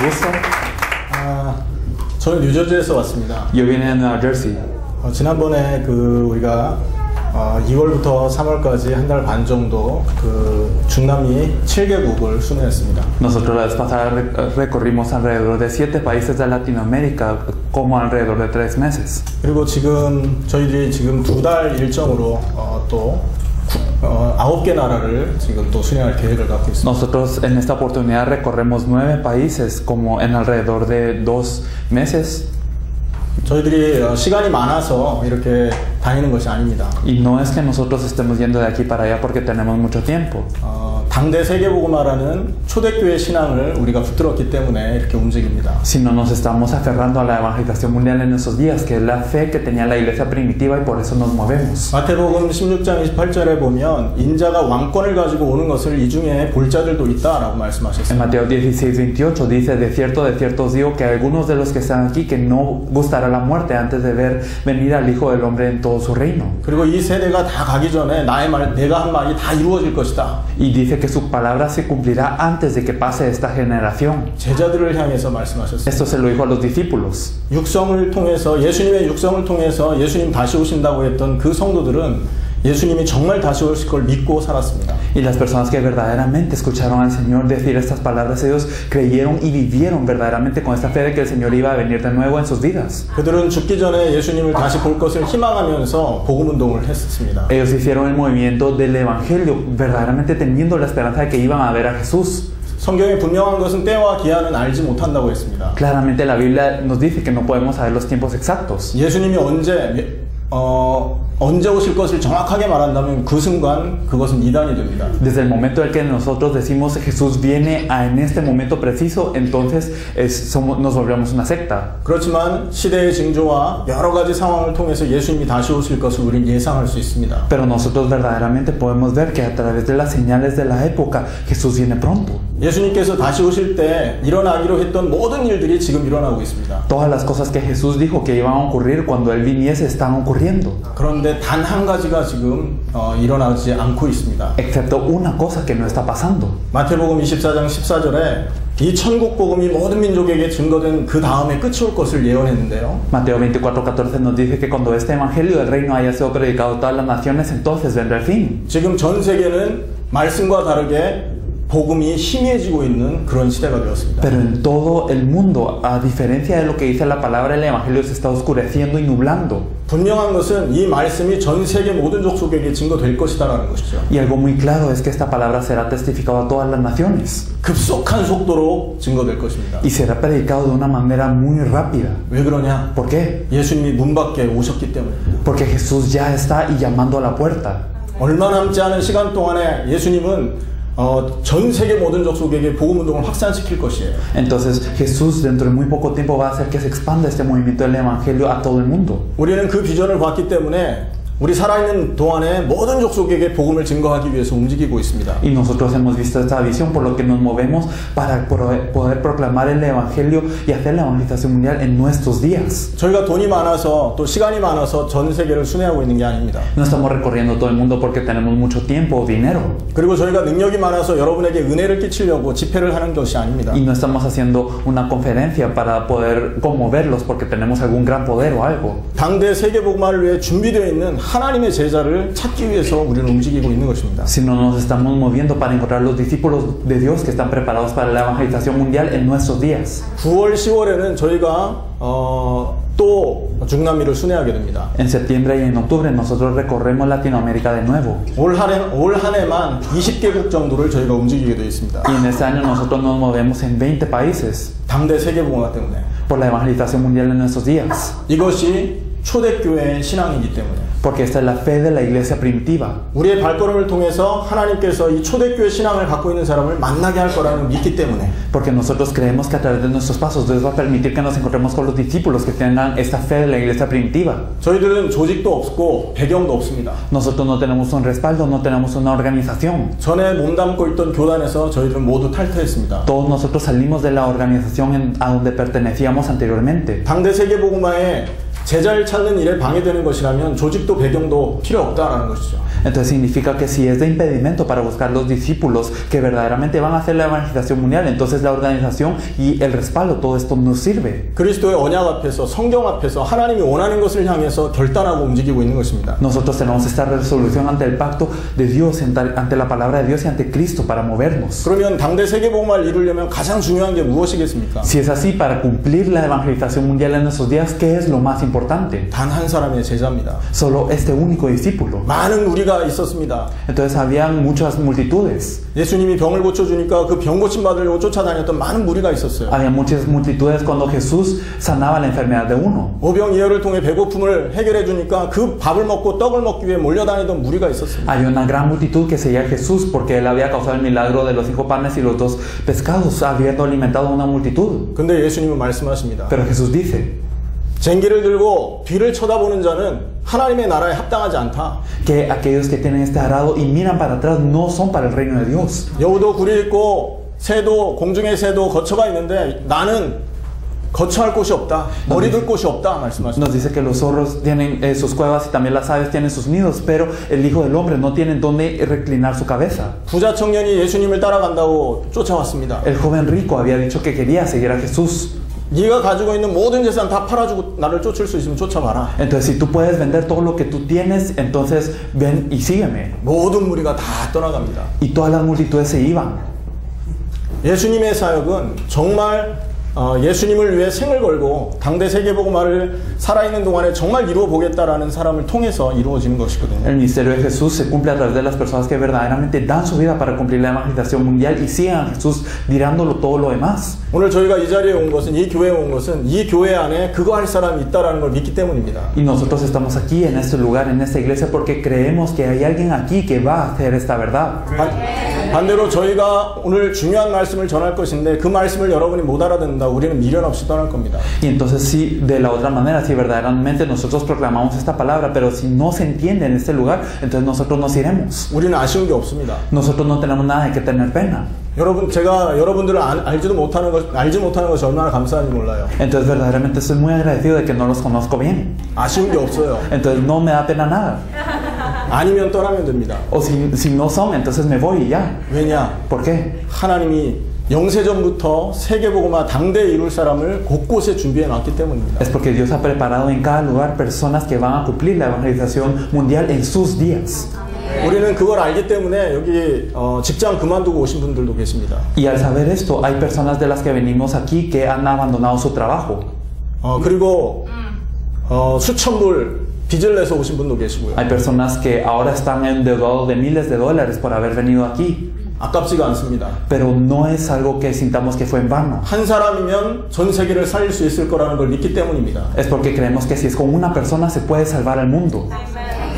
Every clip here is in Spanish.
gusto. 저는 뉴저지에서 왔습니다. Yo vine de Nueva Jersey. 지난번에 우리가 2월부터 3월까지 한 달 반 정도 중남미 7개국을 순회했습니다. Nosotros la vez pasada recorrimos alrededor de 7 países de Latinoamérica, como alrededor de 3 meses. 그리고 저희들이 지금 2달 일정으로 또 9개 나라를 지금 또 순회할 계획을 갖고 있습니다. Nosotros en esta oportunidad recorremos 9 países, como en alrededor de 2 meses. 저희들이 시간이 많아서 이렇게 다니는 것이 아닙니다. Y no es que nosotros estemos yendo de aquí para allá porque tenemos mucho tiempo. 당대 세계복음화라는 초대교회 신앙을 우리가 붙들었기 때문에 이렇게 움직입니다. Sino nos estamos aferrando a la evangelización mundial en esos días, que es la fe que tenía la iglesia primitiva, y por eso nos movemos. 마태복음 16장 28절에 보면 인자가 왕권을 가지고 오는 것을 이 중에 볼 자들도 있다라고 말씀하셨습니다. En Mateo 16:28 dice: de cierto os digo que algunos de los que están aquí que no gustará la muerte antes de ver venir al Hijo del Hombre en todo su reino. 그리고 이 세대가 다 가기 전에 내가 한 말이 다 이루어질 것이다. Y dice que su palabra se cumplirá antes de que pase esta generación. 제자들을 향해서 말씀하셨습니다. Esto se lo dijo a los discípulos. 예수님의 육성을 통해서 예수님 다시 오신다고 했던 그 성도들은 예수님이 정말 다시 오실 걸 믿고 살았습니다. Y las personas que verdaderamente escucharon al Señor decir estas palabras, ellos creyeron y vivieron verdaderamente con esta fe de que el Señor iba a venir de nuevo en sus vidas. 그들은 죽기 전에 예수님을 다시 볼 것을 희망하면서 복음 운동을 했습니다. Ellos hicieron el movimiento del evangelio verdaderamente teniendo la esperanza de que iban a ver a Jesús. 성경에 분명한 것은 때와 기한은 알지 못한다고 했습니다. Claramente la Biblia nos dice que no podemos saber los tiempos exactos. 예수님이 언제 오실 것을 정확하게 말한다면 그 순간 그것은 이단이 됩니다. Desde el momento en que nosotros decimos Jesús viene en este momento preciso, entonces nos volvemos una secta. 그렇지만 시대의 징조와 여러 가지 상황을 통해서 예수님이 다시 오실 것을 우리는 예상할 수 있습니다. Pero nosotros verdaderamente podemos ver que a través de las señales de la época Jesús viene pronto. 예수님께서 다시 오실 때 일어나기로 했던 모든 일들이 지금 일어나고 있습니다. Todas las cosas que Jesús dijo que iban a ocurrir cuando él viniese están ocurriendo. 그런데 단 한 가지가 지금 일어나지 않고 있습니다. Excepto una cosa que no está pasando. 마태복음 24장 14절에 이 천국 복음이 모든 민족에게 증거된 그 다음에 끝이 올 것을 예언했는데요. Mateo 24:14 nos dice que cuando este evangelio del reino haya sido predicado a todas las naciones, entonces vendrá el fin. 지금 전 세계는 말씀과 다르게 복음이 희미해지고 있는 그런 시대가 되었습니다. Pero en todo el mundo, a diferencia de lo que dice la palabra, el evangelio se está oscureciendo y nublando. 분명한 것은 이 말씀이 전 세계 모든 족속에게 증거될 것이다라는 것이죠. Y algo muy claro es que esta palabra será testificada a todas las naciones. 급속한 속도로 증거될 것입니다. Y será predicado de una manera muy rápida. 왜 그러냐? ¿Por qué? 예수님이 문 밖에 오셨기 때문입니다. Porque Jesús ya está y llamando a la puerta. 얼마 남지 않은 시간 동안에 예수님은 전 세계 모든 족속에게 복음 운동을 확산시킬 것이에요. Entonces Jesús dentro de muy poco tiempo va a hacer que se expanda este movimiento del evangelio a todo el mundo. 우리는 그 비전을 봤기 때문에 우리 살아있는 동안에 모든 족속에게 복음을 증거하기 위해서 움직이고 있습니다. Y nosotros hemos visto esta visión, por lo que nos movemos para poder proclamar el evangelio y hacer la evangelización mundial en nuestros días. 저희가 돈이 많아서 또 시간이 많아서 전 세계를 순회하고 있는 게 아닙니다. No estamos recorriendo todo el mundo porque tenemos mucho tiempo o dinero. 그리고 저희가 능력이 많아서 여러분에게 은혜를 끼치려고 집회를 하는 것이 아닙니다. Y no estamos haciendo una conferencia para poder conmoverlos porque tenemos algún gran poder o algo. 당대 세계복음화를 위해 준비되어 있는 하나님의 제자를 찾기 위해서 우리는 움직이고 있는 것입니다. Sino nos estamos moviendo para encontrar los discípulos de Dios que están preparados para la evangelización mundial en nuestros días. 9월, 10월에는 저희가 또 중남미를 순회하게 됩니다. En septiembre y en octubre nosotros recorremos Latinoamérica de nuevo. 올 한 해만 20개국 정도를 저희가 움직이게 되어 있습니다. Y en este año nosotros nos movemos en 20 países. 당대 세계복음화 때문에. Por la evangelización mundial en nuestros días. 이것이 초대교회의 신앙이기 때문에. Porque esta es la fe de la iglesia primitiva. 우리의 발걸음을 통해서 하나님께서 이 초대교회 신앙을 갖고 있는 사람을 만나게 할 거라는 믿기 때문에. Porque nosotros creemos que a través de nuestros pasos Dios va a permitir que nos encontremos con los discípulos que tengan esta fe de la iglesia primitiva. 저희들은 조직도 없고 배경도 없습니다. Nosotros no tenemos un respaldo, no tenemos una organización. 전에 몸담고 있던 교단에서 저희들은 모두 탈퇴했습니다. Todos nosotros salimos de la organización a donde pertenecíamos anteriormente. 당대 세계복음화에 제자를 찾는 일에 방해되는 것이라면 조직도 배경도 필요 없다라는 것이죠. Entonces significa que si es de impedimento para buscar los discípulos que verdaderamente van a hacer la evangelización mundial, entonces la organización y el respaldo, todo esto no sirve. 그리스도의 언약 앞에서 성경 앞에서 하나님이 원하는 것을 향해서 결단하고 움직이고 있는 것입니다. Nosotros tenemos esta resolución ante el pacto de Dios, ante la palabra de Dios y ante Cristo para movernos. 그러면 당대 세계복음화를 이루려면 가장 중요한 게 무엇이겠습니까? Si es así, para cumplir la evangelización mundial en nuestros días, ¿qué es lo más importante? 단 한 사람의 제자입니다. Solo este único discípulo. 많은 무리가 있었습니다. Entonces habían muchas multitudes. 예수님이 병을 고쳐주니까 그 병 고침 받으려고 쫓아다녔던 많은 무리가 있었어요. Había muchas multitudes cuando Jesús sanaba la enfermedad de uno. 오병이어를 통해 배고픔을 해결해 주니까 그 밥을 먹고 떡을 먹기 위해 몰려다니던 무리가 있었습니다. Había una gran multitud que seguía a Jesús porque él había causado el milagro de los 5 panes y los 2 pescados, habiendo alimentado a una multitud. 근데 예수님은 말씀하십니다. Pero Jesús dice 쟁기를 들고 뒤를 쳐다보는 자는 하나님의 나라에 합당하지 않다. que aquellos que tienen este arado y miran para atrás no son para el reino de Dios. 여우도 굴이 있고 새도 공중의 새도 거처가 있는데 나는 거처할 곳이 없다. 머리 둘 곳이 없다 말씀하십니다. Nos dice que los zorros tienen sus cuevas y también las aves tienen sus nidos, pero el Hijo del Hombre no tiene donde reclinar su cabeza. 부자 청년이 예수님을 따라간다고 쫓아왔습니다. El joven rico había dicho que quería seguir a Jesús. 네가 가지고 있는 모든 재산 다 팔아주고 나를 쫓을 수 있으면 쫓아봐라. Entonces, si tú puedes vender todo lo que tú tienes, entonces ven y sígueme. 모든 무리가 다 떠나갑니다. Y todas las multitudes se iban. 예수님의 사역은 정말 예수님을 위해 생을 걸고 당대 세계복음화를 살아있는 동안에 정말 이루어 보겠다라는 사람을 통해서 이루어지는 것이거든요. El ministerio de Jesús se cumple a través de las personas que verdaderamente dan su vida para cumplir la evangelización mundial y siguen a Jesús mirándolo todo lo demás. 오늘 저희가 이 자리에 온 것은 이 교회에 온 것은 이 교회 안에 그거 할 사람이 있다라는 걸 믿기 때문입니다. Y nosotros estamos aquí en este lugar, en esta iglesia, porque creemos que hay alguien aquí que va a hacer esta verdad. 반대로 저희가 오늘 중요한 말씀을 전할 것인데 그 말씀을 여러분이 못 알아듣는다. 우리는 미련 없이 떠날 겁니다. Y entonces sí, de la otra manera, si verdaderamente nosotros proclamamos esta palabra, pero si no se entiende en este lugar, entonces nosotros nos iremos. 우리는 아쉬운 게 없습니다. Nosotros no tenemos nada de que tener pena. 여러분, 제가 여러분들을 알지 못하는 것이 얼마나 감사한지 몰라요. Entonces verdaderamente estoy muy agradecido de que no los conozco bien. 아쉬운 게 없어요. Entonces no me da pena nada. 아니면 떠나면 됩니다. O si no son, entonces me voy y ya. 왜냐? ¿Por qué? 하나님이 영세전부터 세계복음화 당대에 이룰 사람을 곳곳에 준비해 놨기 때문입니다. Es porque Dios ha preparado en cada lugar personas que van a cumplir la evangelización mundial en sus días. 우리는 그걸 알기 때문에 여기 직장 그만두고 오신 분들도 계십니다. Y al saber esto, hay personas de las que venimos aquí que han abandonado su trabajo. 그리고 수천 불 빚을 내서 오신 분도 계시고요. Hay personas que ahora están endeudados de miles de dólares por haber venido aquí. 아깝지가 않습니다. Pero no es algo que sintamos que fue en vano. 한 사람이면 전 세계를 살릴 수 있을 거라는 걸 믿기 때문입니다. Es porque creemos que si es con una persona se puede salvar al mundo.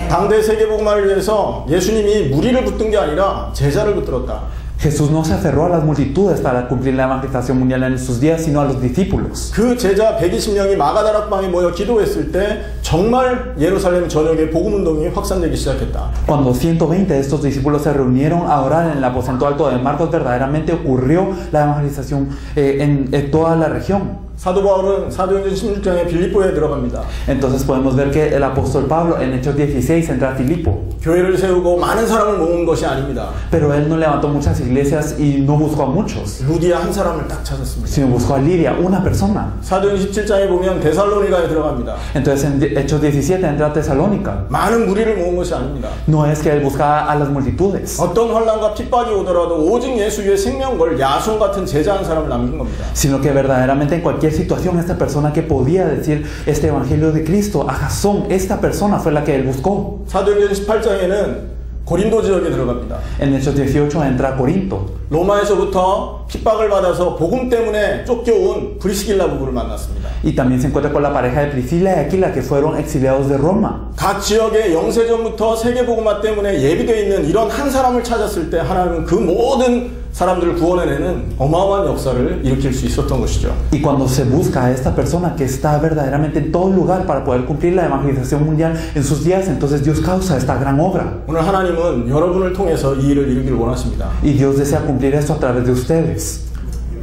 당대 세계복음화를 위해서 예수님이 무리를 붙든 게 아니라 제자를 붙들었다. Jesús no se aferró a las multitudes para cumplir la evangelización mundial en sus días, sino a los discípulos. 그 제자 120명이 마가다락방에 모여 기도했을 때 정말 예루살렘 전역에 복음운동이 확산되기 시작했다. Cuando 120 de estos discípulos se reunieron a orar en el aposento alto de Marcos, verdaderamente ocurrió la evangelización en toda la región. 사도 바울은 사도행전 16장에 빌립보에 들어갑니다. Entonces podemos ver que el apóstol Pablo en Hechos 16 entra a Filipo. 교회를 세우고 많은 사람을 모은 것이 아닙니다. Pero él no levantó muchas iglesias y no buscó a muchos, 루디아 한 사람을 딱 찾았습니다. sino buscó a Lidia, una persona. 사도행전 17장에 보면 데살로니가에 들어갑니다. Entonces en Hechos 17 entra a Tesalónica. 많은 무리를 모은 것이 아닙니다. No es que él buscaba a las multitudes, 어떤 환난과 핍박이 오더라도 오직 예수 위에 생명 걸 야손 같은 제자 한 사람을 남긴 겁니다. sino que verdaderamente en cualquier situación esta persona que podía decir este evangelio de Cristo, a Jasón, esta persona fue la que él buscó. 사도행전 18장에는 고린도 지역에 들어갑니다. En Hechos 18 entra a Corinto. 로마에서부터 핍박을 받아서 복음 때문에 쫓겨온 브리스길라 부부를 만났습니다. Y también se encuentra con la pareja de Priscila y Aquila que fueron exiliados de Roma. 각 지역의 영세전부터 세계복음화 때문에 예비되어 있는 이런 한 사람을 찾았을 때 하나님은 그 모든 사람들을 구원해내는 어마어마한 역사를 일으킬 수 있었던 것이죠. Y cuando se busca a esta persona que está verdaderamente en todo lugar para poder cumplir la evangelización mundial en sus días, entonces Dios causa esta gran obra. 오늘 하나님은 여러분을 통해서 이 일을 이루기를 원하십니다. Y Dios desea cumplir esto a través de ustedes.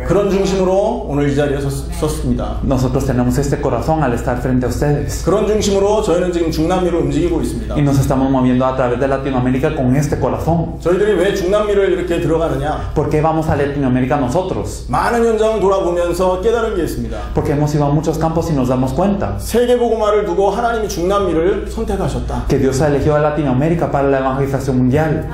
그런 중심으로 오늘 이 자리에 섰습니다. Nosotros tenemos este corazón al estar frente a ustedes. 그런 중심으로 저희는 지금 중남미를 움직이고 있습니다. Y nos estamos moviendo a través de Latinoamérica con este corazón. 저희들이 왜 중남미를 이렇게 들어가느냐? ¿Por qué vamos a Latinoamérica nosotros? 많은 현장을 돌아보면서 깨달은 게 있습니다. Porque hemos ido a muchos campos y nos damos cuenta 세계복음화를 두고 하나님이 중남미를 선택하셨다. que Dios ha elegido a Latinoamérica para la evangelización mundial.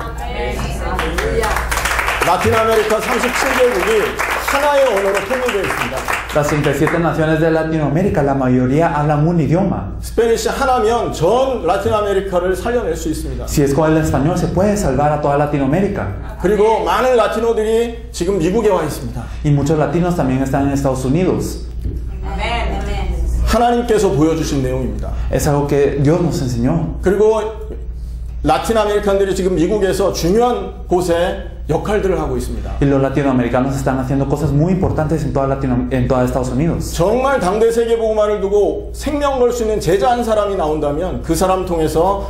라틴 아메리카 37개국이 하나의 언어로 통일되어 있습니다. Las 37 naciones de Latinoamérica, la mayoría hablan un idioma. 스페니시 하나면 전 라틴 아메리카를 살려낼 수 있습니다. Si es con el español, se puede salvar a toda Latinoamérica. 그리고 많은 라티노들이 지금 미국에 와 있습니다. Y muchos latinos también están en Estados Unidos. 하나님께서 보여주신 내용입니다. Es algo que Dios nos enseñó. 그리고 라틴 아메리칸들이 지금 미국에서 중요한 곳에 역할들을 하고 있습니다. Y los latinoamericanos están haciendo cosas muy importantes en toda Estados Unidos. 정말 당대 세계복음화를 두고 생명 걸 수 있는 제자 한 사람이 나온다면 그 사람 통해서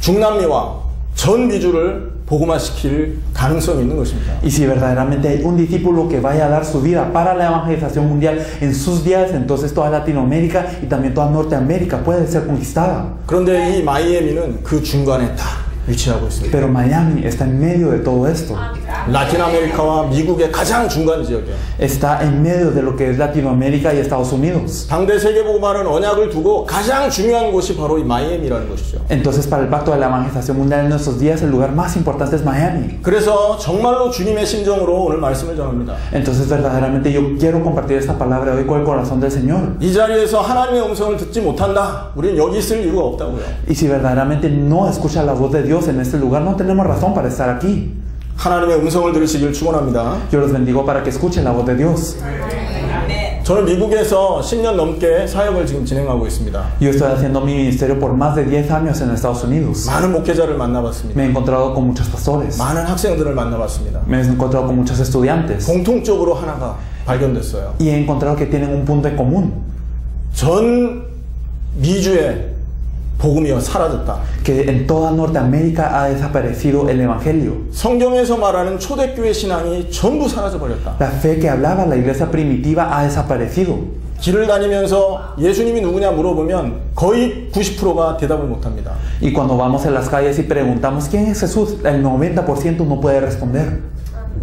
중남미와 전 미주를 복음화시킬 가능성이 있는 것입니다. Y si verdaderamente hay un discípulo que vaya a dar su vida para la evangelización mundial en sus días, entonces toda Latinoamérica y también toda Norteamérica puede ser conquistada. 그런데 이 마이애미는 그 중간에 딱 위치하고 있습니다. Pero Miami está en medio de todo esto. 라틴 아메리카와 미국의 가장 중간 지역이에요. Está en medio de lo que es Latinoamérica y Estados Unidos. 당대 세계복음화는 언약을 두고 가장 중요한 곳이 바로 이 마이애미라는 것이죠. Entonces, para el pacto de la evangelización mundial en nuestros días, el lugar más importante es Miami. 그래서 정말로 주님의 심정으로 오늘 말씀을 전합니다. Entonces, verdaderamente yo quiero compartir esta palabra hoy con el corazón del Señor. 이 자리에서 하나님의 음성을 듣지 못한다. 우리는 여기 있을 이유가 없다고요. Y si verdaderamente no escucha la voz de Dios en este lugar, no tenemos razón para estar aquí. 하나님의 음성을 들으시길 축원합니다. Yo los bendigo para que escuchen la voz de Dios. 저는 미국에서 10년 넘게 사역을 지금 진행하고 있습니다. Yo estoy haciendo mi ministerio por más de 10 años en Estados Unidos. 많은 목회자를 만나봤습니다. Me he encontrado con muchos pastores. 많은 학생들을 만나봤습니다. Me he encontrado con muchos estudiantes. 공통적으로 하나가 발견됐어요. Y he encontrado que tienen un punto en común. 전 미주의 복음이요 사라졌다. Que en toda Norteamérica ha desaparecido el evangelio. 성경에서 말하는 초대교회 신앙이 전부 사라져 버렸다. La fe que hablaba la iglesia primitiva ha desaparecido. 길을 다니면서 예수님이 누구냐 물어보면 거의 90%가 대답을 못합니다. Y cuando vamos en las calles y preguntamos quién es Jesús, el 90% no puede responder.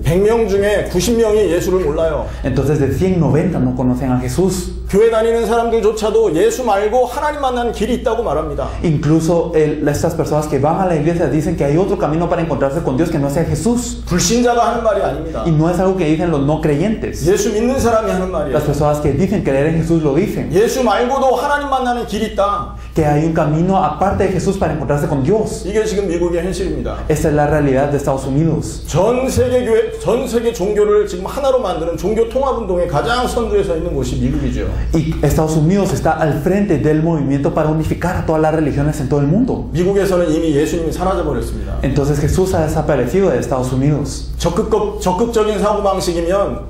100명 중에 90명이 예수를 몰라요. Entonces de 190 no conocen a Jesús. 교회 다니는 사람들조차도 예수 말고 하나님 만나는 길이 있다고 말합니다. Incluso estas personas que van a la iglesia dicen que hay otro camino para encontrarse con Dios que no sea Jesús. 불신자가 하는 말이 아닙니다. Y no es algo que dicen los no creyentes. 예수 믿는 사람이 하는 말이에요. Las personas que dicen creer en Jesús lo dicen. 예수 말고도 하나님 만나는 길이 있다. Que hay un camino aparte de Jesús para encontrarse con Dios. 이게 지금 미국의 현실입니다. Esta es la realidad de Estados Unidos. 전 세계 종교를 지금 하나로 만드는 종교 통합 운동의 가장 선두에 서 있는 곳이 미국이죠. Y Estados Unidos está al frente del movimiento para unificar a todas las religiones en todo el mundo. 미국에서는 이미 예수님이 사라져 버렸습니다. Entonces Jesús ha desaparecido de Estados Unidos. 적극적인 사고 방식이면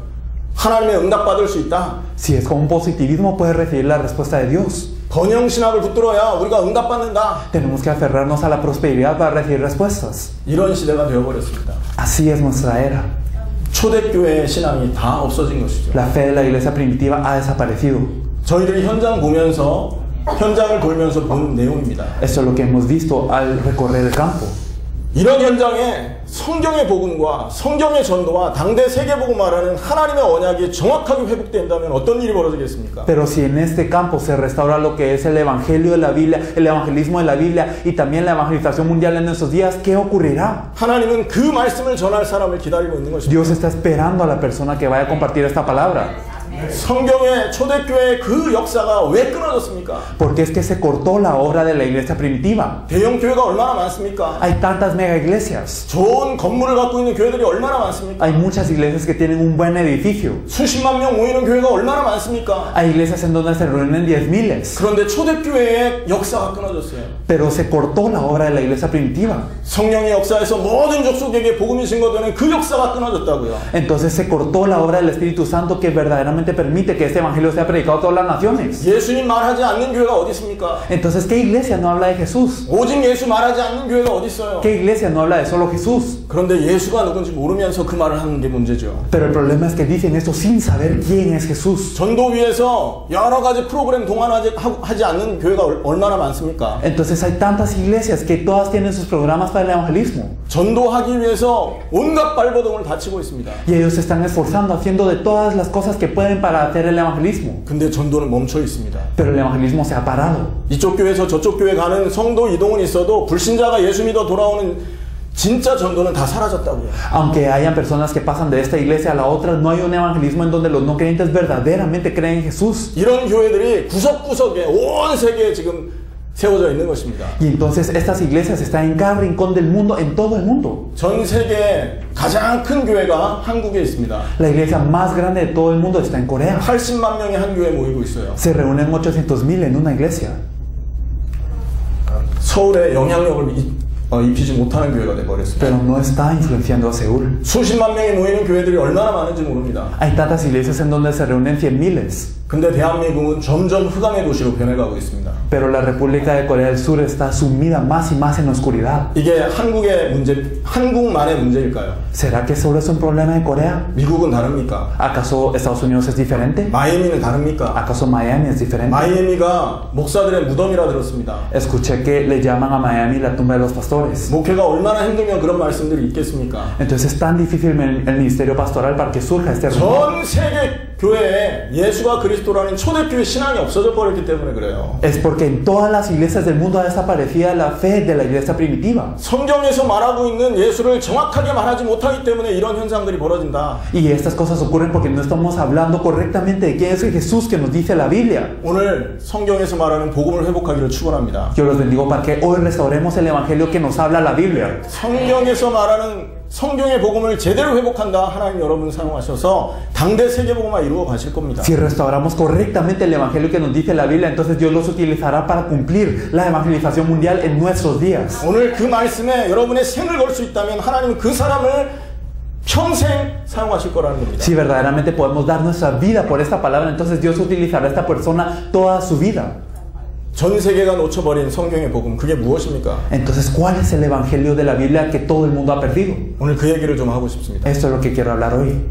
하나님의 응답 받을 수 있다. Si es con un positivismo puedes recibir la respuesta de Dios. 번영 신학을 붙들어야 우리가 응답 받는다. Tenemos que aferrarnos a la prosperidad para recibir respuestas. 이런 시대가 되어 버렸습니다. Así es nuestra era. 초대교회의 신앙이 다 없어진 것이죠. La fe de la iglesia primitiva ha desaparecido. 저희들이 현장을 돌면서 본 내용입니다. Esto es lo que hemos visto al recorrer el campo. 이런 현장에 성경의 복음과 성경의 전도와 당대 세계복음화라는 하나님의 언약이 정확하게 회복된다면 어떤 일이 벌어지겠습니까? Pero si en este campo se restaura lo que es el evangelio de la Biblia, el evangelismo de la Biblia y también la evangelización mundial en nuestros días, ¿qué ocurrirá? 하나님은 그 말씀을 전할 사람을 기다리고 있는 것입니다. Dios está esperando a la persona que vaya a compartir esta palabra. 성경의 초대교회의 그 역사가 왜 끊어졌습니까? Porque es que se cortó la obra de la iglesia primitiva. 대형 교회가 얼마나 많습니까? Hay tantas mega iglesias. 좋은 건물을 갖고 있는 교회들이 얼마나 많습니까? Hay muchas iglesias que tienen un buen edificio. 수십만 명 모이는 교회가 얼마나 많습니까? Hay iglesias en donde se reúnen 10,000. 그런데 초대교회의 역사가 끊어졌어요. Pero se cortó la obra de la iglesia primitiva. 성령의 역사에서 모든 족속에게 복음이 증거되는 그 역사가 끊어졌다고요. Entonces se cortó la obra del Espíritu Santo que verdaderamente verdaderamente permite que este evangelio sea predicado a todas las naciones. 예수님 말하지 않는 교회가 어디 있습니까? Entonces, ¿qué iglesia no habla de Jesús? 오직 예수 말하지 않는 교회가 어디 있어요? ¿Qué iglesia no habla de solo Jesús? 그런데 예수가 누군지 모르면서 그 말을 하는 게 문제죠. Pero el problema es que dicen esto sin saber quién es Jesús. 전도위에서 여러 가지 프로그램 동원하지 않는 교회가 얼마나 많습니까? Entonces hay tantas iglesias que todas tienen sus programas para el evangelismo. 전도하기 위해서 온갖 발버둥을 다치고 있습니다. Y ellos se están esforzando, haciendo de todas las cosas que pueden para hacer el evangelismo. 근데 전도는 멈춰 있습니다. Pero el evangelismo se ha parado. 이쪽 교회에서 저쪽 교회 가는 성도 이동은 있어도 불신자가 예수 믿어 돌아오는 진짜 전도는 다 사라졌다고요. Aunque hayan personas que pasan de esta iglesia a la otra, no hay un evangelismo en donde los no creyentes verdaderamente creen en Jesús. 이런 교회들이 구석구석에 온 세계에 지금 세워져 있는 것입니다. Y entonces estas iglesias están en cada rincón del mundo, en todo el mundo. 전 세계 가장 큰 교회가 한국에 있습니다. La iglesia más grande de todo el mundo está en Corea. 80만 명이 한 교회에 모이고 있어요. Se reúnen 800,000 en una iglesia. 서울에 영향력을 입히지 못하는 교회가 되어버렸습니다. Pero no está influenciando a Seúl. 수십만 명이 모이는 교회들이 얼마나 많은지 모릅니다. Hay tantas iglesias en donde se reúnen 100,000. 근데 대한민국은 점점 흑암의 도시로 변해가고 있습니다. Pero la República de Corea del Sur está sumida más y más en oscuridad. 이게 한국의 문제, 한국만의 문제일까요? ¿Será que solo es un problema de Corea? 미국은 다릅니까? ¿Acaso Estados Unidos es diferente? 마이애미는 다릅니까? ¿Acaso Miami es diferente? 마이애미가 목사들의 무덤이라 들었습니다. Escuché que le llaman a Miami la tumba de los pastores. 목회가 얼마나 힘들면 그런 말씀들이 있겠습니까? Entonces es tan difícil el ministerio pastoral para que surja este rumor. 전 세계 교회에 예수가 그리스도라는 초대교회 신앙이 없어져 버렸기 때문에 그래요. Es porque en todas las iglesias del mundo ha desaparecido la fe de la iglesia primitiva. 성경에서 말하고 있는 예수를 정확하게 말하지 못하기 때문에 이런 현상들이 벌어진다. Y estas cosas ocurren porque no estamos hablando correctamente de quién es el Jesús que nos dice la Biblia. 오늘 성경에서 말하는 복음을 회복하기를 축원합니다. Yo los bendigo para que hoy restauremos el evangelio que nos habla la Biblia. 성경에서 말하는 성경의 복음을 제대로 회복한다. 하나님 여러분 사용하셔서 당대 세계복음화 이루어 가실 겁니다. Si restauramos correctamente el evangelio que nos dice la Biblia, entonces Dios los utilizará para cumplir la evangelización mundial en nuestros días. 오늘 그 말씀에 여러분의 생을 걸 수 있다면 하나님은 그 사람을 평생 사용하실 거라는 겁니다. Si verdaderamente podemos dar nuestra vida por esta palabra, entonces Dios utilizará a esta persona toda su vida. 전 세계가 놓쳐버린 성경의 복음, 그게 무엇입니까? Entonces, ¿cuál es el evangelio de la Biblia que todo el mundo ha perdido? 오늘 그 얘기를 좀 하고 싶습니다. Esto es lo que quiero hablar hoy.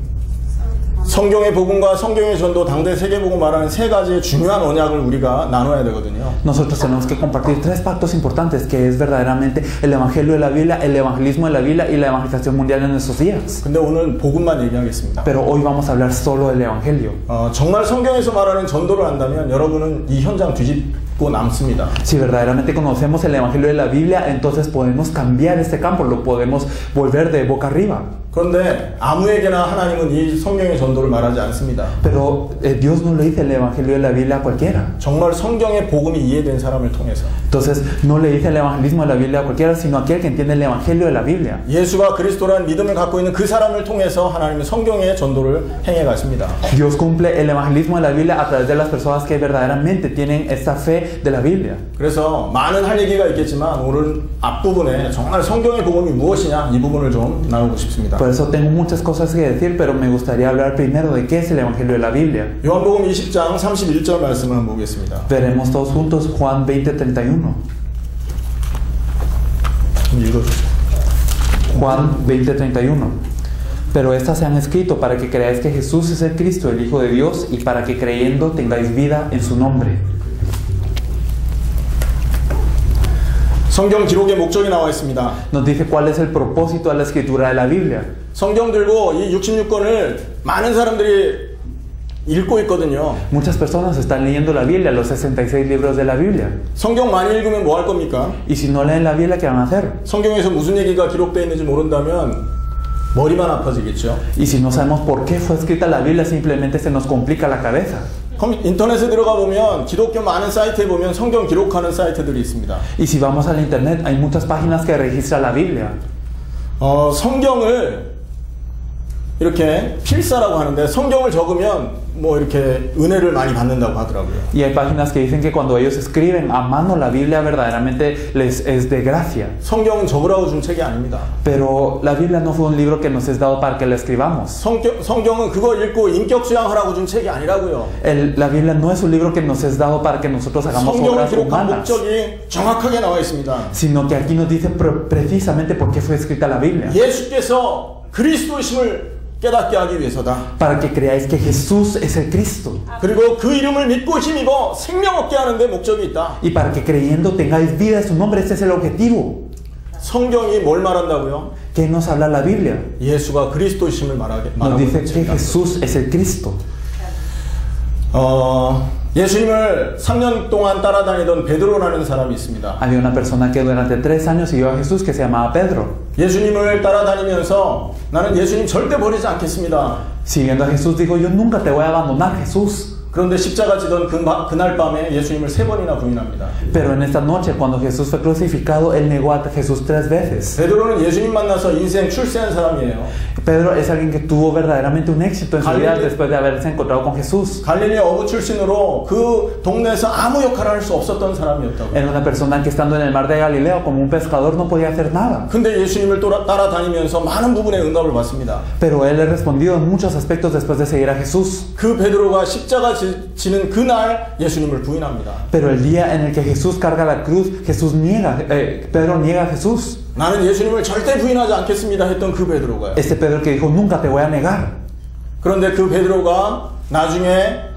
성경의 복음과 성경의 전도, 당대 세계복음 말하는 세 가지의 중요한 언약을 우리가 나눠야 되거든요. Nosotros tenemos que compartir tres pactos importantes, que es verdaderamente el evangelio de la Biblia, el evangelismo de la Biblia y la evangelización mundial en nuestros días. 근데 오늘 복음만 얘기하겠습니다. Pero hoy vamos a hablar solo del evangelio. 정말 성경에서 말하는 전도를 한다면 여러분은 이 현장 뒤집고 남습니다. Si verdaderamente conocemos el evangelio de la Biblia, entonces podemos cambiar este campo, lo podemos volver de boca arriba. 그런데 아무에게나 하나님은 이 성경의 전도를 말하지 않습니다. Pero Dios no le dice el evangelio de la Biblia a cualquiera. 정말 성경의 복음이 이해된 사람을 통해서. Entonces no le dice el evangelismo de la Biblia a cualquiera, sino a aquel que entiende el evangelio de la Biblia. 예수가 그리스도라는 믿음을 갖고 있는 그 사람을 통해서 하나님은 성경의 전도를 행해 가십니다. Dios cumple el evangelismo de la Biblia a través de las personas que verdaderamente tienen esta fe de la Biblia. 그래서 많은 할 얘기가 있겠지만 오늘 앞부분에 정말 성경의 복음이 무엇이냐 이 부분을 좀 나누고 싶습니다. Por eso tengo muchas cosas que decir, pero me gustaría hablar primero de qué es el evangelio de la Biblia. 요한복음 20장 31절 말씀을 한번 보겠습니다. Veremos todos juntos Juan 20:31. 읽어주세요. Juan 20:31. Pero estas se han escrito para que creáis que Jesús es el Cristo, el Hijo de Dios, y para que creyendo tengáis vida en su nombre. 성경 기록의 목적이 나와 있습니다. Nos dice cuál es el propósito de la escritura de la Biblia. 성경 들고 이 66권을 많은 사람들이 읽고 있거든요. Muchas personas están leyendo la Biblia, los 66 libros de la Biblia. 성경 많이 읽으면 뭐 할 겁니까? Y si no leen la Biblia, ¿qué van a hacer? 성경에서 무슨 얘기가 기록되어 있는지 모른다면 머리만 아파지겠죠. Y si no sabemos por qué fue escrita la Biblia, simplemente se nos complica la cabeza. 인터넷에 들어가 보면 기독교 많은 사이트에 보면 성경 기록하는 사이트들이 있습니다. Y si vamos al internet, hay muchas páginas que registran la Biblia. 성경을 이렇게 필사라고 하는데 성경을 적으면 뭐 이렇게 은혜를 많이 받는다고 하더라고요. Y hay páginas que dicen que cuando ellos escriben a mano la Biblia verdaderamente les es de gracia. 성경은 적으라고 준 책이 아닙니다. Pero la Biblia no fue un libro que nos es dado para que la escribamos. 성경은 그거 읽고 인격 수양하라고 준 책이 아니라고요. La Biblia no es un libro que nos es dado para que nosotros hagamos 성경을 obras 기록한 humanas, 목적이 정확하게 na와 있습니다. sino que aquí nos dice precisamente por qué fue escrita la Biblia. 예수께서 그리스도이심을 깨닫게 하기 위해서다. Para que creáis que Jesús es el Cristo. 그리고 그 이름을 믿고 힘입어 생명 얻게 하는 데 목적이 있다. Y para que creyendo tengáis vida en su nombre, este es el objetivo. 성경이 뭘 말한다고요? ¿Qué nos habla la Biblia? 예수가 그리스도이심을 Nos 말하고 dice que 있습니다. Jesús es el Cristo. 예수님을 3년 동안 따라다니던 베드로라는 사람이 있습니다. Había una persona que durante 3 años siguió a Jesús que se llamaba Pedro. 예수님을 따라다니면서 나는 예수님 절대 버리지 않겠습니다. Siguiendo a Jesús dijo, yo nunca te voy a abandonar, Jesús. 그런데 십자가 지던 그날 밤에 예수님을 3번이나 부인합니다. Pero en esta noche, cuando Jesús fue crucificado, él negó a Jesús 3 veces. 베드로는 예수님 만나서 인생 출세한 사람이에요. Pedro es alguien que tuvo verdaderamente un éxito en su vida después de haberse encontrado con Jesús. 갈릴리 어부 출신으로 그 동네에서 아무 역할을 할 수 없었던 사람이었다고. Era una persona que estando en el mar de Galileo como un pescador no podía hacer nada. 근데 예수님을 따라다니면서 많은 부분에 응답을 받습니다. Pero él le respondió en muchos aspectos después de seguir a Jesús. 그 베드로가 십자가 지는 그날 예수님을 부인합니다. Pero el día en el que Jesús carga la cruz, Pedro niega a Jesús. 나는 예수님을 절대 부인하지 않겠습니다 했던 그 베드로가요. Este Pedro que dijo, nunca te voy a negar. 그런데 그 베드로가 나중에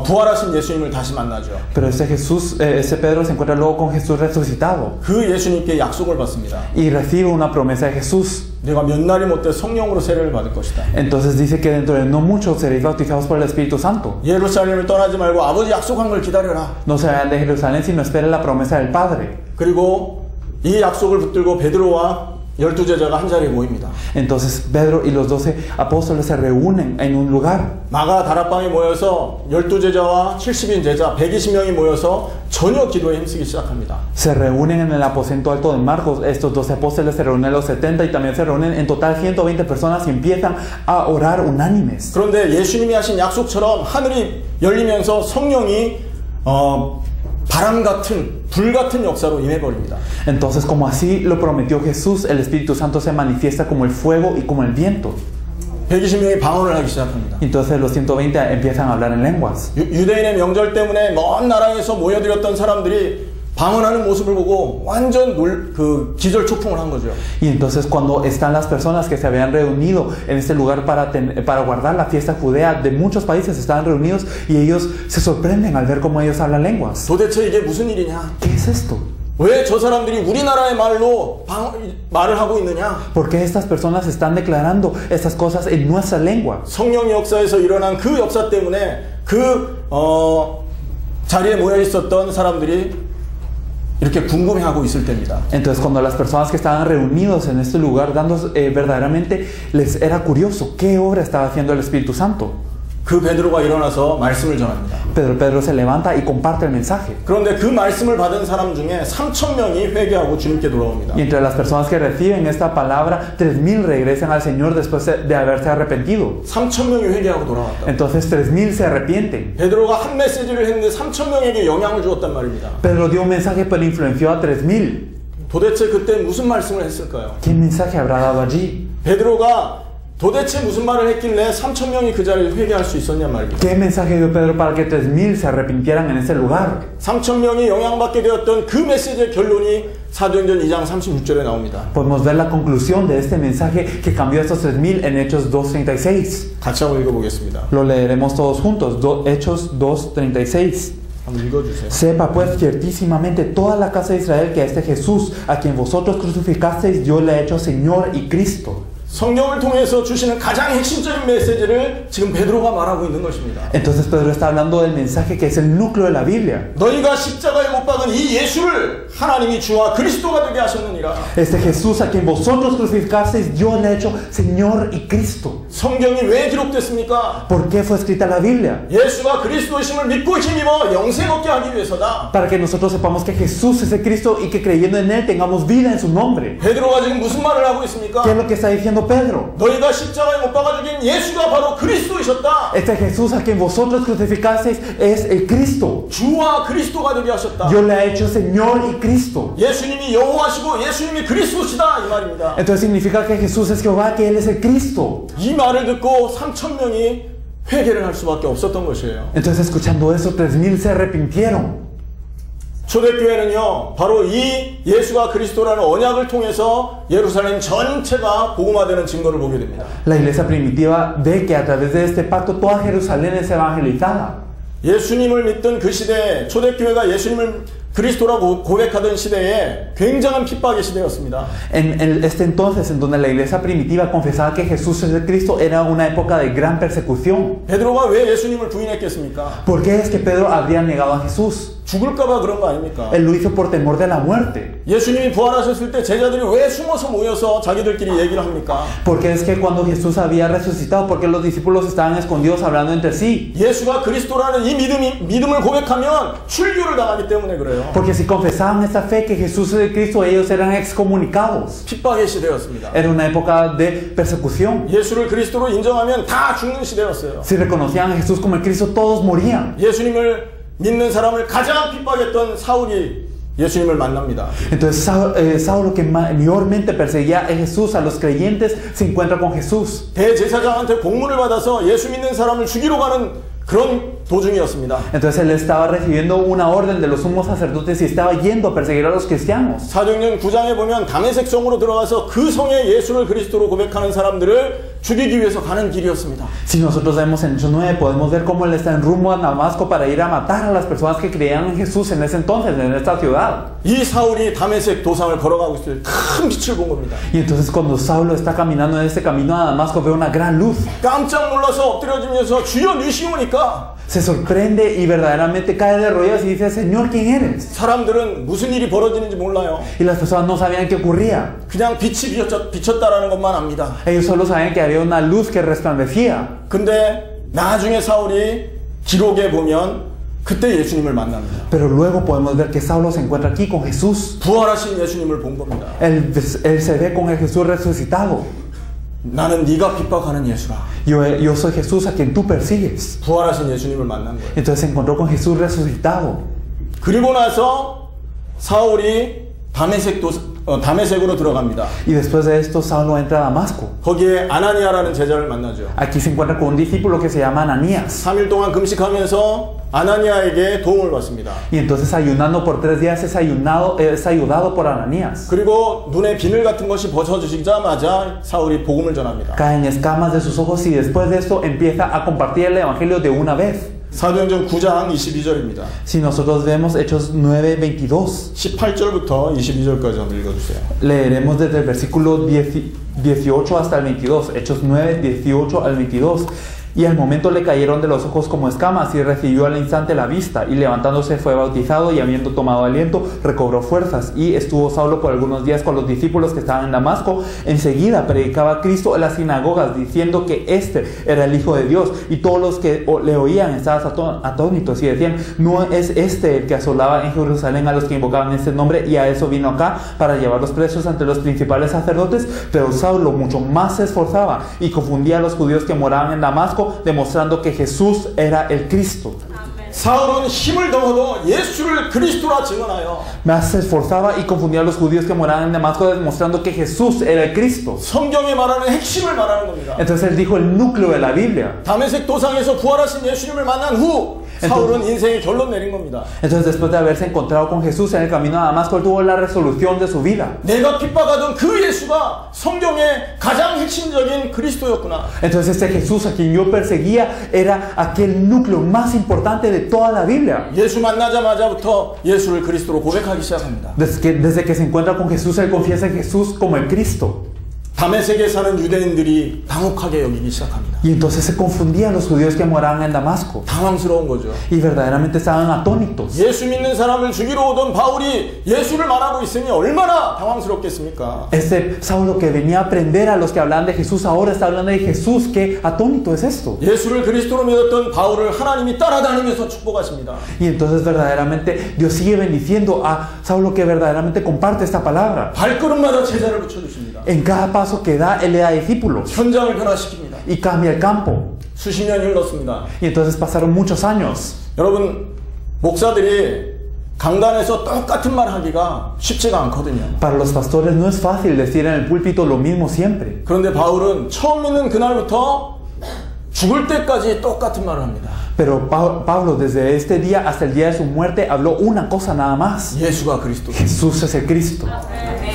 부활하신 예수님을 다시 만나죠. Pero ese Pedro se encuentra luego con Jesús resucitado. 그 예수님께 약속을 받습니다. Y recibe una promesa de Jesús. 내가 몇 날이 못 돼 성령으로 세례를 받을 것이다. Entonces dice que dentro de no mucho seréis bautizados por el Espíritu Santo. 예루살렘을 떠나지 말고 아버지 약속한 걸 기다려라. No se vayan de Jerusalén, sino esperen la promesa del Padre. 그리고 이 약속을 붙들고 베드로와 12제자가 한 자리에 모입니다. Entonces Pedro y los 12 apóstoles se reúnen en un lugar. 마가 다락방에 모여서 12제자와 70인 제자 120명이 모여서 저녁 기도에 힘쓰기 시작합니다. Se reúnen en el aposento alto de Marcos. Estos 12 apóstoles se reúnen los 70 y también se reúnen en total 120 personas y empiezan a orar unánimes. 그런데 예수님이 하신 약속처럼 하늘이 열리면서 성령이 바람 같은 불 같은 역사로 임해버립니다. Entonces, como así lo prometió Jesús, el Espíritu Santo se manifiesta como el fuego y como el viento. 120명이 방언을 하기 시작합니다. Entonces los 120 empiezan a hablar en lenguas. 유대인의 명절 때문에 먼 나라에서 모여들었던 사람들이 방언하는 모습을 보고 완전 기절초풍을 한 거죠. Y entonces cuando están las personas que se habían reunido en este lugar para guardar la fiesta judea, de muchos países estaban reunidos y ellos se sorprenden al ver cómo ellos hablan lenguas. 도대체 이게 무슨 일이냐? ¿Qué es esto? 왜 저 사람들이 우리나라의 말로 말을 하고 있느냐? ¿Por qué estas personas están declarando estas cosas en nuestra lengua? 성령 역사에서 일어난 그 역사 때문에 자리에 모여 있었던 사람들이 이렇게 궁금해하고 있을 때입니다. Entonces cuando las personas que estaban reunidos en este lugar verdaderamente les era curioso qué obra estaba haciendo el Espíritu Santo. 그 베드로가 일어나서 말씀을 전합니다. Pedro se levanta y comparte el mensaje. 그런데 그 말씀을 받은 사람 중에 3,000명이 회개하고 주님께 돌아옵니다. Y entre las personas que reciben esta palabra, 3,000 regresan al Señor después de haberse arrepentido. 3,000명이 회개하고 돌아왔다. Entonces 3,000 se arrepienten. 베드로가 한 메시지를 했는데 3,000명에게 영향을 주었단 말입니다. Pedro dio un mensaje pero influenció a 3,000. 도대체 그때 무슨 말씀을 했을까요? ¿Qué mensaje habrá dado allí? 베드로가 도대체 무슨 말을 했길래 3,000명이 그 자리에 회개할 수 있었냐 말입니다. ¿Qué mensaje dio Pedro para que 3,000 se arrepintieran en ese lugar? 3,000명이 영향받게 되었던 그 메시지의 결론이 사도행전 2장 36절에 나옵니다. Podemos ver la conclusión de este mensaje que cambió a estos 3,000 en Hechos 2:36. 같이 한번 읽어보겠습니다. Lo leeremos todos juntos. Hechos 2:36. 한번 읽어주세요. Sepa pues ciertísimamente toda la casa de Israel que a este Jesús, a quien vosotros crucificasteis, Dios le ha hecho Señor y Cristo. 성령을 통해서 주시는 가장 핵심적인 메시지를 지금 베드로가 말하고 있는 것입니다. Entonces Pedro está hablando del mensaje que es el núcleo de la Biblia. 너희가 십자가에 못 박은 이 예수를 하나님이 주와 그리스도가 되게 하셨느니라. Este Jesús a quien vosotros crucificasteis, Dios le ha hecho Señor y Cristo. 성경이 왜 기록됐습니까? ¿Por qué fue escrita la Biblia? 예수가 그리스도이심을 믿고 힘입어 영생 얻게 하기 위해서다. Para que nosotros sepamos que Jesús es el Cristo y que creyendo en Él tengamos vida en su nombre. 베드로가 지금 무슨 말을 하고 있습니까? ¿Qué es lo que está diciendo diciendo Pedro. 너희가 십자가에 못 박아 죽인 예수가 바로 그리스도이셨다. Este Jesús a quien vosotros crucificasteis es el Cristo. 주와 그리스도가 되게 하셨다. Dios le ha hecho Señor y Cristo. 예수님이 여호와시고 예수님이 그리스도시다 이 말입니다. Entonces significa que Jesús es Jehová, que Él es el Cristo. 이 말을 듣고 3,000명이 회개를 할 수밖에 없었던 것이에요. Entonces escuchando eso, 3,000 se arrepintieron. 초대교회는요, 바로 이 예수가 그리스도라는 언약을 통해서 예루살렘 전체가 복음화되는 증거를 보게 됩니다. La iglesia primitiva ve que a través de este pacto toda Jerusalén es evangelizada. 예수님을 믿던 그 시대에 초대교회가 예수님을 그리스도라고 고백하던 시대에 굉장한 핍박의 시대였습니다. En este entonces, en donde la iglesia primitiva confesaba que Jesús es el Cristo, era una época de gran persecución. 베드로가 왜 예수님을 부인했겠습니까? ¿Por qué es que Pedro habría negado a Jesús? 죽을까봐 그런 거 아닙니까? Él lo hizo por temor de la muerte. 예수님이 부활하셨을 때 제자들이 왜 숨어서 모여서 자기들끼리 얘기를 합니까? Porque es que cuando Jesús había resucitado, porque los discípulos estaban escondidos hablando entre sí. 예수가 그리스도라는 이 믿음을 고백하면 출교를 당하기 때문에 그래요. Porque si confesaban esta fe que Jesús es el Cristo, ellos eran excomunicados. 핍박의 시대였습니다. Era una época de persecución. 예수를 그리스도로 인정하면 다 죽는 시대였어요. Si reconocían a Jesús como el Cristo, todos morían. 예수님을 믿는 사람을 가장 핍박했던 사울이 예수님을 만납니다. Entonces Saulo, que mayormente perseguía a Jesús, a los creyentes, se encuentra con Jesús. 대제사장한테 공문을 받아서 예수 믿는 사람을 죽이러 가는 그런 도중이었습니다. Entonces él estaba recibiendo una orden de los sumos sacerdotes y estaba yendo a perseguir a los cristianos. 사도행전 9장에 보면 다메섹 성으로 들어가서 그 성에 예수를 그리스도로 고백하는 사람들을 죽이기 위해서 가는 길이었습니다. Si nosotros vemos en Hechos 9, podemos ver cómo él está en rumbo a Damasco para ir a matar a las personas que creían en Jesús en ese entonces, en esta ciudad. 이 사울이 다메섹 도상을 걸어가고 있을 때 큰 빛을 본 겁니다. Y entonces cuando Saulo está caminando en este camino a Damasco, ve una gran luz. 깜짝 놀라서 엎드려지면서 주여 누시오니까 Se sorprende y verdaderamente cae de rodillas y dice, Señor, ¿quién eres? 사람들은 무슨 일이 벌어지는지 몰라요. Y las personas no sabían qué ocurría. 그냥 빛이 비쳤다라는 것만 압니다. Ellos solo sabían que había una luz que resplandecía. 근데 나중에 사울이 기록에 보면 그때 예수님을 만납니다. Pero luego podemos ver que Saulo se encuentra aquí con Jesús. 부활하신 예수님을 본 겁니다. Él se ve con el Jesús resucitado. 나는 네가 핍박하는 예수라. Yo soy Jesús a quien tú persigues. 부활하신 예수님을 만난 거예요. Entonces se encontró con Jesús resucitado. 그리고 나서 사울이 다메섹으로 들어갑니다. Y después de esto Saulo entra a Damasco. 거기에 아나니아라는 제자를 만나죠. Aquí se encuentra con un discípulo que se llama Ananías. 3일 동안 금식하면서 아나니아에게 도움을 받습니다. Y entonces ayunando por 3 días es ayudado por Ananías. 그리고 눈에 비늘 같은 것이 벗어지자마자 사울이 복음을 전합니다. Caen escamas de sus ojos y después de esto empieza a compartir el evangelio de una vez. 사도행전 9장 22절입니다. Si nosotros vemos Hechos 9:22, 18절부터 22절까지 한번 읽어주세요. leeremos desde el versículo 18 hasta el 22. Hechos 9:18 al 22. Y al momento le cayeron de los ojos como escamas y recibió al instante la vista, y levantándose fue bautizado, y habiendo tomado aliento recobró fuerzas. Y estuvo Saulo por algunos días con los discípulos que estaban en Damasco. Enseguida predicaba a Cristo en las sinagogas, diciendo que este era el Hijo de Dios, y todos los que le oían estaban atónitos y decían, ¿no es este el que asolaba en Jerusalén a los que invocaban este nombre? Y a eso vino acá, para llevarlos presos ante los principales sacerdotes. Pero Saulo mucho más se esforzaba y confundía a los judíos que moraban en Damasco, demostrando que Jesús era el Cristo. 사울은 힘을 더워도 예수를 그리스도라 증언하여 Más se esforzaba y confundía a los judíos que moraban en Damasco, demostrando que Jesús era el Cristo. 성경에 말하는 핵심을 말하는 겁니다. Entonces él dijo el núcleo de la Biblia. 다메섹 도상에서 부활하신 예수님을 만난 후 사울은 인생의 결론 내린 겁니다. Entonces después de haberse encontrado con Jesús en el camino a Damasco, él tuvo la resolución de su vida. 내가 핍박하던 그 예수가 성경의 가장 핵심적인 그리스도였구나. Entonces este Jesús a quien yo perseguía era aquel núcleo más importante de toda la Biblia. 예수 만나자마자부터 예수를 그리스도로 고백하기 시작합니다. Desde que se encuentra con Jesús, él confiesa en Jesús como el Cristo. 다메섹에 사는 유대인들이 당혹하게 여기기 시작합니다. Y entonces se confundían los judíos que moraban en Damasco. 당황스러운 거죠. Y verdaderamente estaban atónitos. 예수 믿는 사람을 죽이러 오던 바울이 예수를 말하고 있으니 얼마나 당황스럽겠습니까? Este Saulo que venía a aprender a los que hablaban de Jesús, ahora está hablando de Jesús. ¿Qué atónito es esto? 예수를 그리스도로 믿었던 바울을 하나님이 따라다니면서 축복하십니다. Y entonces verdaderamente Dios sigue bendiciendo a Saulo que verdaderamente comparte esta palabra. 발걸음마다 제자를 붙여주십니다. En cada paso que da, Él le da discípulos 현장을 변화시킵니다. y cambia el campo. 수십 년이 흘렀습니다. Y entonces pasaron muchos años. 여러분, 목사들이 강단에서 똑같은 말 하기가 쉽지가 않거든요. Para los pastores no es fácil decir en el púlpito lo mismo siempre. 그런데 바울은 처음 믿는 그날부터 죽을 때까지 똑같은 말을 합니다. Pero Pablo desde este día hasta el día de su muerte habló una cosa nada más. 예수가 그리스도. Jesús es el Cristo.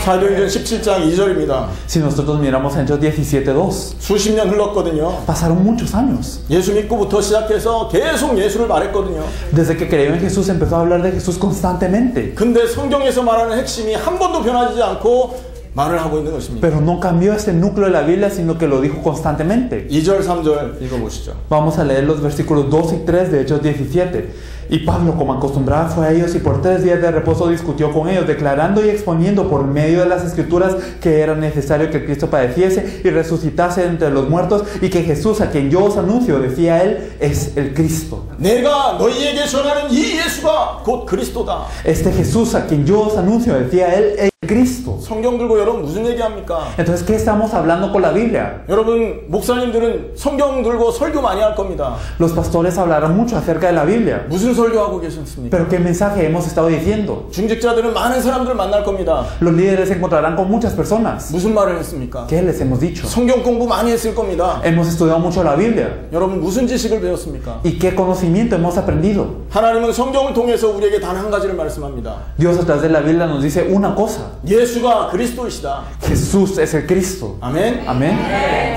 사도행전 17장 2절입니다. Si nosotros miramos en Hechos 17:2, 수십 년 흘렀거든요. pasaron muchos años. 예수 믿고부터 시작해서 계속 예수를 말했거든요. Desde que creyó en Jesús empezó a hablar de Jesús constantemente. 근데 성경에서 말하는 핵심이 한 번도 변하지 않고 말을 하고 있는 것입니다. Pero no cambió este núcleo de la Biblia, sino que lo dijo constantemente. 2절, 3절 읽어보시죠. Vamos a leer los versículos 2 y 3 de Hechos 17. Y Pablo, como acostumbraba, fue a ellos y por 3 días de reposo discutió con ellos, declarando y exponiendo por medio de las Escrituras que era necesario que Cristo padeciese y resucitase entre los muertos, y que Jesús, a quien yo os anuncio, decía él, es el Cristo. 내가 너희에게 전하는 이 예수가 곧 그리스도다. Este Jesús, a quien yo os anuncio, decía él, es Cristo. 성경 들고 여러분 무슨 얘기합니까? Entonces, ¿qué estamos hablando con la Biblia? 여러분 목사님들은 성경 들고 설교 많이 할 겁니다. Los pastores hablarán mucho acerca de la Biblia. 무슨 설교하고 계셨습니까? Pero ¿qué mensaje hemos estado diciendo? 중직자들은 많은 사람들 만날 겁니다. Los líderes se encontrarán con muchas personas. 무슨 말을 했습니까? ¿Qué les hemos dicho? 성경 공부 많이 했을 겁니다. Hemos estudiado mucho la Biblia. 여러분 무슨 지식을 배웠습니까? ¿Y qué conocimiento hemos aprendido? 하나님은 성경을 통해서 우리에게 단 한 가지를 말씀합니다. Dios a través de la Biblia nos dice una cosa. 예수가 그리스도이시다. Jesús es el Cristo. 아멘. Amén.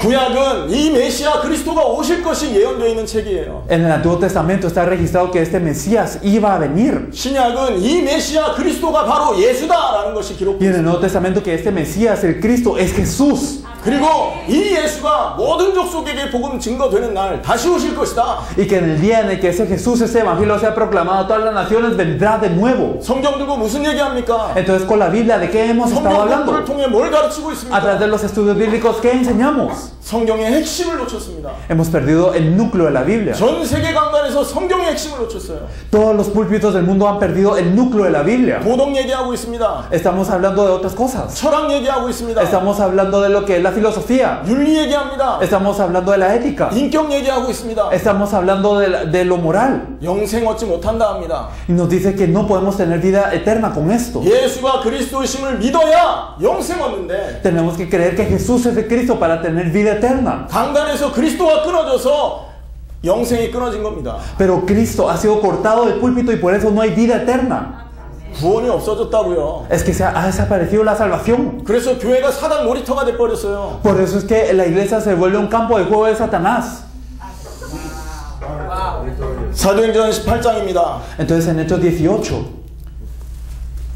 구약은 이 메시아 그리스도가 오실 것이 예언되어 있는 책이에요. En el Antiguo Testamento está registrado que este Mesías iba a venir. 신약은 이 메시아 그리스도가 바로 예수다라는 것이 Y 기록되어 en el 있습니다. Nuevo Testamento que este Mesías, el Cristo, es Jesús. 그리고 이 예수가 모든 족속에게 복음 증거되는 날 다시 오실 것이다. Y que en el día en el que ese Jesús, ese Evangelio sea proclamado a todas las naciones, vendrá de nuevo. 성경 들고 무슨 얘기합니까? Entonces, con la Biblia, ¿de qué hemos estado 성경 hablando? 공부를 통해 뭘 가르치고 A 있습니까? través de los estudios bíblicos, ¿qué enseñamos? 성경의 핵심을 놓쳤습니다. Hemos perdido el núcleo de la Biblia. 전 세계 강단에서 성경의 핵심을 놓쳤어요. Todos los púlpitos del mundo han perdido el núcleo de la Biblia. 도덕 얘기하고 있습니다. Estamos hablando de otras cosas. 철학 얘기하고 있습니다. Estamos hablando de lo que es la filosofía. 윤리 얘기합니다. Estamos hablando de la ética. 인격 얘기하고 있습니다. Estamos hablando de lo moral. 영생 얻지 못한다 합니다. Y nos dice que no podemos tener vida eterna con esto. 예수가 그리스도이심을 믿어야 영생 얻는데 Tenemos que creer que Jesús es el Cristo para tener vida eterna. 강단에서 그리스도가 끊어져서 영생이 끊어진 겁니다. Pero Cristo ha sido cortado del púlpito y por eso no hay vida eterna. 구원이 없어졌다고요. Es que ha desaparecido la salvación. 그래서 교회가 사단 놀이터가 돼버렸어요. Por eso es que la iglesia se vuelve un campo de juego de Satanás. 사도행전 18장입니다. Entonces en Hechos 18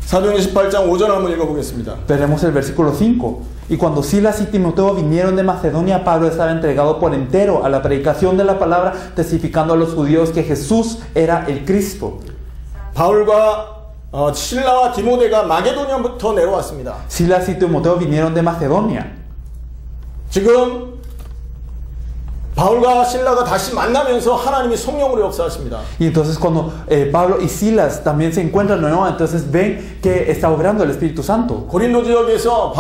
사도행전 18장 5절 한번 읽어보겠습니다. veremos el versículo 5. Y cuando Silas y Timoteo vinieron de Macedonia, Pablo estaba entregado por entero a la predicación de la palabra, testificando a los judíos que Jesús era el Cristo. 바울과 실라와 디모데가 마게도니아부터 내려왔습니다. Silas y Timoteo vinieron de Macedonia. 지금 바울과 실라가 다시 만나면서 하나님이 성령으로 역사하십니다. Y entonces cuando Pablo y Silas también se encuentran de nuevo, entonces ven que está obrando el Espíritu Santo. 고린도 지역에서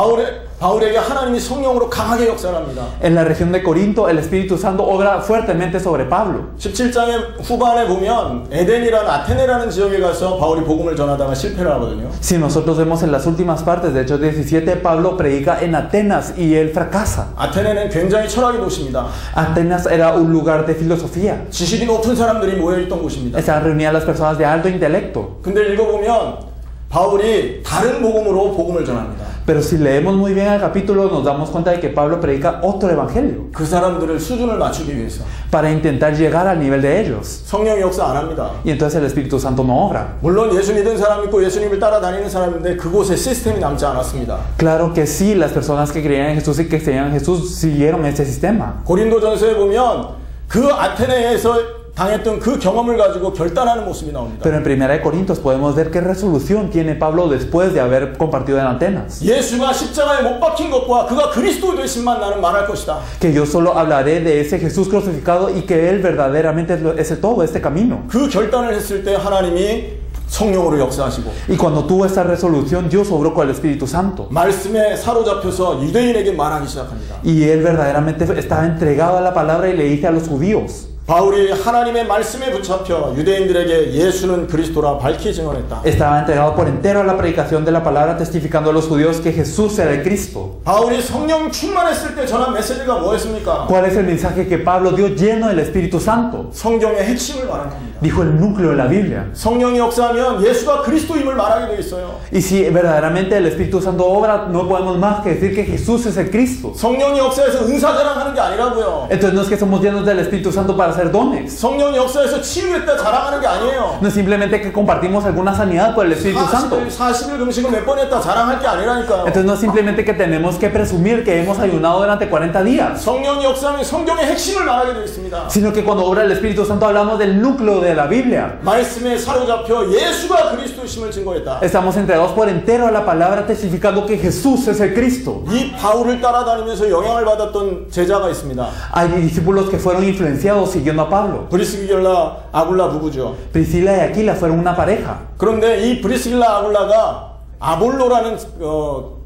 바울에게 하나님이 성령으로 강하게 역사합니다. En la región de Corinto, el Espíritu Santo obra fuertemente sobre Pablo. 17장의 후반에 보면 에덴이라는 아테네라는 지역에 가서 바울이 복음을 전하다가 실패를 하거든요. Si nosotros vemos en las últimas partes de Hechos 17, Pablo predica en Atenas y él fracasa. 아테네는 굉장히 철학의 도시입니다. Atenas era un lugar de filosofía. 지식이 높은 사람들이 모여있던 곳입니다. Estaban reunidas las personas de alto intelecto. 근데 읽어보면 바울이 다른 복음으로 복음을 전합니다. Pero si leemos muy bien el capítulo, nos damos cuenta de que Pablo predica otro evangelio 그 사람들을 수준을 맞추기 위해서. para intentar llegar al nivel de ellos. 성령이 역사 안 합니다. Y entonces el Espíritu Santo no obra. 물론 예수 믿은 사람 있고 예수님을 따라다니는 사람인데 그곳에 시스템이 남지 않았습니다. Claro que sí, las personas que creían en Jesús y que seguían en Jesús siguieron este sistema. 고린도전서에 보면 그 아테네에서 당했던 그 경험을 가지고 결단하는 모습이 나옵니다. Pero en 1 Corintios podemos ver qué resolución tiene Pablo después de haber compartido en Atenas. 예수가 십자가에 못 박힌 것과 그가 그리스도 되심만 나는 말할 것이다. Que yo solo hablaré de ese Jesús crucificado y que Él verdaderamente es todo este camino. 그 결단을 했을 때 하나님이 성령으로 역사하시고 Y cuando tuvo esta resolución, Dios obró con el Espíritu Santo. 말씀에 사로잡혀서 유대인에게 말하기 시작합니다. Y Él verdaderamente estaba entregado a la palabra y le dice a los judíos. 바울이 하나님의 말씀에 붙잡혀 유대인들에게 예수는 그리스도라 밝히 증언했다. Estaba entregado por entero a la predicación de la palabra, testificando a los judíos que Jesús era el Cristo. 바울이 성령 충만했을 때 전한 메시지가 뭐였습니까? ¿Cuál es el mensaje que Pablo dio lleno del Espíritu Santo? 성경의 핵심을 말한 겁니다. Dijo el núcleo de la Biblia. 성령이 역사하면 예수가 그리스도임을 말하게 되어 있어요. Y si verdaderamente el Espíritu Santo obra, no podemos más que decir que Jesús es el Cristo. 성령이 역사해서 은사 자랑하는 게 아니라고요. Entonces no es que somos llenos del Espíritu Santo para hacer dones. 성령이 역사해서 치유했다 자랑하는 게 아니에요. No es simplemente que compartimos alguna sanidad por el Espíritu Santo. 40일 금식을 몇 번 했다 자랑할 게 아니라니까요. Entonces no es simplemente que tenemos que presumir que hemos ayunado durante 40 días. 성령이 역사하면 성경의 핵심을 말하게 되어 있습니다. Sino que cuando obra el Espíritu Santo hablamos del núcleo de la Biblia. 말씀에 사로잡혀 예수가 그리스도이심을 증거했다. Estamos entregados por entero a la palabra testificando que Jesús es el Cristo. 이 바울을 따라다니면서 영향을 받았던 제자가 있습니다. Hay discípulos que fueron influenciados siguiendo a Pablo. 브리스길라 아굴라 부부죠. Priscila y Aquila fueron una pareja. 그런데 이 브리스길라 아굴라가 아볼로라는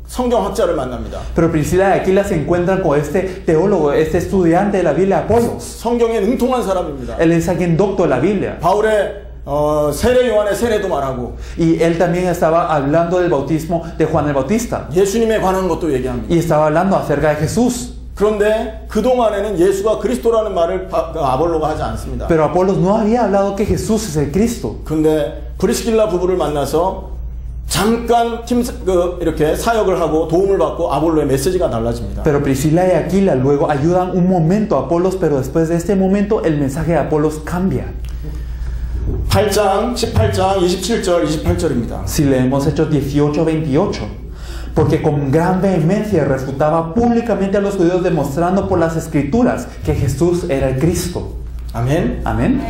성경학자를 만납니다. Pero Priscila y Aquila se encuentran con este teólogo, este estudiante de la Biblia, Apolos. 성경에 능통한 사람입니다. Él es alguien docto de la Biblia. 바울의 세례 요한의 세례도 말하고 Y él también estaba hablando del bautismo de Juan el Bautista. 예수님에 관한 것도 얘기합니다. Y estaba hablando acerca de Jesús. 그런데 그동안에는 예수가 그리스도라는 말을 아볼로가 하지 않습니다. Pero Apolos no había hablado que Jesús es el Cristo. 근데 브리스길라 부부를 만나서 잠깐 이렇게 사역을 하고 도움을 받고 아볼로의 메시지가 달라집니다. Pero Priscila y Aquila luego ayudan un momento a Apolos, pero después de este momento el mensaje de Apolos cambia. 8장, 18장, 27절, 28절입니다. Si leemos Hechos 18-28, porque con gran vehemencia refutaba públicamente a los judíos demostrando por las escrituras que Jesús era el Cristo. 아멘. Amén.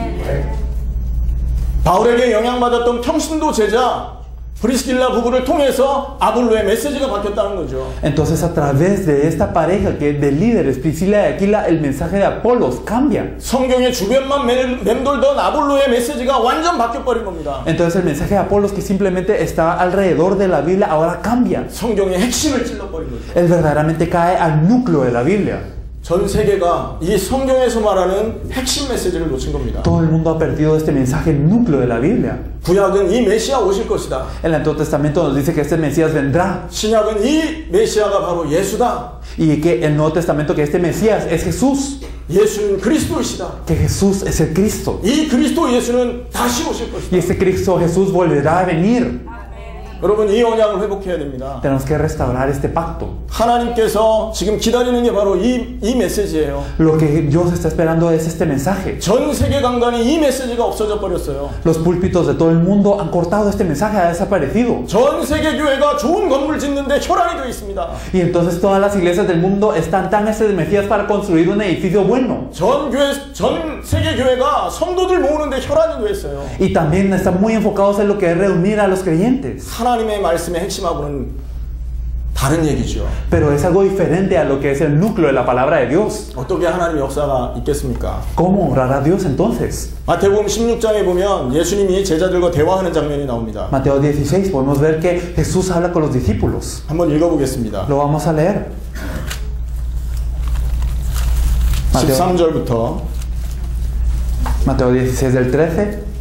바울에게 영향받았던 평신도 제자 브리스길라 부부를 통해서 아볼로의 메시지가 바뀌었다는 거죠. Entonces a través de esta pareja que de líderes, Priscila y Aquila, el mensaje de Apolos cambia. 성경의 주변만 맴돌던 아볼로의 메시지가 완전 바뀌어버린 겁니다. Entonces el mensaje de Apolos que simplemente estaba alrededor de la Biblia ahora cambia. 성경의 핵심을 찔러버린 거죠. Él verdaderamente cae al núcleo de la Biblia. 전 se계가 이 성경에서 말하는 핵심 메시지를 놓친 겁니다. Todo el mundo ha perdido este mensaje, el núcleo de la Biblia. 구약은 이 메시아 오실 것이다. El Antiguo Testamento nos dice que este Mesías vendrá. 신약은 이 메시아가 바로 예수다. Y que el Nuevo Testamento que este Mesías es Jesús. 예수는 그리스도이시다. Que Jesús es el Cristo. 이 그리스도 예수는 다시 오실 것이다. Y este Cristo Jesús volverá a venir. 여러분 이 언약을 회복해야 됩니다. Tenemos que restaurar este pacto. 하나님께서 지금 기다리는 게 바로 이 메시지예요. Lo que Dios está esperando es este mensaje. 전 세계 강단이 이 메시지가 없어져 버렸어요. Los púlpitos de todo el mundo han cortado este mensaje, ha desaparecido. 전 세계 교회가 좋은 건물 짓는데 혈안이 되어 있습니다. Y entonces todas las iglesias del mundo están tan estremecidas para construir un edificio bueno. 전 세계 교회가 성도들 모으는데 혈안이 되어 있어요. Y también están muy enfocados en lo que es reunir a los creyentes. 하나님의 말씀의 핵심하고는 다른 얘기죠. Pero es algo diferente a lo que es el núcleo de la palabra de Dios. 어떻게 하나님의 역사가 있겠습니까? ¿Cómo orará Dios entonces? 마태복음 16장에 보면 예수님이 제자들과 대화하는 장면이 나옵니다. Mateo 16 podemos ver que Jesús habla con los discípulos. 한번 읽어보겠습니다. Lo vamos a leer. 13절부터 Mateo 16 del 13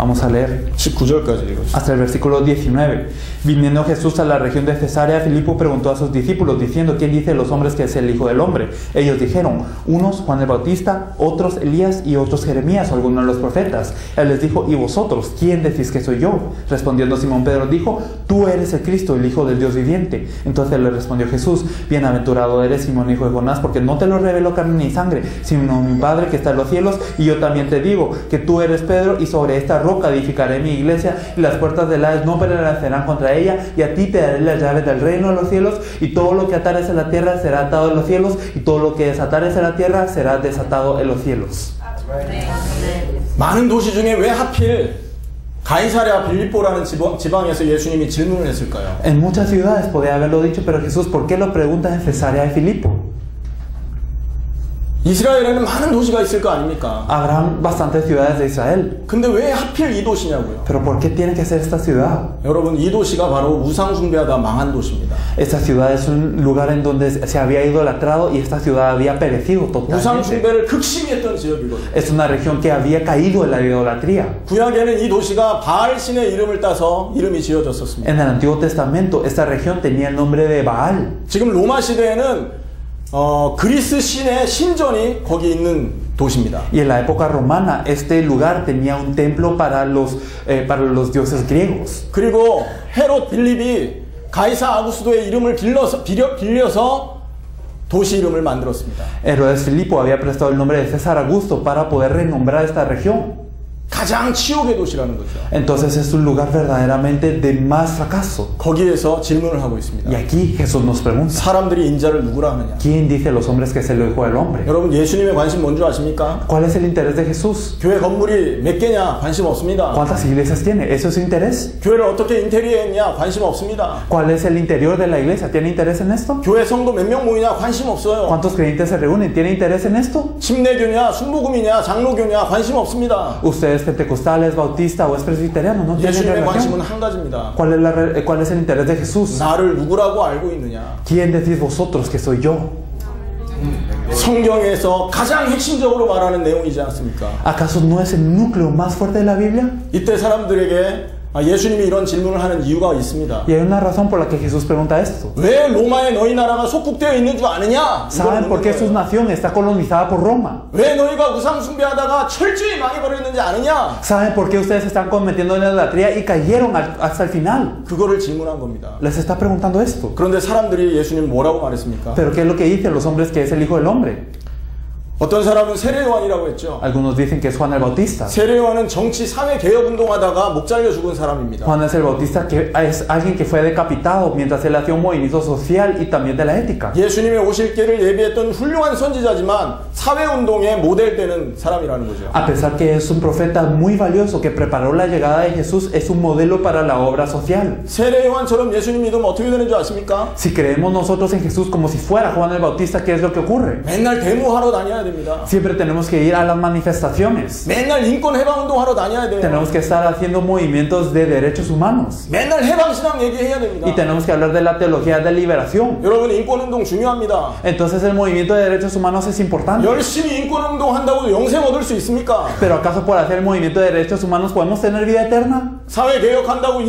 Vamos a leer 19절까지 읽어주세요. hasta el versículo 19. Viniendo Jesús a la región de Cesarea, Filipo preguntó a sus discípulos diciendo: ¿quién dice los hombres que es el Hijo del Hombre? Ellos dijeron: unos Juan el Bautista, otros Elías y otros Jeremías o algunos de los profetas. Él les dijo: ¿y vosotros quién decís que soy yo? Respondiendo Simón Pedro dijo: tú eres el Cristo, el Hijo del Dios viviente. Entonces le respondió Jesús: bienaventurado eres, Simón, hijo de Jonás, porque no te lo reveló carne ni sangre, sino mi Padre que está en los cielos. Y yo también te digo que tú eres Pedro, y sobre esta roca edificaré mi iglesia, y las puertas del Hades no prevalecerán contra ella, y a ti te daré las llaves del reino de los cielos, y todo lo que atares en la tierra será atado en los cielos, y todo lo que desatares en la tierra será desatado en los cielos. 많은 도시 중에 왜 하필 가이사랴 빌립보라는 지방에서 예수님이 질문을 했을까요? En muchas ciudades podía haberlo dicho, pero Jesús, ¿por qué lo pregunta en Cesarea de Filipo? 이스라엘에는 많은 도시가 있을 거 아닙니까? Habrán bastantes ciudades de Israel, 근데 왜 하필 이 도시냐고요? pero ¿por qué tiene que ser esta ciudad? 여러분, 이 도시가 바로 우상 숭배하다 망한 도시입니다. Esta ciudad es un lugar en donde se había idolatrado y esta ciudad había perecido 우상 totalmente. 숭배를 극심했던 지역이거든요. Es una región que había caído en la idolatría. 구약에는 이 도시가 바알 신의 이름을 따서 이름이 지어졌었습니다. En el Antiguo Testamento, esta región tenía el nombre de Baal. 지금 로마 시대에는 그리스 신의 신전이 거기 있는 도시입니다. Y en la época romana, este lugar tenía un templo para los dioses griegos. 그리고 헤롯 빌립이 가이사 아구스도의 이름을 빌려서 도시 이름을 만들었습니다. Herodes Filipo había prestado el nombre de César Augusto para poder renombrar esta región. 가장 치욕의 도시라는 거죠. Entonces es un lugar verdaderamente de más fracaso. 거기에서 질문을 하고 있습니다. Y aquí Jesús nos pregunta: 사람들이 인자를 누구라 하느냐? ¿quién dice los hombres que es el Hijo del Hombre? 여러분, 예수님의 관심 뭔지 아십니까? ¿Cuál es el interés de Jesús? 교회 건물이 몇 개냐? 관심 없습니다. ¿Cuántas iglesias tiene? ¿Eso es su interés? 교회를 어떻게 인테리어했냐? 관심 없습니다. ¿Cuál es el interior de la iglesia? ¿Tiene interés en esto? 교회 성도 몇 명 모이냐? 관심 없어요. ¿Cuántos creyentes se reúnen? ¿Tiene interés en esto? 침례교냐? 순복음이냐? 장로교냐? 관심 없습니다. ¿Ustedes pentecostales, bautista o es presbiteriano? No tienen 예수님의 관심은 relación. 한 가지입니다. ¿Cuál es el interés de Jesús? 나를 누구라고 알고 있느냐? ¿Quién decís vosotros que soy yo? 성경에서 가장 핵심적으로 말하는 내용이지 않습니까? ¿Acaso no es el núcleo más fuerte de la Biblia? 이때 사람들에게 예수님이 이런 질문을 하는 이유가 있습니다. Y hay una razón por la que Jesús pregunta esto. 왜 로마에 너희 나라가 속국되어 있는 줄 아느냐? ¿Saben por qué su nación está colonizada por Roma? 왜 너희가 우상 숭배하다가 철저히 망해버렸는지 아느냐? ¿Saben por qué ustedes están cometiendo la idolatría y cayeron hasta el final? 그거를 질문한 겁니다. Les está preguntando esto. 그런데 사람들이 예수님 뭐라고 말했습니까? Pero ¿qué es lo que dicen los hombres que es el Hijo del Hombre? 어떤 사람은 세례 요한이라고 했죠. Algunos dicen que es Juan el Bautista. 세례 요한은 정치 사회 개혁 운동하다가 목 잘려 죽은 사람입니다. Juan es el Bautista, que es alguien que fue decapitado mientras él hacía un movimiento social y también de la ética. 예수님의 오실 길을 예비했던 훌륭한 선지자지만 사회 운동의 모델 되는 사람이라는 거죠. A pesar que es un profeta muy valioso que preparó la llegada de Jesús, es un modelo para la obra social. 세례 요한처럼 예수님 믿으면 어떻게 되는 줄 아십니까? Si creemos nosotros en Jesús como si fuera Juan el Bautista, ¿qué es lo que ocurre? 맨날 데모하러 다녀야 됩니다. Siempre tenemos que ir a las manifestaciones. 맨날 인권 해방 운동하러 다녀야 돼요. Tenemos que estar haciendo movimientos de derechos humanos. 맨날 해방 신앙 얘기해야 됩니다. Y tenemos que hablar de la teología de liberación. 여러분, 인권 운동 중요합니다. Entonces el movimiento de derechos humanos es importante. 열심히 인권 운동 한다고 영생 얻을 수 있습니까? Pero ¿acaso por hacer el movimiento de derechos humanos podemos tener vida eterna? 사회 개혁한다고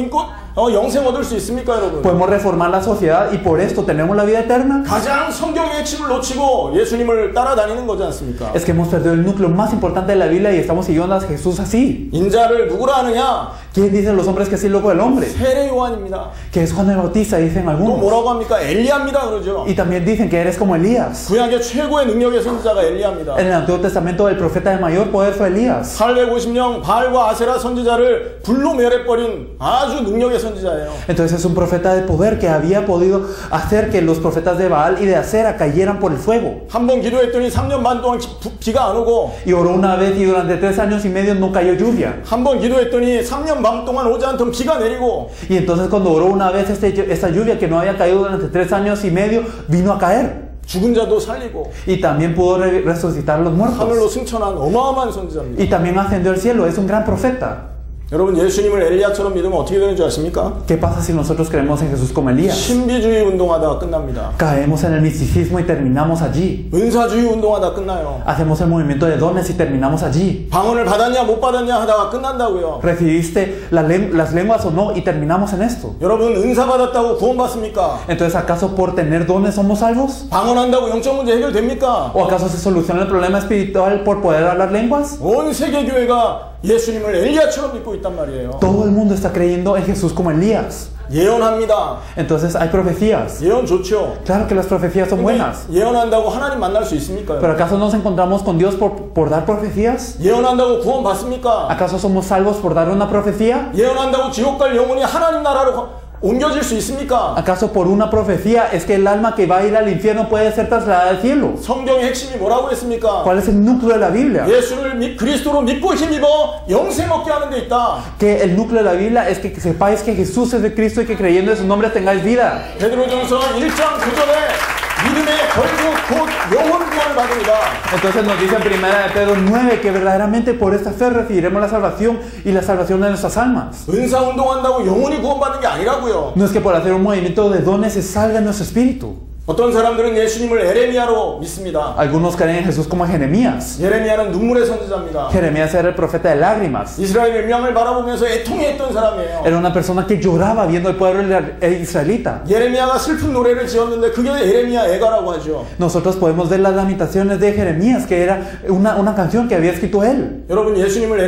영생 얻을 수 있습니까, 여러분? ¿Podemos reformar la sociedad y por esto tenemos la vida eterna? 가장 성경의 핵심을 놓치고 예수님을 따라다니는 거지 않습니까? Es que hemos perdido el núcleo más importante de la Biblia y estamos siguiendo a Jesús así. 인자를 누구라 하느냐? ¿Quién dicen los hombres que es el Hijo del Hombre? 세례 요한입니다. Que es Juan el Bautista, dicen 또 algunos. 뭐라고 합니까? 엘리야입니다 그러죠. Y también dicen que eres como Elías. 구약의 최고의 능력의 선지자가 엘리야입니다. En el Antiguo Testamento el profeta de mayor poder fue Elías. 850명 바알과 아세라 선지자를 불로 멸해버린 아주 능력의 선지자예요. Entonces es un profeta de poder que había podido hacer que los profetas de Baal y de Acera cayeran por el fuego. 한 번 기도했더니 3년 반 동안 비가 안 오고, Y oró una vez y durante 3 años y medio no cayó lluvia. 한 번 기도했더니 3년 반 동안 오지 않던 비가 내리고, Y entonces cuando oró una vez esta lluvia que no había caído durante 3 años y medio vino a caer. 죽은 자도 살리고 Y también pudo resucitar a los 하늘로 muertos. 승천한 어마어마한 선지자입니다. Y también ascendió al cielo. Es un gran profeta. 여러분 예수님을 엘리야처럼 믿으면 어떻게 되는 줄 아십니까? ¿Qué pasa si nosotros creemos en Jesús como Elías? 신비주의 운동하다가 끝납니다. Caemos en el misticismo y terminamos allí. 은사주의 운동하다 끝나요. Hacemos el movimiento de dones y terminamos allí. 방언을 받았냐 못 받았냐 하다가 끝난다고요. ¿Recibiste las lenguas o no? Y terminamos en esto. 여러분 은사 받았다고 구원받습니까? Entonces, ¿acaso por tener dones somos salvos? 방언한다고 영적 문제 해결됩니까? ¿O acaso se soluciona el problema espiritual por poder hablar lenguas? 온 세계 교회가 예수님을 엘리야처럼 믿고 있단 말이에요. Todo el mundo está creyendo en Jesús como Elías. 예언합니다. Entonces hay profecías. 예언 좋죠. Claro que las profecías son buenas. 예언한다고 하나님 만날 수 있습니까? ¿Pero acaso nos encontramos con Dios por dar profecías? 예언한다고 구원 받습니까? ¿Acaso somos salvos por dar una profecía? 예언한다고 지옥 갈 영혼이 하나님 나라로 옮겨질 수 있습니까? ¿Acaso por una profecía es que el alma que va a ir al infierno puede ser trasladada al cielo? 성경의 핵심이 뭐라고 했습니까? ¿Cuál es el núcleo de la Biblia? 예수를 그리스도로 믿고 힘입어 영생 얻게 하는 데 있다. Que el núcleo de la Biblia es que sepáis que Jesús es de Cristo y que creyendo en su nombre tengáis vida. 베드로전서 1장 9절에 믿음의 결국 곧 영혼 구원을 받으리라. Entonces nos dice en 1 de Pedro 9 que verdaderamente por esta fe recibiremos la salvación y la salvación de nuestras almas. 은사 운동한다고 영혼이 구원받는 게 아니라고요. No es que por hacer un movimiento de dones se salga nuestro espíritu. 어떤 사람들은 예수님을 에레미야로 믿습니다. Algunos creen en Jesús como Jeremías. 예레미야는 눈물의 선지자입니다. Jeremías era el profeta de lágrimas. 이스라엘 멸망을 바라보면서 애통해했던 사람이에요. Era una persona que lloraba viendo el pueblo israelita. 예레미야가 슬픈 노래를 지었는데 그게 예레미야 애가라고 하죠. Nosotros podemos ver las lamentaciones de Jeremías, que era una canción que había escrito él. 여러분 예수님을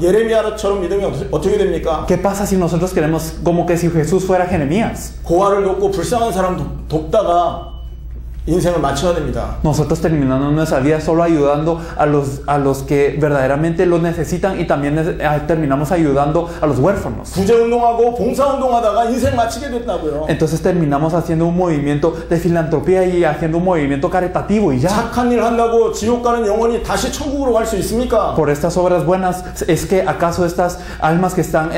예레미야처럼 믿으면 어떻게 됩니까? ¿Qué pasa si nosotros queremos como que si Jesús fuera Jeremías? 고아를 돕고 불쌍한 사람 돕다가 인생을 마쳐야 됩니다. Nosotros terminando nuestra vida solo ayudando a los que verdaderamente lo necesitan y también terminamos ayudando a los huérfanos. 구제운동하고 봉사운동하다가 인생 마치게 됐다고요. Entonces terminamos haciendo un movimiento de filantropía y haciendo un movimiento caritativo y ya. 착한 일 한다고 지옥 가는 영혼이 다시 천국으로 갈 수 있습니까? Por estas obras buenas, ¿es que acaso estas almas que están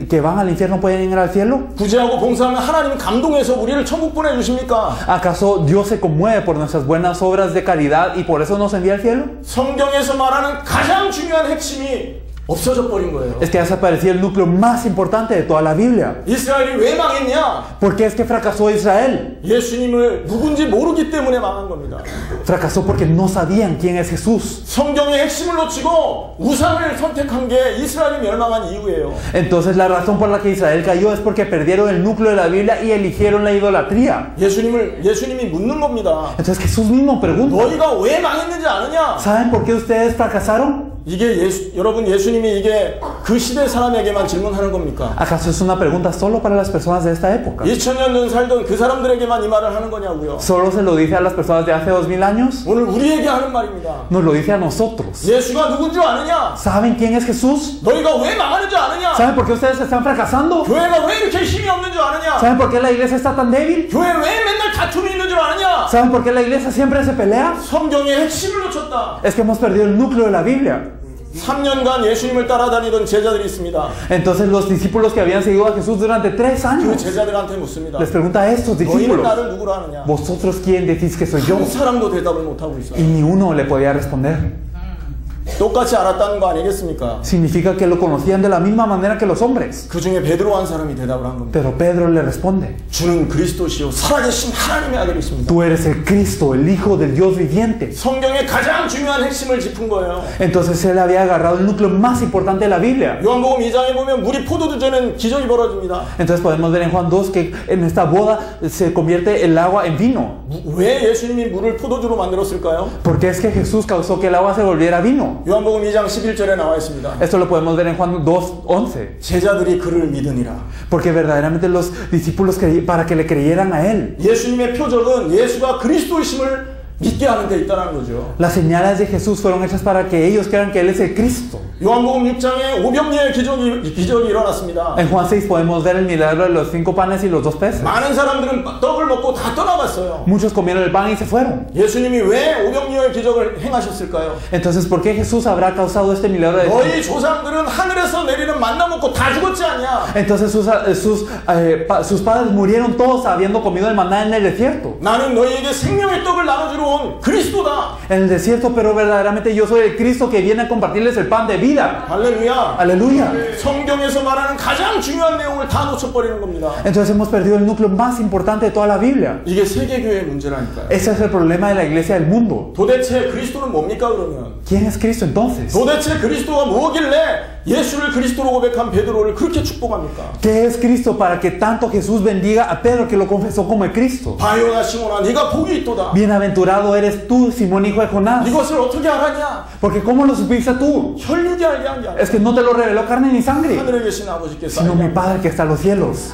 que van al infierno pueden ir al cielo? 구제하고 봉사하면 하나님 감동해서 우리를 천국 보내주십니까? ¿Acaso Dios se conmueve por nuestras buenas obras de caridad y por eso nos envía al cielo? 성경에서 말하는 가장 중요한 핵심이 없어져 버린 거예요. Es que ha desaparecido el núcleo más importante de toda la Biblia. 이스라엘이 왜 망했냐? ¿Por qué es que fracasó Israel? 예수님을 누군지 모르기 때문에 망한 겁니다. Fracasó porque no sabían quién es Jesús. 성경의 핵심을 놓치고 우상을 선택한 게 이스라엘이 멸망한 이유예요. Entonces la razón por la que Israel cayó es porque perdieron el núcleo de la Biblia y eligieron la idolatría. 예수님이 묻는 겁니다. Entonces Jesús mismo pregunta, 너희가 왜 망했는지 아느냐? ¿saben por qué ustedes fracasaron? 이게 여러분 예수님이 이게 그 시대 사람에게만 질문하는 겁니까? ¿Acaso es una pregunta solo para las personas de esta época? 2000년 전 살던 그 사람들에게만 이 말을 하는 거냐고요? ¿Solo se lo dice a las personas de hace 2000 años? 오늘 우리에게 하는 말입니다. Nos lo dice a nosotros. 예수가 누군 줄 아느냐? ¿Saben quién es Jesús? 너희가 왜 망하는 줄 아느냐? ¿Saben por qué ustedes están fracasando? 교회가 왜 이렇게 힘이 없는 줄 아느냐? ¿Saben por qué la iglesia está tan débil? 교회 왜 맨날 다툼이 있는 줄 아느냐? ¿Saben por qué la iglesia siempre se pelea? 성경의 핵심을 놓쳤다. Es que hemos perdido el núcleo de la Biblia. 3년간 예수님을 따라다니던 제자들이 있습니다. Entonces los discípulos que habían seguido a Jesús durante 3 그 años 제자들한테 묻습니다. les pregunta a estos 너희는 discípulos, 나를 누구라 하느냐? ¿vosotros quién decís que soy yo? 한 사람도 대답을 못하고 있어요. Y ni uno le podía responder. 똑같이 알았다는 거 아니겠습니까? Significa que lo conocían de la misma manera que los hombres. 그 중에 베드로 한 사람이 대답을 한 겁니다. Pero Pedro le responde, 주는 그리스도시요 살아계신 하나님의 아들이십니다. tú eres el Cristo, el Hijo del Dios viviente. 성경의 가장 중요한 핵심을 짚은 거예요. Entonces él había agarrado el núcleo más importante de la Biblia. 요한복음 2장에 보면 물이 포도주 되는 기적이 벌어집니다. Entonces podemos ver en Juan 2 que en esta boda se convierte el agua en vino. 왜 예수님이 물을 포도주로 만들었을까요? ¿Por qué es que Jesús causó que el agua se volviera vino? 요한복음 2장 11절에 나와 있습니다. Esto lo podemos ver en Juan 2:11. 제자들이 그를 믿으니라. Porque verdaderamente los discípulos para que le creyeran a él. 예수님의 표적은 예수가 그리스도이심을 믿게 하는 데 있다는 거죠. Las señales de Jesús fueron hechas para que ellos crean que él es el Cristo. 요한복음 6장에 오병이어의 기적이 일어났습니다. En Juan 6 podemos ver el milagro de los 5 panes y los 2 peces. 많은 사람들은 떡을 먹고 다 떠나갔어요. Muchos comieron el pan y se fueron. 예수님이 왜 오병이어의 기적을 행하셨을까요? Entonces, ¿por qué Jesús habrá causado este milagro de 너희 조상들은 하늘에서 내리는 만나 먹고 다 죽었지 않냐? Entonces sus padres murieron todos habiendo comido el maná en el desierto. 나는 너희에게 생명의 떡을 나눠주러 온 그리스도다. En el desierto, pero verdaderamente yo soy el Cristo que viene a compartirles el pan de vida. 할렐루야. Aleluya. 성경에서 말하는 가장 중요한 내용을 다 놓쳐버리는 겁니다. Entonces hemos perdido el núcleo más importante de toda la Biblia. 이게 세계교회의 문제라니까요. Ese es el problema de la iglesia del mundo. 도대체 그리스도는 뭡니까 그러면? ¿Quién es Cristo entonces? 도대체 그리스도가 뭐길래 예수를 그리스도로 고백한 베드로를 그렇게 축복합니까? ¿Qué es Cristo para que tanto Jesús bendiga a Pedro que lo confesó como el Cristo? 바요나 시몬아 네가 복이 있도다. Bienaventurado eres tú, Simón, hijo de Jonás. 이것을 어떻게 알았냐? Porque ¿cómo lo supiste tú? 혈육이 알게 한 게 아니라 Es que no te lo reveló carne ni sangre, 하늘에 계신 아버지께서 sino mi 알게. Padre que está en los cielos.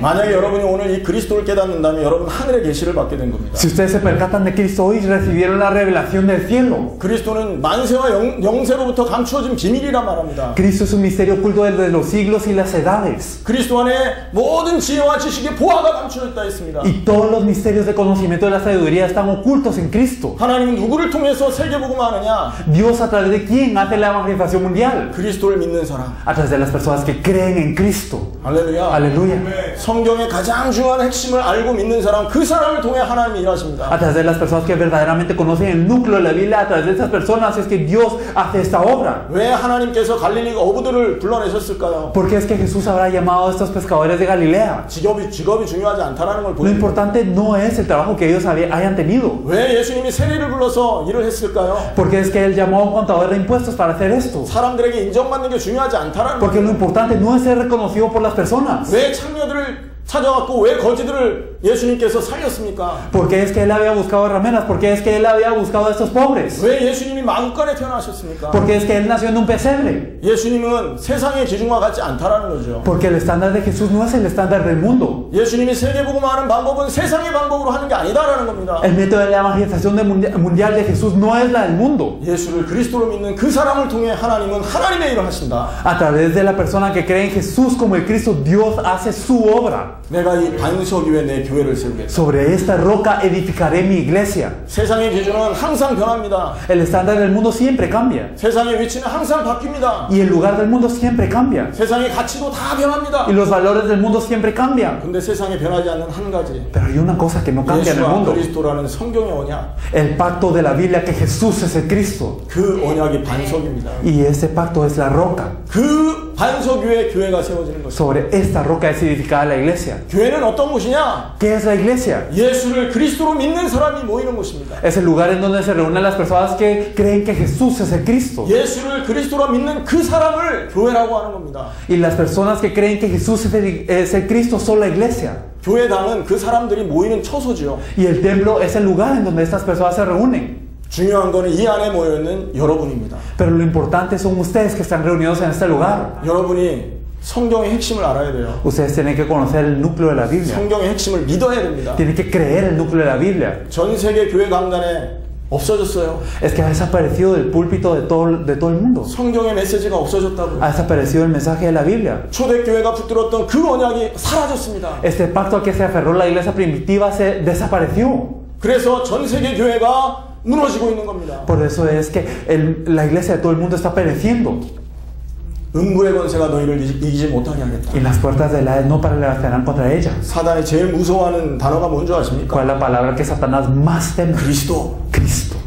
만약에 여러분이 오늘 이 그리스도를 깨닫는다면 여러분 하늘의 계시를 받게 된 겁니다. Si ustedes se percatan de Cristo hoy, recibieron la revelación del cielo. 그리스도는 만세와 영세로부터 감추어진 비밀이라 말합니다. Cristo es un misterio oculto desde los siglos y las edades. 그리스도 안에 모든 지혜와 지식의 보화가 감추어 있다 했습니다. Y todos los misterios de conocimiento de la sabiduría están ocultos en Cristo. 하나님은 누구를 통해서 세계복음하느냐? Dios, ¿a través de quién hace la evangelización mundial? 그리스도를 믿는 사람. A través de las personas que creen en Cristo. 할렐루야. Aleluya. 성경의 가장 중요한 핵심을 알고 믿는 사람, 그 사람을 통해 하나님이 일하십니다. A través de las personas que verdaderamente conocen el núcleo de la Biblia, a través de esas personas es que Dios hace esta obra. 왜 하나님께서 갈릴리 어부들을 불러내셨을까요? ¿Por qué es que Jesús habrá llamado a estos pescadores de Galilea? 직업이 중요하지 않다는 걸 Lo 보여요. importante no es el trabajo que ellos hayan tenido. 왜 예수님이 세리를 불러서 일을 했을까요? Porque es que Él llamó a un contador de impuestos para hacer esto. 사람들에게 인정받는 게 중요하지 않다는 Porque lo 거예요. importante no es ser reconocido por las personas. 왜 창녀들을 찾아왔고 왜 거지들을 예수님께서 살렸습니까? Porque es que Él había buscado rameras. Porque es que Él había buscado a estos pobres. 왜 예수님이 마구간에 태어나셨습니까? Porque es que Él nació en un pesebre. 예수님은 세상의 기준과 같지 않다라는 거죠. Porque el estándar de Jesús no es el estándar del mundo. 예수님이 세계복음하는 방법은 세상의 방법으로 하는 게 아니다라는 겁니다. El método de la evangelización mundial de Jesús no es la del mundo. 예수를 그리스도로 믿는 그 사람을 통해 하나님은 하나님의 일을 하신다. A través de la persona que cree en Jesús como el Cristo, Dios hace su obra. 내가 이 반석 위에 내 교회를 세우겠다. Sobre esta roca edificaré mi iglesia. 세상의 기준은 항상 변합니다. El estándar del mundo siempre cambia. 세상의 위치는 항상 바뀝니다. Y el lugar del mundo siempre cambia. 세상의 가치도 다 변합니다. Y los valores del mundo siempre cambian. 근데 세상에 변하지 않는 한 가지. Pero hay una cosa que no cambia en el 예수와 mundo. 그리스도라는 성경의 언약. El pacto de la Biblia que Jesús es el Cristo. 그 언약이 반석입니다. Y ese pacto es la roca. 그 반석 위에 교회가 세워지는 것입니다. Sobre esta roca es edificada la iglesia. 교회는 어떤 곳이냐? ¿Qué es la iglesia? 예수를 그리스도로 믿는 사람이 모이는 곳입니다. Es el lugar en donde se reúnen las personas que creen que Jesús es el Cristo. 예수를 그리스도로 믿는 그 사람을 교회라고 하는 겁니다. Y las personas que creen que Jesús es el Cristo son la iglesia. 교회당은 그 사람들이 모이는 처소지요. Y el templo es el lugar en donde estas personas se reúnen. 중요한 거는 이 안에 모여있는 여러분입니다. Pero lo importante son ustedes que están reunidos en este lugar. 여러분이 성경의 핵심을 알아야 돼요. Ustedes tienen que conocer el núcleo de la Biblia. 성경의 핵심을 믿어야 됩니다. Tienen que creer el núcleo de la Biblia. 전 세계 교회 강단에 없어졌어요. Es que ha desaparecido del púlpito de todo el mundo. 성경의 메시지가 없어졌다고요. Ha desaparecido el mensaje de la Biblia. 초대교회가 붙들었던 그 언약이 사라졌습니다. Este pacto al que se aferró la iglesia primitiva se desapareció. 그래서 전 세계 교회가 무너지고 있는 겁니다. Por eso es que la iglesia de todo el mundo está pereciendo. 음부의 권세가 너희를 이기지 못하게 하겠다. Y las puertas del Hades no prevalecerán contra ella. 사단이 제일 무서워하는 단어가 뭔지 아십니까? ¿Cuál es la palabra que Satanás más teme? 그리스도. Cristo.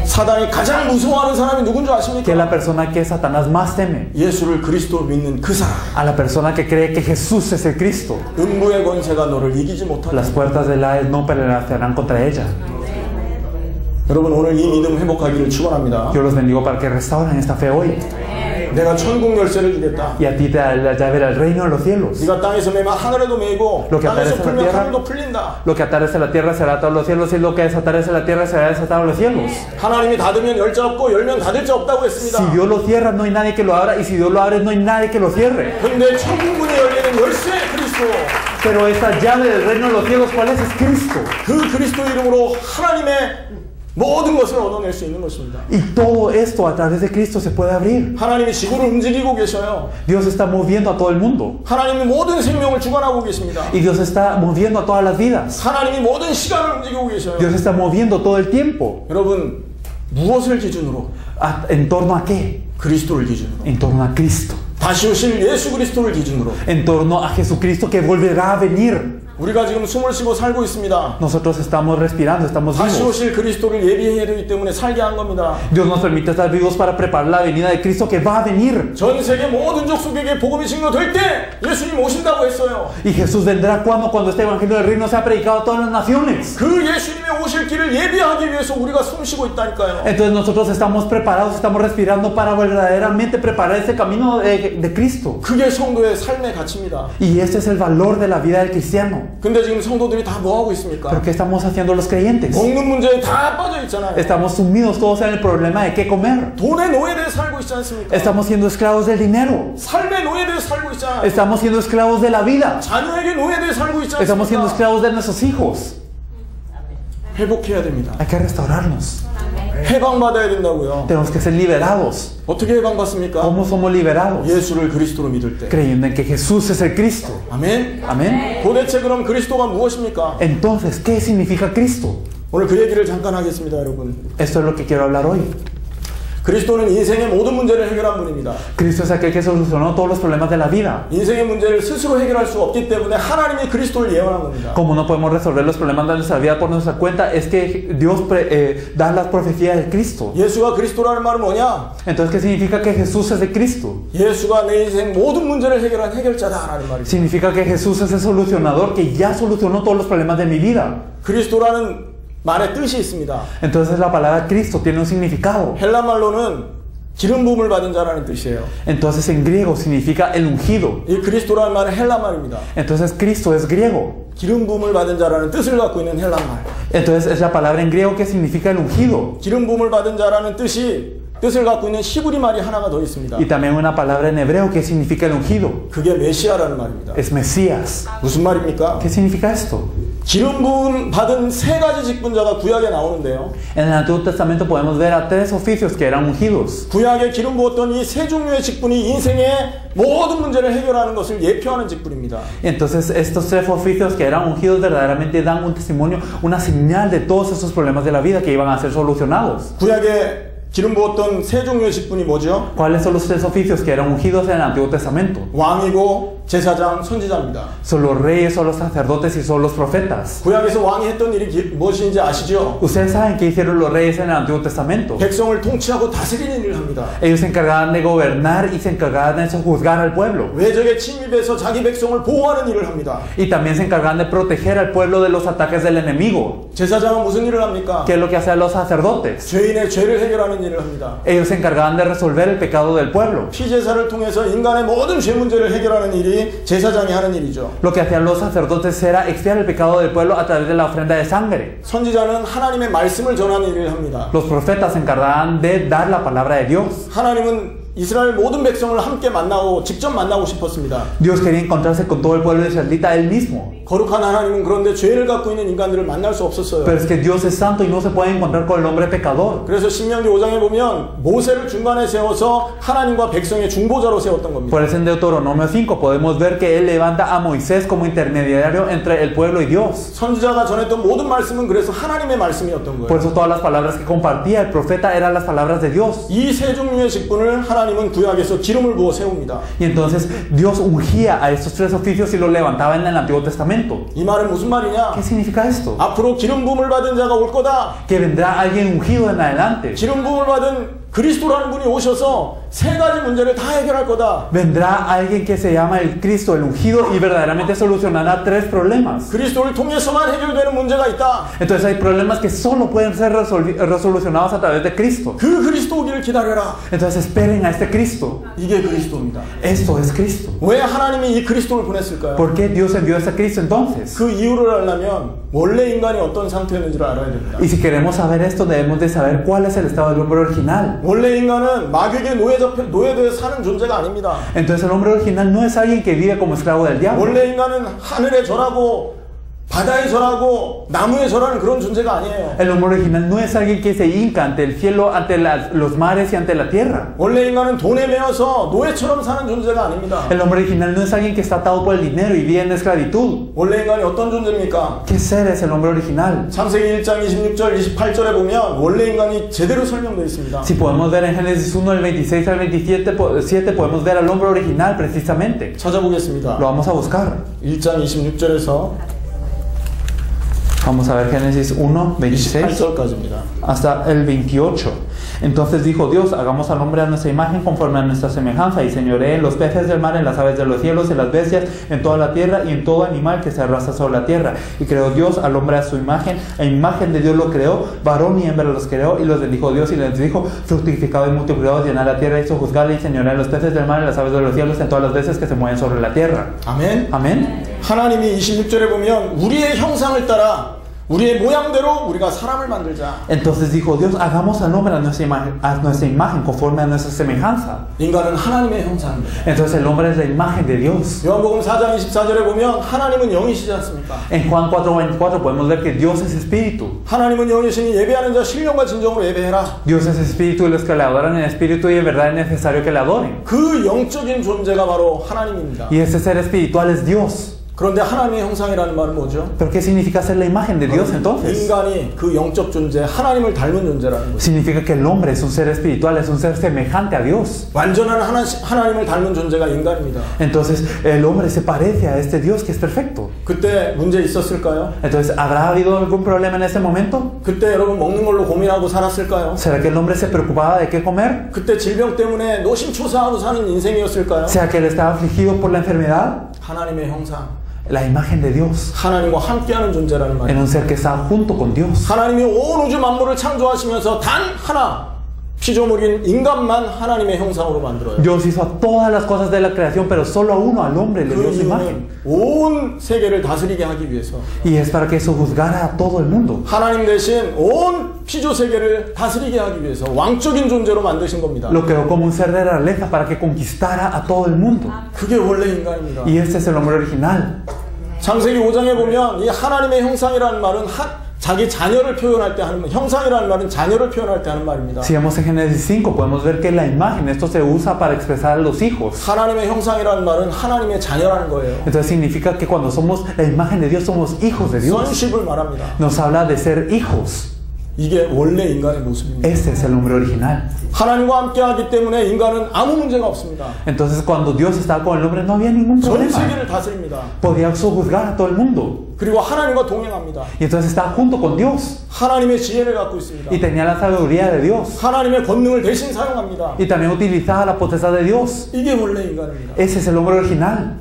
사단이 가장 무서워하는 사람이 누군지 Que es 아십니까? la persona que Satanás más teme. 예수를 그리스도 믿는 그 사람. A la persona que cree que Jesús es el Cristo. 음부의 권세가 너를 이기지 못하게. Las puertas del Hades no prevalecerán contra ella. 여러분 오늘 이 믿음 회복하기를 축원합니다. Yo los bendigo para que restauren esta fe hoy. 내가 천국 열쇠를 주겠다. Y a ti te da la llave del reino de los cielos. 네가 땅에서 매면 하늘에도 매고 Lo que 땅에서 aparece en la 풀면 tierra. 하늘도 풀린다. Lo que atares en la tierra será atado en los cielos, y lo que desatares en la tierra será desatado en los cielos. 하나님이 닫으면 열 자 없고 열면 닫을 자 없다고 Si 했습니다. Dios lo cierra, no hay nadie que lo abra, y si Dios lo abre, no hay nadie que lo cierre. 근데 천국 문이 열리는 열쇠 그리스도. Pero esta llave del reino de los cielos, ¿cuál es? Es Cristo. 그 그리스도 이름으로 하나님의 모든 것을 얻어낼 수 있는 것입니다. Y todo esto a través de Cristo se puede abrir. 하나님이 지구를 움직이고 계셔요. Dios está moviendo a todo el mundo. 하나님이 모든 생명을 주관하고 계십니다. Y Dios está moviendo a todas las vidas. 하나님이 모든 시간을 움직이고 계셔요. Dios está moviendo todo el tiempo. 여러분 무엇을 기준으로? ¿En torno a qué? 그리스도를 기준으로. En torno a Cristo. 다시 오실 예수 그리스도를 기준으로 en torno a Jesucristo que volverá a venir. 우리가 지금 숨을 쉬고 살고 있습니다. Nosotros estamos respirando, estamos 다시 vivos. 오실 그리스도를 예비해야 되기 때문에 살게 한 겁니다. Dios nos permite estar vivos para preparar la venida de Cristo que va a venir. 전 세계 모든 족속에게 복음이 증거될 때 예수님 오신다고 했어요. Y Jesús vendrá cuando este evangelio del reino sea predicado a todas las naciones. 그 예수님의 오실 길을 예비하기 위해서 우리가 숨 쉬고 있다니까요. Entonces nosotros estamos preparados, estamos respirando para verdaderamente preparar ese camino de Cristo. 그게 성도의 삶의 가치입니다. Y este es el valor de la vida del cristiano. 근데 지금 성도들이 다 뭐 하고 있습니까? ¿Pero qué estamos haciendo los creyentes? 먹는 문제에 다 빠져 있잖아요. Estamos sumidos todos en el problema de qué comer. 돈의 노예되어 살고 있지 않습니까? Estamos siendo esclavos del dinero. 삶의 노예되어 살고 있잖아요. Estamos siendo esclavos de la vida. 자녀에게 노예되어 살고 있지 Estamos siendo 않습니까? esclavos de nuestros hijos. 회복해야 됩니다. Hay que restaurarnos. 해방받아야 된다고요. Tenemos que ser liberados. 어떻게 해방받습니까? ¿Cómo somos liberados? 예수를 그리스도로 믿을 때. Creyendo en que Jesús es el Cristo. 아멘. Amén. 도대체 그럼 그리스도가 무엇입니까? Entonces, ¿qué significa Cristo? 오늘 그 얘기를 잠깐 하겠습니다, 여러분. Esto es lo que quiero hablar hoy. 그리스도는 인생의 모든 문제를 해결한 분입니다. Cristo es aquel que solucionó todos los problemas de la vida. 인생의 문제를 스스로 해결할 수 없기 때문에 하나님이 그리스도를 예언한 겁니다. Como no podemos resolver los problemas de nuestra vida por nuestra cuenta, es que Dios da las profecías de Cristo. 예수가 그리스도라는 말은 뭐냐? Entonces, ¿qué significa que Jesús es de Cristo? 예수가 내 인생 모든 문제를 해결한 해결자다라는 말이죠. Significa que Jesús es el solucionador que ya solucionó todos los problemas de mi vida. 그리스도라는 말의 뜻이 있습니다. Entonces, la palabra Cristo tiene un significado. 헬라 말로는 기름 부음을 받은 자라는 뜻이에요. Entonces, en griego significa el ungido. 이 그리스도라는 말은 헬라 말입니다. Entonces, Cristo es griego. 기름 부음을 받은 자라는 뜻을 갖고 있는 헬라 말. Entonces, es la palabra en griego que significa el ungido. 기름 부음을 받은 자라는 뜻을 갖고 있는 히브리 말이 하나가 더 있습니다. Y también una palabra en hebreo que significa el ungido. 그게 메시아라는 말입니다. Es Mesías. 무슨 말입니까? ¿Qué significa esto? 기름 부음 받은 세 가지 직분자가 구약에 나오는데요. En el Antiguo Testamento podemos ver a tres oficios que eran ungidos. 구약에 기름 부었던 이 세 종류의 직분이 인생의 모든 문제를 해결하는 것을 예표하는 직분입니다. Entonces, estos tres oficios que eran ungidos verdaderamente dan un testimonio, una señal de todos esos problemas de la vida que iban a ser solucionados. 구약에 기름 부었던 세 종류의 직분이 뭐죠? ¿Cuáles son los tres oficios que eran ungidos en el Antiguo Testamento? 왕이고 제사장, 선지자입니다. Son los reyes, son los sacerdotes y son los profetas. 구약에서 왕이 했던 일이 무엇인지 아시죠? Ustedes saben qué hicieron los reyes en el Antiguo Testamento. 백성을 통치하고 다스리는 일을 합니다. Ellos se encargaban de gobernar y se encargaban de juzgar al pueblo. 외적의 침입에서 자기 백성을 보호하는 일을 합니다. Y también se encargaban de proteger al pueblo de los ataques del enemigo. 제사장은 무슨 일을 합니까? ¿Qué es lo que hacían los sacerdotes? 죄인의 죄를 해결하는 일을 합니다. Ellos se encargaban de resolver el pecado del pueblo. 피제사를 통해서 인간의 모든 죄 문제를 해결하는 일이 제사장이 하는 일이죠. Lo que hacían los sacerdotes era expiar el pecado del pueblo a través de la ofrenda de sangre. 선지자는 하나님의 말씀을 전하는 일을 합니다. Los profetas se encargaban de dar la palabra de Dios. 하나님은 이스라엘 모든 백성을 함께 만나고 직접 만나고 싶었습니다. Dios quería encontrarse con todo el pueblo israelita él mismo. 거룩한 하나님은 그런데 죄를 갖고 있는 인간들을 만날 수 없었어요. Pero es que Dios es santo y no se puede encontrar con el hombre pecador. 그래서 신명기 5장에 보면 모세를 중간에 세워서 하나님과 백성의 중보자로 세웠던 겁니다. Por eso en Deuteronomio 5 podemos ver que él levanta a Moisés como intermediario entre el pueblo y Dios. 선지자가 전했던 모든 말씀은 그래서 하나님의 말씀이었던 Por 거예요. eso todas las palabras que compartía el profeta eran las palabras de Dios. 이 세 종류의 직분을 하나님은 구약에서 기름을 부어 세웁니다. Y entonces Dios ungía a estos tres oficios y los levantaba en el Antiguo Testamento. 이 말은 무슨 말이냐? ¿Qué significa esto? 앞으로 기름 부음을 받은 자가 올 거다. Que vendrá alguien ungido en adelante. 기름 부음을 받은 그리스도라는 분이 오셔서 세 가지 문제를 다 해결할 거다. Vendrá alguien que se llama el Cristo, el ungido, y verdaderamente solucionará tres problemas. 그리스도를 통해서만 해결되는 문제가 있다. Entonces hay problemas que solo pueden ser resolucionados a través de Cristo. 그 그리스도 오기를 기다려라. Entonces esperen a este Cristo. 이게 그리스도입니다. Esto es Cristo. 왜 하나님이 이 그리스도를 보냈을까요? ¿Por qué Dios envió a este Cristo entonces? 그 이유를 알려면 원래 인간이 어떤 상태였는지를 알아야 됩니다. Y si queremos saber esto, debemos de saber cuál es el estado del hombre original. 원래 인간은 마귀에게 노예되어 사는 존재가 아닙니다. Entonces el hombre original no es alguien que vive como esclavo del diablo. 원래 인간은 하늘에 절하고 바다에 절하고 나무에 절하는 그런 존재가 아니에요. El hombre original no es alguien que se hinca ante el cielo, ante los mares y ante la tierra. 원래 인간은 돈에 매여서 노예처럼 사는 존재가 아닙니다. El hombre original no es alguien que está atado por el dinero y vive en esclavitud. 원래 인간이 어떤 존재입니까? ¿Qué ser es el hombre original? 창세기 1장 26절 28절에 보면 원래 인간이 제대로 설명되어 있습니다. Si podemos ver en Génesis 1, del 26 al 27, podemos ver al hombre original precisamente. 찾아보겠습니다. Lo vamos a buscar. 1장 26절에서 Vamos a ver Génesis 1, 26 28절까지입니다. hasta el 28. Entonces dijo Dios, hagamos al hombre a nuestra imagen conforme a nuestra semejanza y señoree en los peces del mar, en las aves de los cielos, en las bestias, en toda la tierra y en todo animal que se arrastra sobre la tierra. Y creó Dios al hombre a su imagen, a imagen de Dios lo creó, varón y hembra los creó, y los bendijo Dios y les dijo, fructificad y multiplicaos, llenad la tierra y sojuzgadla y señoread en los peces del mar, en las aves de los cielos, en todas las bestias que se mueven sobre la tierra. 아멘. Amén. 하나님이 26절에 보면 우리의 형상을 따라 우리의 모양대로 우리가 사람을 만들자. Entonces dijo Dios, hagamos al hombre a nuestra imagen conforme a nuestra semejanza. 인간은 하나님의 형상입니다. Entonces el hombre es la imagen de Dios. 요한복음 4장 24절에 보면 하나님은 영이시지 않습니까? En Juan 4:24 podemos ver que Dios es espíritu. 하나님은 영이시니 예배하는 자 신령과 진정으로 예배해라. Dios es espíritu y los que le adoran en espíritu y en verdad es necesario que le adoren. 그 영적인 존재가 바로 하나님입니다. Y ese ser espiritual es Dios. 그런데 하나님의 형상이라는 말은 뭐죠? ¿Pero qué significa ser la imagen de Dios entonces? 인간이 그 영적 존재, 하나님을 닮은 존재라는 거죠. Significa que el hombre es un ser espiritual, es un ser semejante a Dios. 완전한 하나님을 닮은 존재가 인간입니다. Entonces el hombre se parece a este Dios que es perfecto. 그때 문제 있었을까요? Entonces, ¿habrá habido algún problema en ese momento? 그때 여러분 먹는 걸로 고민하고 살았을까요? ¿Será que el hombre se preocupaba de qué comer? 그때 질병 때문에 노심초사하고 사는 인생이었을까요? ¿Será que él estaba afligido por la enfermedad? 하나님의 형상, La imagen de Dios. 하나님과 함께하는 존재라는 En 말이에요. un ser que está junto con Dios. 하나님이 온 우주 만물을 창조하시면서 단 하나 피조물인 인간만 하나님의 형상으로 만들어요. Dios hizo a todas las cosas de la creación, pero solo a uno, al hombre, le dio 그 su imagen. 이유는 온 세계를 다스리게 하기 위해서 Y es para que eso juzgara a todo el mundo. 하나님 대신 온 피조 세계를 다스리게 하기 위해서 왕적인 존재로 만드신 겁니다. Lo creó como un ser de realeza para que conquistara a todo el mundo. 그게 원래 인간입니다. Y este es el hombre original. 창세기 5장에 보면 이 하나님의 형상이라는 말은 자기 자녀를 표현할 때 하는 말, 형상이라는 말은 자녀를 표현할 때 하는 말입니다. Si vemos en Génesis 5, podemos ver que la imagen, esto se usa para expresar a los hijos. 하나님의 형상이라는 말은 하나님의 자녀라는 거예요. Entonces significa que cuando somos la imagen de Dios, somos hijos de Dios. sonship을 말합니다. Nos habla de ser hijos. 이게 원래 인간의 모습입니다. Este es el hombre original. 하나님과 함께하기 때문에 인간은 아무 문제가 없습니다. Entonces cuando Dios estaba con el hombre no había ningún 전 problema. 세계를 다스립니다. Podía sojuzgar a todo el mundo. 그리고 하나님과 동행합니다. Y entonces estaba junto con Dios. 하나님의 지혜를 갖고 있습니다. Y tenía la sabiduría de Dios. 하나님의 권능을 대신 사용합니다. Y también utilizaba la potestad de Dios. 이게 원래 인간입니다. Ese es el hombre original.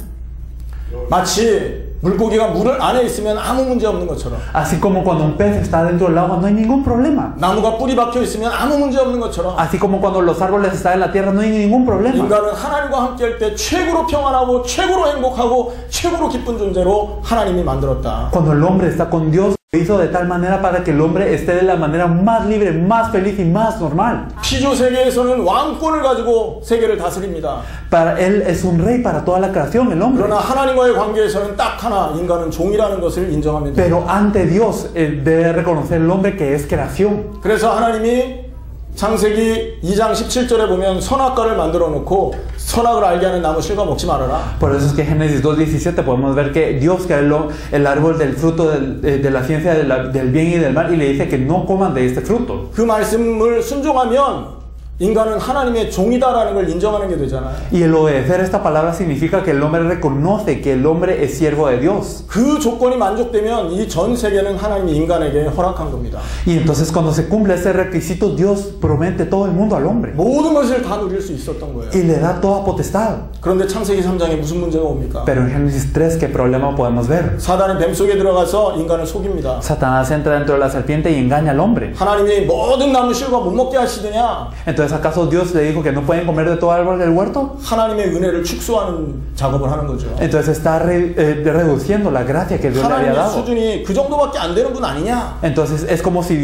마치 물고기가 물 안에 있으면 아무 문제 없는 것처럼, Así como cuando un pez está dentro del agua no hay ningún problema. 나무가 뿌리 박혀 있으면 아무 문제 없는 것처럼, Así como cuando los árboles están en la tierra no hay ningún problema. 인간은 하나님과 함께할 때 최고로 평안하고 최고로 행복하고 최고로 기쁜 존재로 하나님이 만들었다. Cuando el hombre está con Dios, lo hizo de tal manera para que el hombre esté de la manera más libre, más feliz y más normal. 피조 세계에서는 왕권을 가지고 세계를 다스립니다. Para él es un rey para toda la creación, el hombre. 그러나 하나님과의 관계에서는 딱 하나, 인간은 종이라는 것을 인정하면 됩니다. Pero ante Dios debe reconocer el hombre que es creación. 그래서 하나님이 창세기 2장 17절에 보면 선악과를 만들어 놓고 선악을 알게 하는 나무 실과 먹지 말아라. Por eso es que en Génesis 2:17 podemos ver que Dios creó el árbol del fruto de la ciencia del bien y del mal y le dice que no coman de este fruto. 그 말씀을 순종하면 인간은 하나님의 종이다라는 걸 인정하는 게 되잖아요. Y el obedecer esta palabra significa que el hombre reconoce que el hombre es siervo de Dios. 그 조건이 만족되면 이 전 세계는 하나님이 인간에게 허락한 겁니다. Y entonces cuando se cumple ese requisito, Dios promete todo el mundo al hombre. 모든 것을 다 누릴 수 있었던 거예요. Y le da toda potestad. 그런데 창세기 3장에 무슨 문제가 옵니까? Pero en Génesis 3, ¿qué problema podemos ver? 사단은 뱀 속에 들어가서 인간을 속입니다. Satanás entra dentro de la serpiente y engaña al hombre. 하나님이 모든 나무 실과 못 먹게 하시느냐? Entonces, ¿acaso Dios le dijo que no pueden comer de todo árbol del huerto? 하나님의 은혜를 축소하는 작업을 하는 거죠. Entonces está reduciendo la gracia que Dios le había 하나님의 dado. 수준이 그 정도밖에 안 되는 분 아니냐? Entonces es como si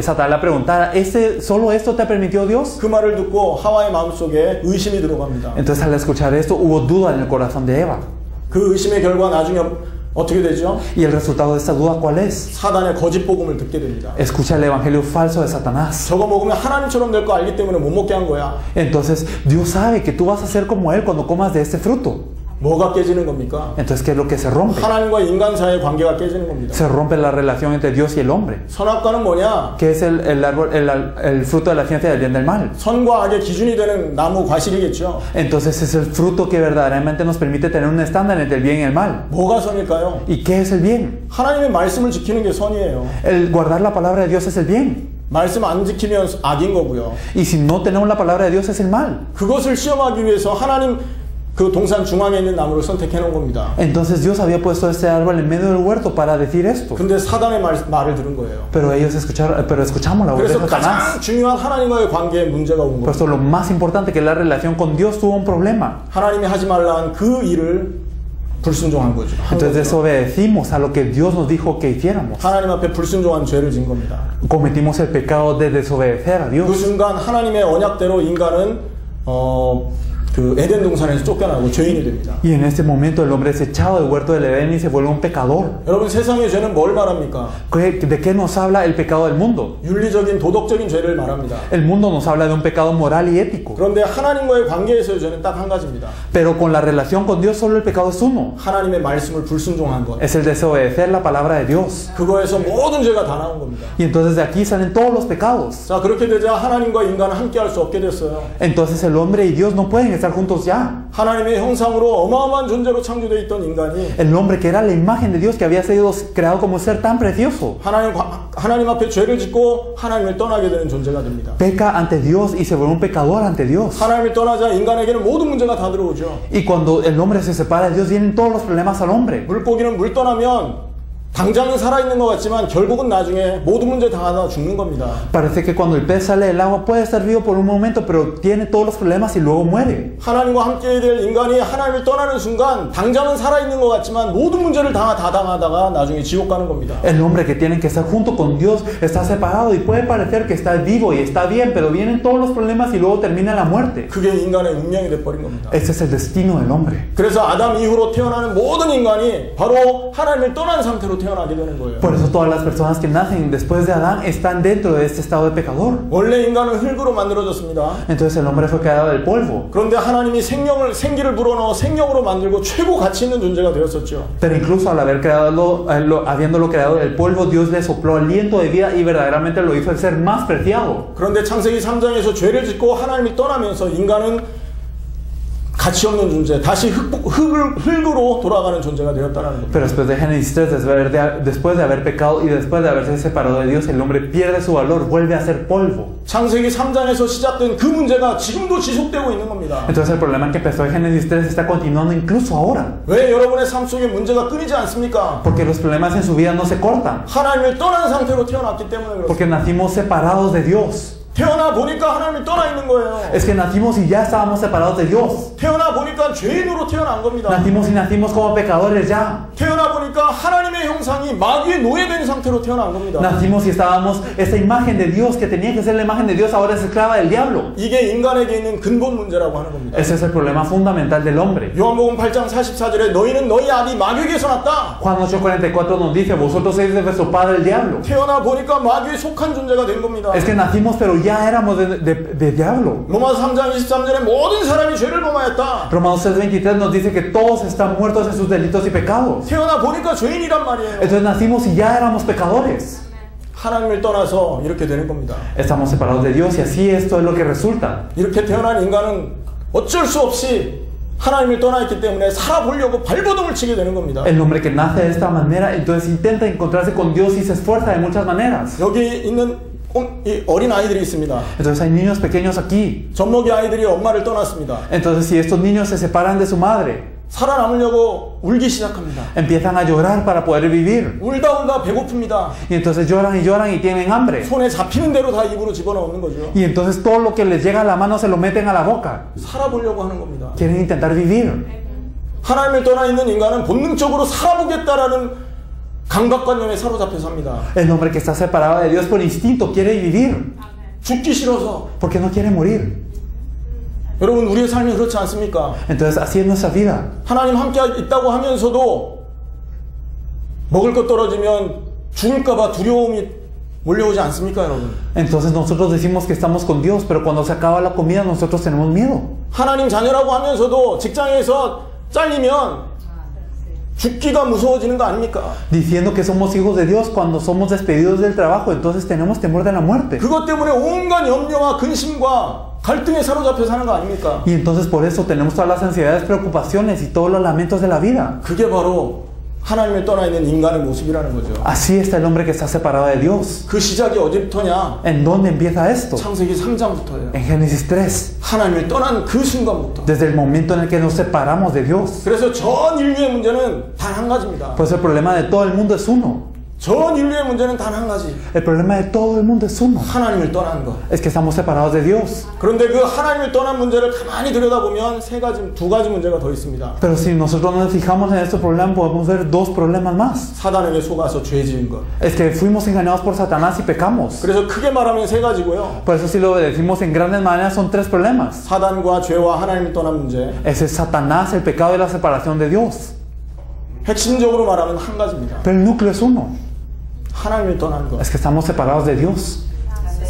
Satanás le preguntara, ¿solo esto te permitió Dios? 그 말을 듣고 하와의 마음속에 의심이 들어갑니다. Entonces al escuchar esto hubo duda en el corazón de Eva. 그 의심의 결과 나중에 어떻게 되죠? ¿Y el resultado de esta duda cuál es? 사단의 거짓 복음을 듣게 됩니다. Escucha el evangelio falso de Satanás. 저거 먹으면 하나님처럼 될 거 알기 때문에 못 먹게 한 거야. Entonces Dios sabe que tú vas a ser como Él cuando comas de este fruto. 뭐가 깨지는 겁니까? Entonces, ¿qué es lo que se rompe? 하나님과 인간 사이의 관계가 깨지는 겁니다. Se rompe la relación entre Dios y el hombre. 선악과는 뭐냐? ¿Qué es el fruto de la ciencia del bien y del mal? 선과 악의 기준이 되는 나무 과실이겠죠. Entonces es el fruto que verdaderamente nos permite tener un estándar entre el bien y el mal. 뭐가 선일까요? ¿Y qué es el bien? 하나님의 말씀을 지키는 게 선이에요. El guardar la palabra de Dios es el bien. 말씀 안 지키면 악인 거고요. Y si no tenemos la palabra de Dios es el mal. 그것을 시험하기 위해서 하나님 그 동산 중앙에 있는 나무를 선택해 놓은 겁니다. Entonces Dios había puesto este árbol en medio del huerto para decir esto. 근데 사단의 말을 들은 거예요. Pero escuchamos la voz de 그래서 Satanás. 가장 중요한 하나님과의 관계에 문제가 온 Por 거예요. eso lo más importante que es la relación con Dios tuvo un problema. 하나님이 하지 말라는 그 일을 불순종한 거죠. Entonces desobedecimos a lo que Dios nos dijo que hiciéramos. 하나님 앞에 불순종한 죄를 진 겁니다. Cometimos el pecado de desobedecer a 그 Dios. 순간 하나님의 언약대로 인간은 그 에덴 동산에서 쫓겨나고 죄인이 됩니다. Y en este momento el hombre es echado del huerto del Edén y se vuelve un pecador. 여러분 세상의 죄는 뭘 말합니까? ¿De qué nos habla el pecado del mundo? 윤리적인 도덕적인 죄를 말합니다. El mundo nos habla de un pecado moral y ético. 그런데 하나님과의 관계에서의 죄는 딱 한 가지입니다. Pero con la relación con Dios solo el pecado es uno. 하나님의 말씀을 불순종한 것. Es el desobedecer la palabra de Dios. 그거에서 모든 죄가 다 나온 겁니다. Y entonces de aquí salen todos los pecados. 자, 그렇게 되자 하나님과 인간은 함께 할 수 없게 됐어요. Entonces el hombre y Dios no pueden estar juntos ya. 하나님의 형상으로 어마어마한 존재로 창조되어 있던 인간이 El hombre que era la imagen de Dios, que había sido creado como un ser tan precioso, 하나님 앞에 죄를 짓고 하나님을 떠나게 되는 존재가 됩니다. peca ante Dios y se vuelve un pecador ante Dios. 하나님을 떠나자 인간에게는 모든 문제가 다 들어오죠. Y cuando el hombre se separa de Dios, vienen todos los problemas al hombre. 물고기는 물 떠나면 당장은 살아있는 것 같지만 결국은 나중에 모든 문제 다 하다 죽는 겁니다. Parece que cuando el pez sale del agua puede estar vivo por un momento, pero tiene todos los problemas y luego muere. 하나님과 함께 될 인간이 하나님을 떠나는 순간 당장은 살아있는 것 같지만 모든 문제를 다 당하다가 나중에 지옥 가는 겁니다. El hombre que tiene que estar junto con Dios está separado y puede parecer que está vivo y está bien, pero vienen todos los problemas y luego termina la muerte. 그게 인간의 운명이 돼버린 겁니다. Ese es el destino del hombre. 그래서 아담 이후로 태어나는 모든 인간이 바로 하나님을 떠난 상태로 태어나게 되는 거예요. Por eso todas las personas que nacen después de Adán están dentro de este estado de pecador. 원래 인간은 흙으로 만들어졌습니다. Entonces el hombre fue creado del polvo. 그런데 하나님이 생기를 불어넣어 생명으로 만들고 최고 가치 있는 존재가 되었었죠. Pero incluso al haber habiéndolo creado del polvo, Dios le sopló aliento de vida y verdaderamente lo hizo el ser más preciado. 그런데 창세기 3장에서 죄를 짓고 하나님이 떠나면서 인간은 가치 없는 존재, 다시 흙으로 돌아가는 존재가 되었다는 겁니다. Pero después de Génesis 3, después de haber pecado y después de haberse separado de Dios, el hombre pierde su valor, vuelve a ser polvo. 창세기 3장에서 시작된 그 문제가 지금도 지속되고 있는 겁니다. Entonces el problema que empezó en Génesis 3 está continuando incluso ahora. 왜 여러분의 삶 속에 문제가 끊이지 않습니까? Porque los problemas en su vida no se cortan. 하나님을 떠난 상태로 태어났기 때문에 그렇습니다. Porque nacimos separados de Dios. 태어나 보니까 하나님이 떠나 있는 거예요. Es que nacimos y ya estábamos separados de Dios. 태어나 보니까 죄인으로 태어난 겁니다. Nacimos como pecadores ya. 태어나 보니까 하나님의 형상이 마귀에 노예된 상태로 태어난 겁니다. Nacimos y estábamos, esa imagen de Dios que tenía que ser la imagen de Dios ahora es esclava del diablo. 이게 인간에게 있는 근본 문제라고 하는 겁니다. Ese es el problema fundamental del hombre. 요한복음 8장 44절에 너희는 너희 아비 마귀에게서 났다. Juan 8:44 nos dice, vosotros sois de vuestro padre el diablo. 태어나 보니까 마귀에 속한 존재가 된 겁니다. Es que nacimos pero ya éramos de diablo. 로마서 3장 23절에 모든 사람이 죄를 범하였다. Romanos 6:23 nos dice que todos están muertos en sus delitos y pecados. 태어나 보니까 죄인이란 말이에요. Entonces nacimos y ya éramos pecadores. 하나님을 떠나서 이렇게 되는 겁니다. Estamos separados de Dios y así esto es lo que resulta. 이렇게 태어난 인간은 어쩔 수 없이 하나님을 떠나있기 때문에 살아보려고 발버둥을 치게 되는 겁니다. El hombre que nace de esta manera entonces intenta encontrarse con Dios y se esfuerza de muchas maneras. 여기 있는 어린 아이들이 있습니다. Entonces hay niños pequeños aquí. 젖먹이 아이들이 엄마를 떠났습니다. Entonces si estos niños se separan de su madre, 살아남으려고 울기 시작합니다. empiezan a llorar para poder vivir. 울다 배고픕니다. Y entonces lloran y tienen hambre. 손에 잡히는 대로 다 입으로 집어넣는 거죠. Y entonces todo lo que les llega a la mano se lo meten a la boca. 살아보려고 하는 겁니다. Quieren intentar vivir. 하나님을 떠나 있는 인간은 본능적으로 살아보겠다라는 강박관념에 사로잡혀 삽니다. El hombre que está separado de Dios por instinto quiere vivir. 죽기 싫어서. Porque no quiere morir. 여러분 우리의 삶이 그렇지 않습니까? Entonces así es nuestra vida. 하나님 함께 있다고 하면서도 먹을 것 떨어지면 죽을까봐 두려움이 몰려오지 않습니까, 여러분? Entonces nosotros decimos que estamos con Dios, pero cuando se acaba la comida nosotros tenemos miedo. 하나님 자녀라고 하면서도 직장에서 잘리면 죽기가 무서워지는 거 아닙니까? Diciendo que somos hijos de Dios, cuando somos despedidos del trabajo, entonces tenemos temor de la muerte. 그것 때문에 온갖 염려와 근심과 갈등에 사로잡혀 사는 거 아닙니까? Y entonces por eso tenemos todas las ansiedades, preocupaciones y todos los lamentos de la vida. 그게 바로 하나님을 떠나 있는 인간의 모습이라는 거죠. Así está el hombre que está separado de Dios. 그 시작이 어디부터냐? ¿En dónde empieza esto? 창세기 3장부터예요. En Génesis 3. 하나님을 떠난 그 순간부터. Desde el momento en el que nos separamos de Dios. 그래서 전 인류의 문제는 단 한 가지입니다. Pues el problema de todo el mundo es uno. 전 인류의 문제는 단 한 가지. El problema de todo el mundo es uno. 하나님을 떠난 것. Es que estamos separados de Dios. 그런데 그 하나님을 떠난 문제를 가만히 들여다보면 두 가지 문제가 더 있습니다. Pero si nosotros nos fijamos en este problema, podemos ver dos problemas más. 사단에게 속아서 죄 지은 것. Es que fuimos engañados por Satanás y pecamos. 그래서 크게 말하면 세 가지고요. Por eso si lo decimos en grandes maneras son tres problemas. 사단과 죄와 하나님을 떠난 문제. Ese es Satanás, el pecado y la separación de Dios. 핵심적으로 말하면 한 가지입니다. Pero el núcleo es uno. 하나님을 떠난 것. Es que estamos separados de Dios.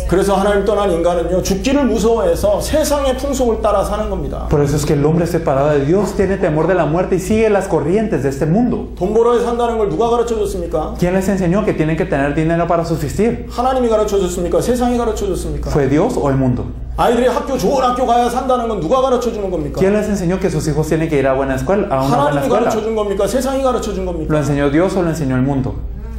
그래서 하나님 떠난 인간은요, 죽기를 무서워해서 세상의 풍속을 따라 사는 겁니다. Por eso es que el hombre separado de Dios tiene temor de la muerte y sigue las corrientes de este mundo. 돈 벌어야 산다는 걸 누가 가르쳐 줬습니까? ¿Quién les enseñó que tienen que tener dinero para subsistir? 하나님이 가르쳐 줬습니까? 세상이 가르쳐 줬습니까? ¿Fue Dios o el mundo? 아이들이 좋은 학교 가야 산다는 건 누가 가르쳐 주는 겁니까? ¿Quién les enseñó que sus hijos tienen que ir a buena escuela, a una buena 하나님이 escuela? 가르쳐 준 겁니까? 세상이 가르쳐 준 ¿Lo 겁니까? enseñó Dios o lo enseñó el mundo?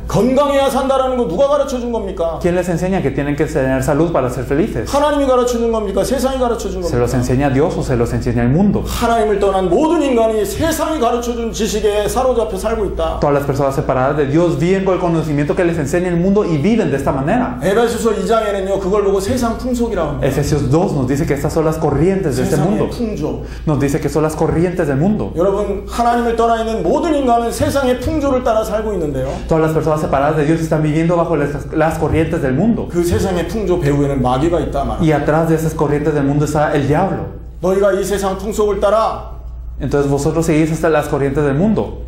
건강해야 산다는 거 누가 가르쳐 준 겁니까? ¿Quién les enseña que tienen que tener salud para ser felices? 하나님이 가르쳐 준 겁니까? 세상이 가르쳐 준 ¿Se los 겁니까? enseña Dios o se los enseña el mundo? 하나님을 떠난 모든 인간이 세상이 가르쳐 준 지식에 사로잡혀 살고 있다. Todas las personas separadas de Dios viven con el conocimiento que les enseña el mundo y viven de esta manera. 에베소서 2장에는요, 그걸 보고 세상 풍속이라고 합니다. Efesios 2 nos dice que estas son las corrientes de este 세상의 mundo. 풍조. Nos dice que son las corrientes del mundo. 여러분, 하나님을 떠나 있는 모든 인간은 세상의 풍조를 따라 살고 있는데요. Todas las personas separadas de Dios están viviendo bajo las corrientes del mundo. 그 세상의 풍조 배후에는 마귀가 있다 말합니다. Y atrás de esas corrientes del mundo está el diablo. 너희가 이 세상 풍속을 따라 Entonces vosotros seguís hasta las corrientes del mundo.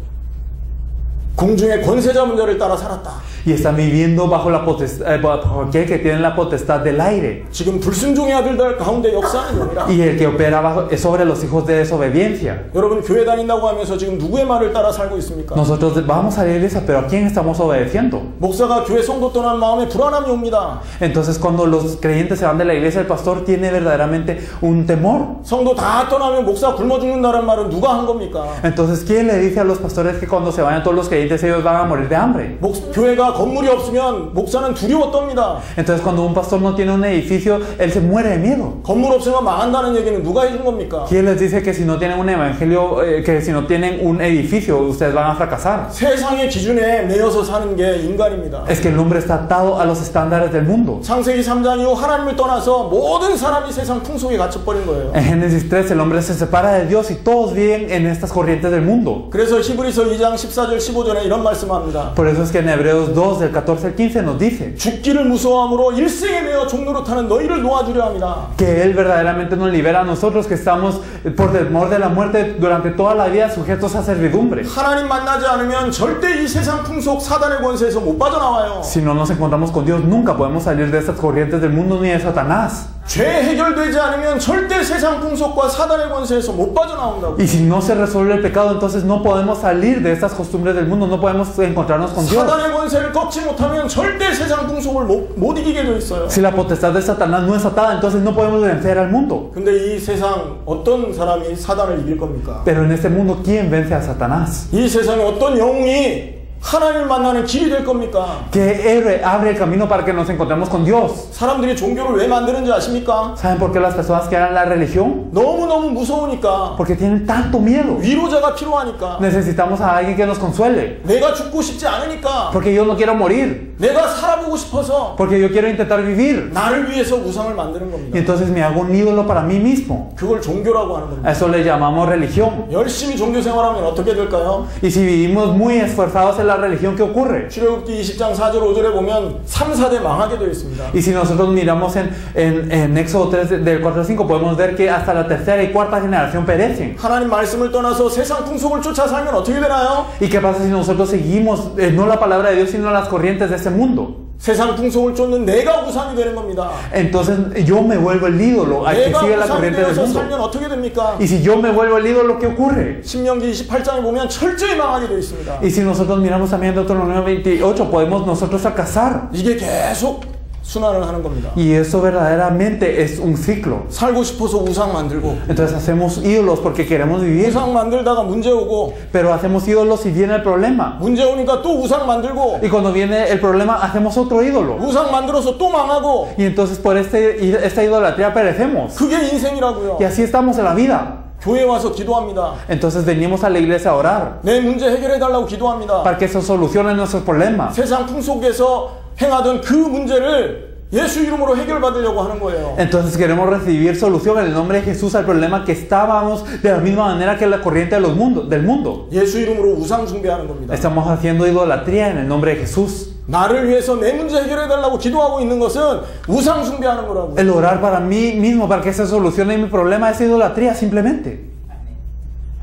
공중의 권세자 문제를 따라 살았다. Y están viviendo bajo bajo aquel que tiene la potestad del aire. 지금 불순종의 아들들 가운데 역사하는 영이라. Y el que opera sobre los hijos de desobediencia. 여러분, 교회 다닌다고 하면서 지금 누구의 말을 따라 살고 있습니까? Nosotros vamos a la iglesia, pero ¿a quién estamos obedeciendo? 목사가 교회 성도 떠난 마음에 불안함이 옵니다. Entonces cuando los creyentes se van de la iglesia, el pastor tiene verdaderamente un temor. 성도 다 떠나면 목사 굶어 죽는다는 말은 누가 한 겁니까? Entonces, ¿quién le dice a los pastores que cuando se vayan todos los creyentes ellos van a morir de hambre? 교회가 건물이 없으면 목사는 두려워 떱니다. Entonces cuando un pastor no tiene un edificio, él se muere de miedo. 건물 없으면 망한다는 얘기는 누가 해준 겁니까? ¿Quién les dice que si no tienen un evangelio, que si no tienen un edificio, ustedes van a fracasar? 세상의 기준에 매여서 사는 게 인간입니다. Es que el hombre está atado a los estándares del mundo. 창세기 3장 이후 하나님을 떠나서 모든 사람이 세상 풍속에 갇혀버린 거예요. En Génesis 3 el hombre se separa de Dios y todos viven en estas corrientes del mundo. 그래서 히브리서 2장 14절 15절에 이런 말씀합니다. Por eso es que en Hebreos 2 del 14 al 15 nos dice 죽기를 무서워함으로 일생에 매여 종로로 타는 너희를 놓아주려 합니다. que Él verdaderamente nos libera a nosotros que estamos por temor de la muerte durante toda la vida sujetos a servidumbre. 하나님 만나지 않으면 절대 이 세상 풍속 사단의 권세에서 못 빠져나와요. Si no nos encontramos con Dios, nunca podemos salir de estas corrientes del mundo ni de Satanás. 죄 해결되지 않으면 절대 세상 풍속과 사단의 권세에서 못 빠져나온다고. Y si no se resuelve el pecado, entonces no podemos salir de estas costumbres del mundo, no podemos encontrarnos con Dios. 사단의 권세를 꺾지 못하면 절대 세상 풍속을 못 이기게 돼 있어요. Si la potestad de Satanás no es atada, entonces no podemos vencer al mundo. 근데 이 세상 어떤 사람이 사단을 이길 겁니까? Pero en este mundo, ¿quién vence a Satanás? 이 세상에 어떤 영웅이 하나님을 만나는 길이 될 겁니까? ¿Qué héroe abre el camino para que nos encontremos con Dios? 사람들이 종교를 왜 만드는지 아십니까? ¿Saben por qué las personas crean la religión? 너무너무 무서우니까. Porque tienen tanto miedo. 위로자가 필요하니까. Necesitamos a alguien que nos consuele. 내가 죽고 싶지 않으니까. Porque yo no quiero morir. 내가 살아보고 싶어서. Porque yo quiero intentar vivir. 나를 위해서 우상을 만드는 Y 겁니다. entonces me hago un ídolo para mí mismo. 그걸 종교라고 하는 A 겁니다. eso le llamamos religión. 열심히 종교 생활하면 어떻게 될까요? Y si vivimos muy esforzados en la la religión, ¿qué ocurre? 출애굽기 20장 4절 5절에 보면 3, 4대 망하게 되어 있습니다. Y si nosotros miramos en Éxodo 3 del 4 al 5, podemos ver que hasta la tercera y cuarta generación perecen. 하나님 말씀을 떠나서 세상 풍속을 쫓아 살면 어떻게 되나요? ¿Y qué pasa si nosotros seguimos no la palabra de Dios, sino las corrientes de este mundo? 세상 풍속을 쫓는 내가 우상이 되는 겁니다. Entonces yo me vuelvo el ídolo, al que 내가 sigue la 우상이 corriente del 되어서 mundo. 살면 어떻게 됩니까? Y si yo me vuelvo el ídolo, ¿qué ocurre? 신명기 28장에 보면 철저히 망하게 되어 있습니다. Y si nosotros miramos también Deuteronomio 28, podemos nosotros fracasar. 이게 계속 순환을 하는 겁니다. Y eso verdaderamente es un ciclo. 살고 싶어서 우상 만들고 Entonces hacemos ídolos porque queremos vivir, 우상 만들다가 문제 오고 pero hacemos ídolos si viene el problema. 문제 오니까 또 우상 만들고 Y cuando viene el problema, hacemos otro ídolo. 우상 만들어서 또 망하고 Y entonces por esta idolatría perecemos. 그게 인생이라고요. Y así estamos en la vida. 교회 와서 기도합니다. Entonces venimos a la iglesia a orar 내 문제 해결해 달라고 기도합니다. para que se solucionen nuestros problemas. 세상 풍속에서 행하던 그 문제를 예수 이름으로 해결받으려고 하는 거예요. Entonces queremos recibir solución en el nombre de Jesús al problema que estábamos de la misma manera que la corriente de del mundo. 예수 이름으로 우상 숭배하는 겁니다. Estamos haciendo idolatría en el nombre de Jesús. 나를 위해서 내 문제 해결해 달라고 기도하고 있는 것은 우상 숭배하는 거라고요. El orar para mí mismo, para que se solucione mi problema, es idolatría simplemente.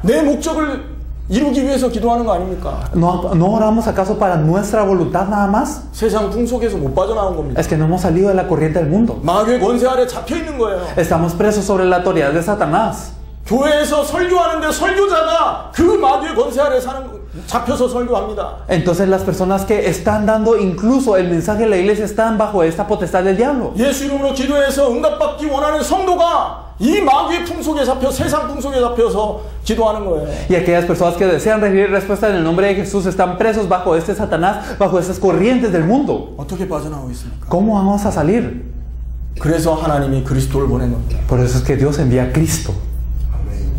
내 목적을 이루기 위해서 기도하는 거 아닙니까? ¿No oramos acaso para nuestra voluntad nada más? 세상 풍속에서 못 빠져나온 겁니다. Es que no hemos salido de la corriente del mundo. 마귀의 권세 아래 잡혀 있는 거예요. Estamos presos sobre la autoridad de Satanás. 교회에서 설교하는데 설교자가 그 마귀의 권세 아래 잡혀서 설교합니다. Entonces las personas que están dando incluso el mensaje de la iglesia están bajo esta potestad del diablo. 예수 이름으로 기도해서 응답받기 원하는 성도가 이 마귀의 풍속에 잡혀 세상 풍속에 잡혀서 기도하는 거예요. Y aquellas personas que desean recibir respuesta en el nombre de Jesús están presos bajo este Satanás, bajo estas corrientes del mundo. 어떻게 빠져나오고 있습니까? ¿Cómo vamos a salir? 그래서 하나님이 그리스도를 보낸 겁니다. Por eso es que Dios envía a Cristo.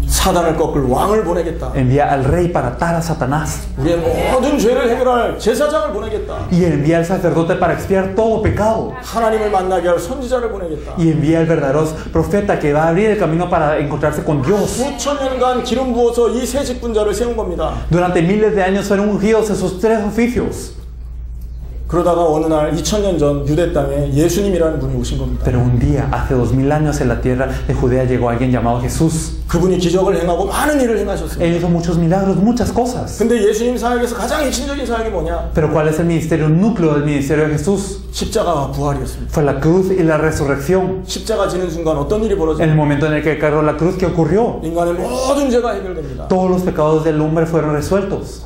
사단을 꺾을 왕을 보내겠다. Envía al rey para atar a Satanás. 우리의 모든 죄를 해결할 제사장을 보내겠다. Y envía al sacerdote para expiar todo pecado. 하나님을 만나게 할 선지자를 보내겠다. Y envía al verdadero profeta que va a abrir el camino para encontrarse con Dios. 수천 년간 기름 부어서 이 세 직분자를 세운 겁니다. Durante miles de años fueron ungidos esos tres oficios. 그러다가 어느 날 2000년 전 유대 땅에 예수님이라는 분이 오신 겁니다. Pero un día, hace 2000 años en la tierra de Judea llegó alguien llamado Jesús. 그분이 기적을 행하고 많은 일을 행하셨습니다. Él hizo muchos milagros, muchas cosas. 근데 예수님 사역에서 가장 핵심적인 사역이 뭐냐? Pero ¿cuál es el ministerio núcleo del ministerio de Jesús? 십자가와 부활이었습니다. Fue la cruz y la resurrección. 십자가 지는 순간 어떤 일이 En 벌어집니까? el momento en el que cargó la cruz, ¿qué ocurrió? 인간의 모든 죄가 해결됩니다. Todos los pecados del hombre fueron resueltos.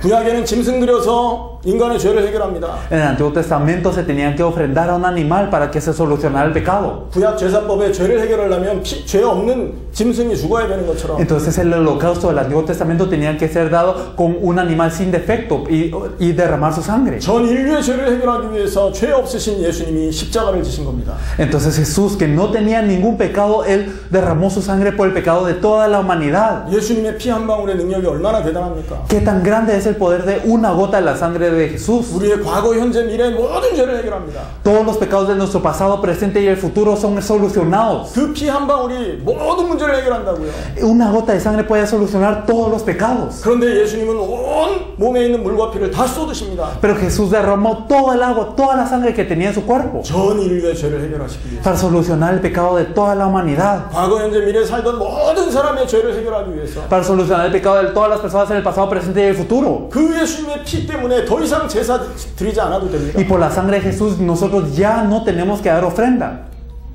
구약에는 짐승 들여서 인간의 죄를 해결합니다. En el Antiguo Testamento se tenían que ofrendar a un animal para que se solucionara el pecado. 구약 제사법에 죄를 해결하려면 죄 없는 짐승이 죽어야 되는 것처럼 Entonces el holocausto del Antiguo Testamento tenían que ser dado con un animal sin defecto y derramar su sangre. 전 인류의 죄를 해결하기 위해서 죄 없으신 예수님이 십자가를 지신 겁니다. Entonces Jesús, que no tenía ningún pecado, Él derramó su sangre por el pecado de toda la humanidad. 예수님의 피 한 방울의 능력이 얼마나 대단합니까? ¿Qué tan grande es el poder de una gota de la sangre de Jesús? 우리의 과거, 현재, 미래 모든 죄를 해결합니다. Todos los pecados de nuestro pasado, presente y el futuro son solucionados. 그 피 한 방울이 모든 문제를 해결한다고요. Una gota de sangre puede solucionar todos los pecados. 그런데 예수님은 온 몸에 있는 물과 피를 다 쏟으십니다. Pero Jesús derramó todo el agua, toda la sangre que tenía en su cuerpo 전 인류의 죄를 해결하시기 위해서. para solucionar el pecado de toda la humanidad, 과거, 현재, 미래 살던 모든 사람의 죄를 해결하기 위해서. para solucionar el pecado de todas las personas en el pasado, presente y el futuro. 그 예수님의 피 때문에 더 이상 제사 드리지 않아도 됩니다. Y por la sangre de Jesús nosotros ya no tenemos que dar ofrenda.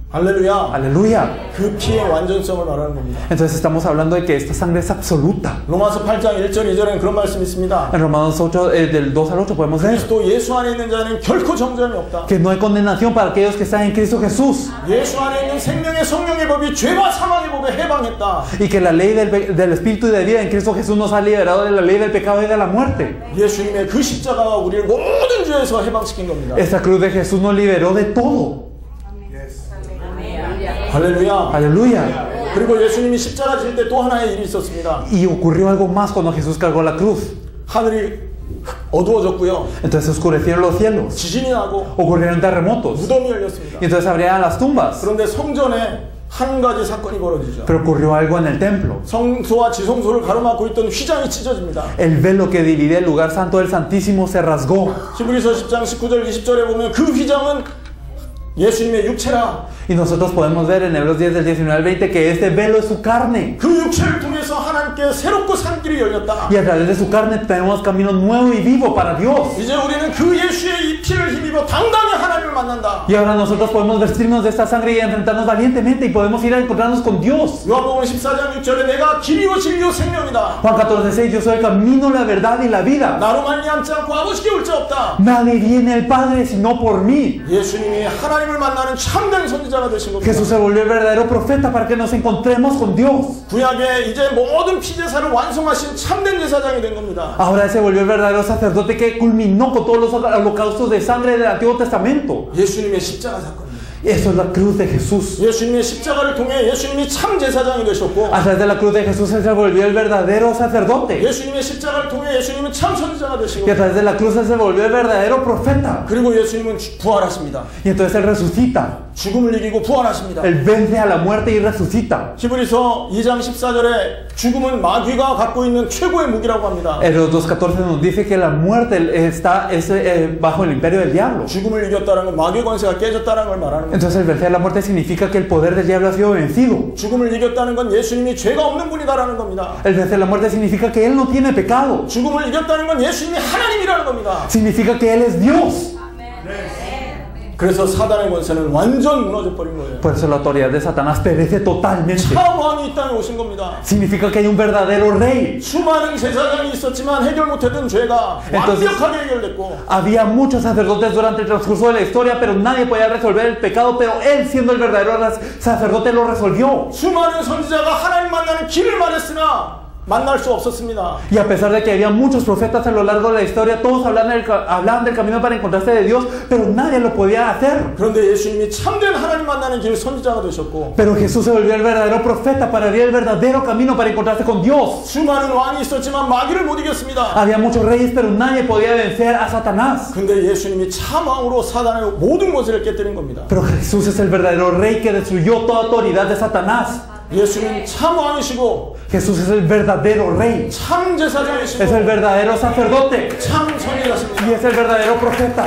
할렐루야. Aleluya. 그 피의 완전성을 말하는 겁니다. Entonces estamos hablando de que esta sangre es absoluta. 로마서 8장 1절 2절에는 그런 말씀이 있습니다. En Romanos 8, del 2 al 8 podemos ver 그리스도 예수 안에 있는 자는 결코 정죄함이 없다. que no hay condenación para aquellos que están en Cristo Jesús. 예수 안에 있는 생명의 성령의 법이 죄와 사망의 법에 해방했다. Y que la ley del Espíritu y de vida en Cristo Jesús nos ha liberado de la ley del pecado y de la muerte. 예수님의 그 십자가가 우리를 모든 죄에서 해방시킨 겁니다. Esta cruz de Jesús nos liberó de todo. 할렐루야. Aleluya. 그리고 예수님이 십자가 질 때 또 하나의 일이 있었습니다. Y ocurrió algo más cuando Jesús cargó la cruz. 하늘이 어두워졌고요. Entonces oscurecieron los cielos. 지진이 나고 Ocurrieron terremotos. 무덤이 열렸습니다. Y entonces abrieron las tumbas. 그런데 성전에 한 가지 사건이 벌어지죠. Pero ocurrió algo en el templo. 성소와 지성소를 가로막고 있던 휘장이 찢어집니다. El velo que dividía el lugar santo del Santísimo se rasgó. 히브리서 10장 19절 20절에 보면 그 휘장은 예수님의 육체라. Y nosotros podemos ver en Hebreos 10 del 19 al 20 que este velo es su carne. 그 육체를 통해서 하나님께 새롭고 산 길이 열렸다. Y a través de su carne tenemos camino nuevo y vivo para Dios. 이제 우리는 그 예수의 이 피를 힘입어 당당히 하나님을 만난다. Y ahora nosotros podemos vestirnos de esta sangre y enfrentarnos valientemente y podemos ir a encontrarnos con Dios. 요한복음 14장 6절에 내가 길이요 진리요 생명이다. Juan 14:6, yo soy el camino, la verdad y la vida. 나로 말미암지 않고 아버지께 올 자 없다. Nadie viene al Padre sino por mí. 예수님이 하나님을 만나는 참된 선지자가 되신 겁니다. Jesús se volvió el verdadero profeta para que nos encontremos con Dios. 구약에 이제 모든 피제사를 완성하신 참된 제사장이 된 겁니다. Ahora se volvió el verdadero sacerdote que culminó con todos los holocaustos de sangre del Antiguo Testamento. 예수님의 십자가 사건. Eso es la cruz de Jesús. 예수님의 십자가를 통해 예수님이 참 제사장이 되셨고, A través de la cruz de Jesús se volvió el verdadero sacerdote. 예수님의 십자가를 통해 예수님은 참 선지자가 되시고, Y a través de la cruz se volvió el verdadero profeta. 그리고 예수님은 부활하십니다. Y entonces Él resucita. 죽음을 이기고 부활하십니다. Él vence a la muerte y resucita. 히브리서 2장 14절에 죽음은 마귀가 갖고 있는 최고의 무기라고 합니다. Hebreos 2:14 nos dice que la muerte está bajo el imperio del diablo. 죽음을 이겼다는 건 마귀의 권세가 깨졌다는 걸 말하는 겁니다. Entonces el vencer la muerte significa que el poder del diablo ha sido vencido. 죽음을 이겼다는 건 예수님이 죄가 없는 분이다라는 겁니다. El vencer la muerte significa que Él no tiene pecado. 죽음을 이겼다는 건 예수님이 하나님이라는 겁니다. Significa que Él es Dios. 그래서 사단의 권세는 완전 무너져 버린 거예요. Por eso la autoridad de Satanás perece totalmente. 참 왕이 이 땅에 오신 겁니다. Significa que hay un verdadero rey. 수많은 제사장이 있었지만 해결 못했던 죄가 Entonces, 완벽하게 해결됐고, había muchos sacerdotes durante el transcurso de la historia, pero nadie podía resolver el pecado, pero Él, siendo el verdadero sacerdote, lo resolvió. 수많은 선지자가 하나님 만나는 길을 말했으나 만날 수 없었습니다. Y a pesar de que había muchos profetas a lo largo de la historia, todos hablaban del camino para encontrarse de Dios, pero nadie lo podía hacer. 그런데 예수님이 참된 하나님 만나는 길 선지자가 되셨고, Pero Jesús se volvió el verdadero profeta para abrir el verdadero camino para encontrarse con Dios. 수많은 왕이 있었지만 마귀를 못 이겼습니다. Había muchos reyes, pero nadie podía vencer a Satanás. 근데 예수님이 참 왕으로 사단의 모든 것을 깨뜨린 겁니다. Pero Jesús es el verdadero rey que destruyó toda autoridad de Satanás. 예수님 참 왕이시고, Jesús es el verdadero rey. 참 제사장이시고, Es el verdadero sacerdote. 참 선지자십니다. Y es el verdadero profeta.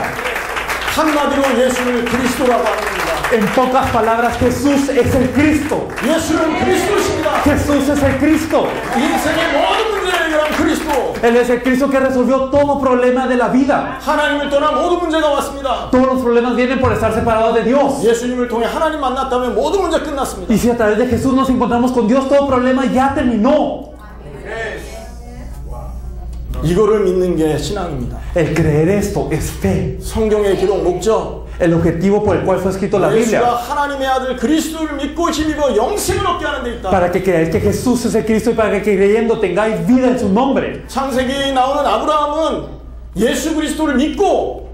한마디로 예수를 그리스도라고 하는 겁니다. En pocas palabras, Jesús es el Cristo. 예수는 그리스도십니다. Jesús es el Cristo. 인생의 모든 문제를 해결한 그리스도. Él es el Cristo que resolvió todo problema de la vida. 하나님을 떠나 모든 문제가 왔습니다. Todos los problemas vienen por estar separados de Dios. 예수님을 통해 하나님 만났다면 모든 문제 끝났습니다. Y si a través de Jesús nos encontramos con Dios, todo problema ya terminó. 이거를 믿는 게 신앙입니다. El creer esto es fe. 성경의 기록 목적, El objetivo por el cual fue escrito la 예수가 Biblia. 하나님의 아들 그리스도를 믿고 힘입어 영생을 얻게 하는 데 있다. Para que creáis que Jesús es el Cristo y para que creyendo tengáis vida en su nombre. 창세기에 나오는 아브라함은 예수 그리스도를 믿고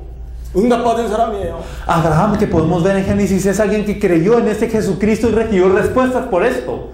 응답받은 사람이에요. Abraham, que podemos ver en Génesis, es alguien que creyó en este Jesucristo y recibió respuestas por esto.